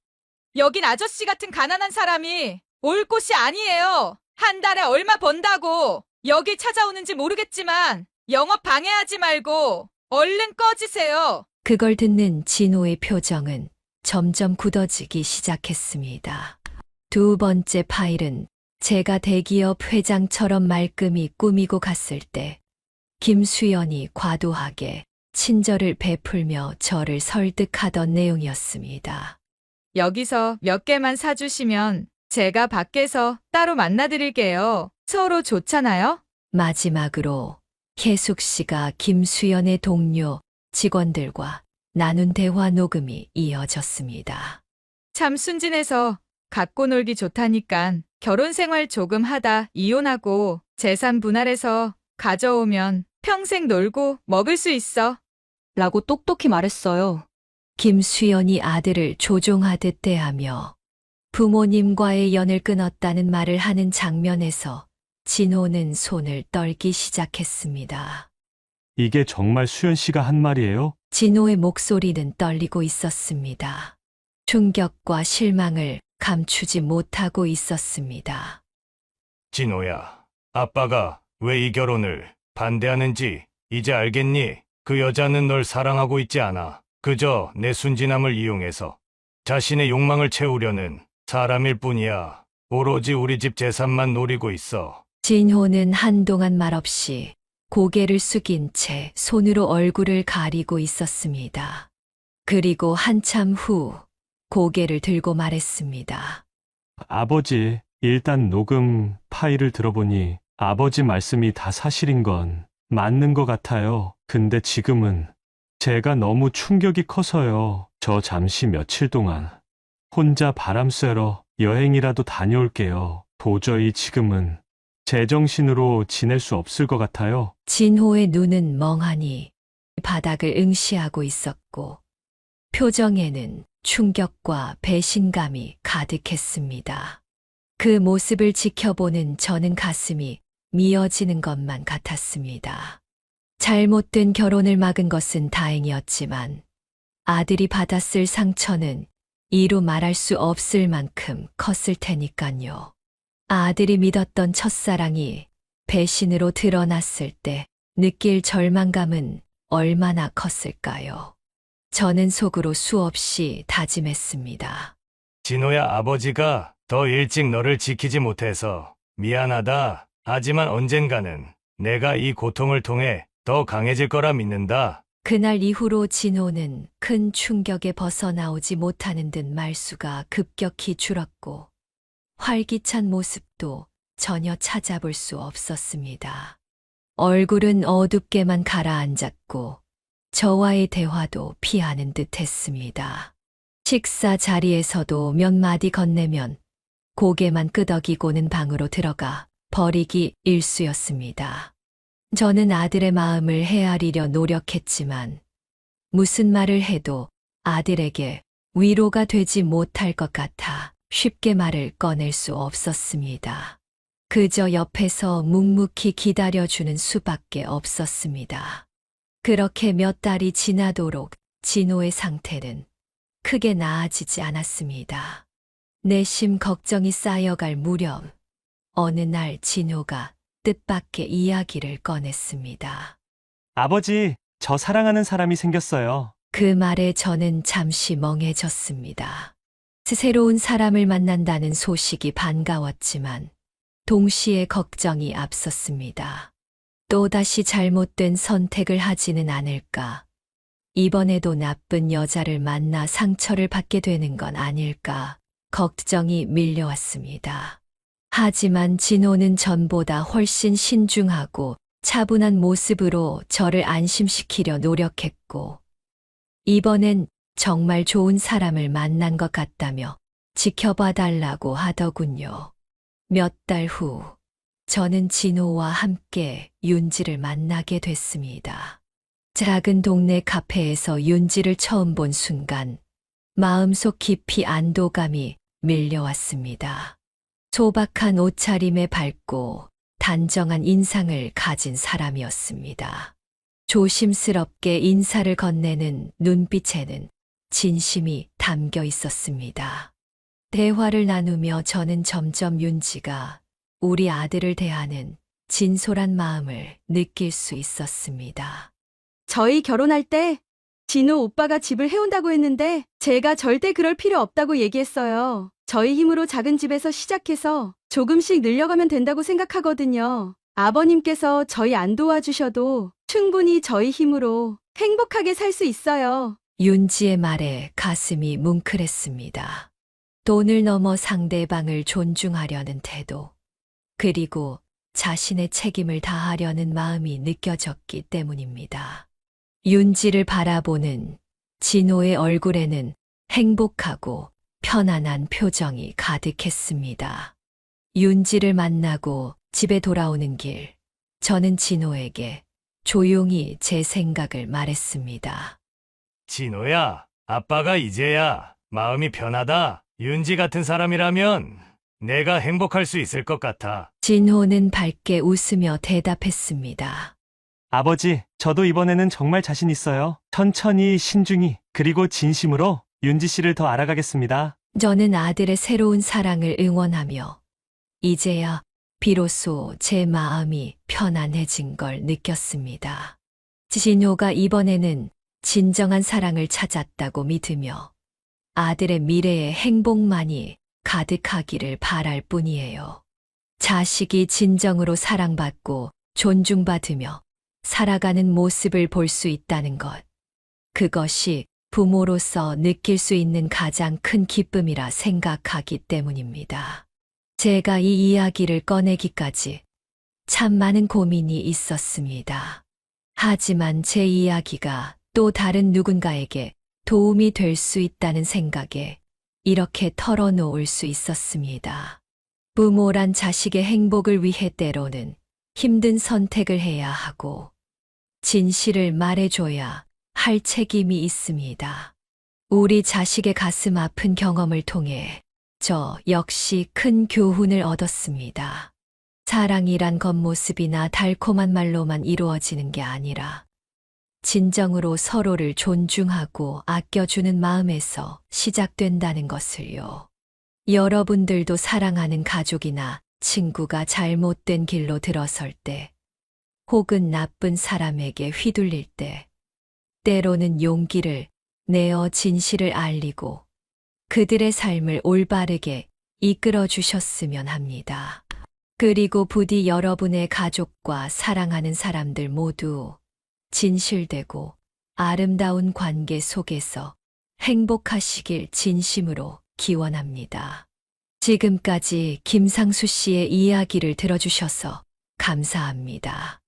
여긴 아저씨 같은 가난한 사람이 올 곳이 아니에요. 한 달에 얼마 번다고 여기 찾아오는지 모르겠지만 영업 방해하지 말고 얼른 꺼지세요. 그걸 듣는 진호의 표정은 점점 굳어지기 시작했습니다. 두 번째 파일은 제가 대기업 회장처럼 말끔히 꾸미고 갔을 때 김수연이 과도하게 친절을 베풀며 저를 설득하던 내용이었습니다. 여기서 몇 개만 사주시면 제가 밖에서 따로 만나드릴게요. 서로 좋잖아요? 마지막으로 혜숙 씨가 김수연의 동료 직원들과 나눈 대화 녹음이 이어졌습니다. 참 순진해서 갖고 놀기 좋다니깐 결혼 생활 조금 하다 이혼하고 재산 분할해서 가져오면 평생 놀고 먹을 수 있어. 라고 똑똑히 말했어요. 김수연이 아들을 조종하듯 대하며 부모님과의 연을 끊었다는 말을 하는 장면에서 진호는 손을 떨기 시작했습니다. 이게 정말 수연 씨가 한 말이에요? 진호의 목소리는 떨리고 있었습니다. 충격과 실망을 감추지 못하고 있었습니다. 진호야, 아빠가 왜 이 결혼을 반대하는지 이제 알겠니? 그 여자는 널 사랑하고 있지 않아. 그저 내 순진함을 이용해서 자신의 욕망을 채우려는 사람일 뿐이야. 오로지 우리 집 재산만 노리고 있어. 진호는 한동안 말없이 고개를 숙인 채 손으로 얼굴을 가리고 있었습니다. 그리고 한참 후 고개를 들고 말했습니다. 아버지, 일단 녹음 파일을 들어보니 아버지 말씀이 다 사실인 건 맞는 것 같아요. 근데 지금은 제가 너무 충격이 커서요. 저 잠시 며칠 동안 혼자 바람 쐬러 여행이라도 다녀올게요. 도저히 지금은 제정신으로 지낼 수 없을 것 같아요. 진호의 눈은 멍하니 바닥을 응시하고 있었고 표정에는 충격과 배신감이 가득했습니다. 그 모습을 지켜보는 저는 가슴이 미어지는 것만 같았습니다. 잘못된 결혼을 막은 것은 다행이었지만 아들이 받았을 상처는 이루 말할 수 없을 만큼 컸을 테니까요. 아들이 믿었던 첫사랑이 배신으로 드러났을 때 느낄 절망감은 얼마나 컸을까요? 저는 속으로 수없이 다짐했습니다. 진호야, 아버지가 더 일찍 너를 지키지 못해서 미안하다. 하지만 언젠가는 내가 이 고통을 통해 더 강해질 거라 믿는다. 그날 이후로 진호는 큰 충격에 벗어나오지 못하는 듯 말수가 급격히 줄었고 활기찬 모습도 전혀 찾아볼 수 없었습니다. 얼굴은 어둡게만 가라앉았고 저와의 대화도 피하는 듯 했습니다. 식사 자리에서도 몇 마디 건네면 고개만 끄덕이고는 방으로 들어가 버리기 일쑤였습니다. 저는 아들의 마음을 헤아리려 노력했지만 무슨 말을 해도 아들에게 위로가 되지 못할 것 같아 쉽게 말을 꺼낼 수 없었습니다. 그저 옆에서 묵묵히 기다려주는 수밖에 없었습니다. 그렇게 몇 달이 지나도록 진호의 상태는 크게 나아지지 않았습니다. 내심 걱정이 쌓여갈 무렵 어느 날 진호가 뜻밖의 이야기를 꺼냈습니다. 아버지, 저 사랑하는 사람이 생겼어요. 그 말에 저는 잠시 멍해졌습니다. 새로운 사람을 만난다는 소식이 반가웠지만 동시에 걱정이 앞섰습니다. 또다시 잘못된 선택을 하지는 않을까? 이번에도 나쁜 여자를 만나 상처를 받게 되는 건 아닐까? 걱정이 밀려왔습니다. 하지만 진호는 전보다 훨씬 신중하고 차분한 모습으로 저를 안심시키려 노력했고, 이번엔 정말 좋은 사람을 만난 것 같다며 지켜봐 달라고 하더군요. 몇 달 후, 저는 진호와 함께 윤지를 만나게 됐습니다. 작은 동네 카페에서 윤지를 처음 본 순간, 마음속 깊이 안도감이 밀려왔습니다. 소박한 옷차림에 밝고 단정한 인상을 가진 사람이었습니다. 조심스럽게 인사를 건네는 눈빛에는 진심이 담겨 있었습니다. 대화를 나누며 저는 점점 윤지가 우리 아들을 대하는 진솔한 마음을 느낄 수 있었습니다. 저희 결혼할 때 진호 오빠가 집을 해온다고 했는데 제가 절대 그럴 필요 없다고 얘기했어요. 저희 힘으로 작은 집에서 시작해서 조금씩 늘려가면 된다고 생각하거든요. 아버님께서 저희 안 도와주셔도 충분히 저희 힘으로 행복하게 살 수 있어요. 윤지의 말에 가슴이 뭉클했습니다. 돈을 넘어 상대방을 존중하려는 태도, 그리고 자신의 책임을 다하려는 마음이 느껴졌기 때문입니다. 윤지를 바라보는 진호의 얼굴에는 행복하고 편안한 표정이 가득했습니다. 윤지를 만나고 집에 돌아오는 길, 저는 진호에게 조용히 제 생각을 말했습니다. 진호야, 아빠가 이제야 마음이 편하다. 윤지 같은 사람이라면 내가 행복할 수 있을 것 같아. 진호는 밝게 웃으며 대답했습니다. 아버지, 저도 이번에는 정말 자신 있어요. 천천히, 신중히, 그리고 진심으로 윤지 씨를 더 알아가겠습니다. 저는 아들의 새로운 사랑을 응원하며 이제야 비로소 제 마음이 편안해진 걸 느꼈습니다. 진호가 이번에는 진정한 사랑을 찾았다고 믿으며 아들의 미래에 행복만이 가득하기를 바랄 뿐이에요. 자식이 진정으로 사랑받고 존중받으며 살아가는 모습을 볼 수 있다는 것. 그것이 부모로서 느낄 수 있는 가장 큰 기쁨이라 생각하기 때문입니다. 제가 이 이야기를 꺼내기까지 참 많은 고민이 있었습니다. 하지만 제 이야기가 또 다른 누군가에게 도움이 될 수 있다는 생각에 이렇게 털어놓을 수 있었습니다. 부모란 자식의 행복을 위해 때로는 힘든 선택을 해야 하고 진실을 말해줘야 할 책임이 있습니다. 우리 자식의 가슴 아픈 경험을 통해 저 역시 큰 교훈을 얻었습니다. 사랑이란 겉모습이나 달콤한 말로만 이루어지는 게 아니라 진정으로 서로를 존중하고 아껴주는 마음에서 시작된다는 것을요. 여러분들도 사랑하는 가족이나 친구가 잘못된 길로 들어설 때, 혹은 나쁜 사람에게 휘둘릴 때, 때로는 용기를 내어 진실을 알리고 그들의 삶을 올바르게 이끌어 주셨으면 합니다. 그리고 부디 여러분의 가족과 사랑하는 사람들 모두 진실되고 아름다운 관계 속에서 행복하시길 진심으로 기원합니다. 지금까지 김상수 씨의 이야기를 들어주셔서 감사합니다.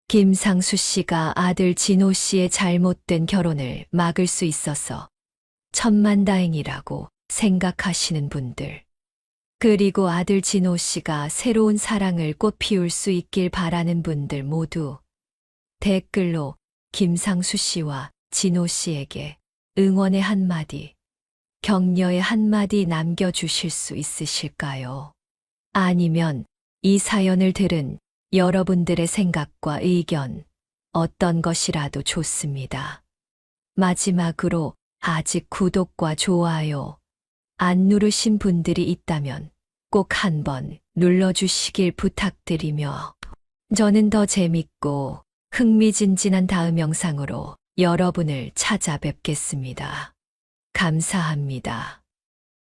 김상수 씨가 아들 진호 씨의 잘못된 결혼을 막을 수 있어서 천만다행이라고 생각하시는 분들, 그리고 아들 진호 씨가 새로운 사랑을 꽃 피울 수 있길 바라는 분들 모두 댓글로 김상수 씨와 진호 씨에게 응원의 한마디, 격려의 한마디 남겨주실 수 있으실까요? 아니면 이 사연을 들은 여러분들의 생각과 의견, 어떤 것이라도 좋습니다. 마지막으로 아직 구독과 좋아요 안 누르신 분들이 있다면 꼭 한번 눌러주시길 부탁드리며 저는 더 재밌고 흥미진진한 다음 영상으로 여러분을 찾아뵙겠습니다. 감사합니다.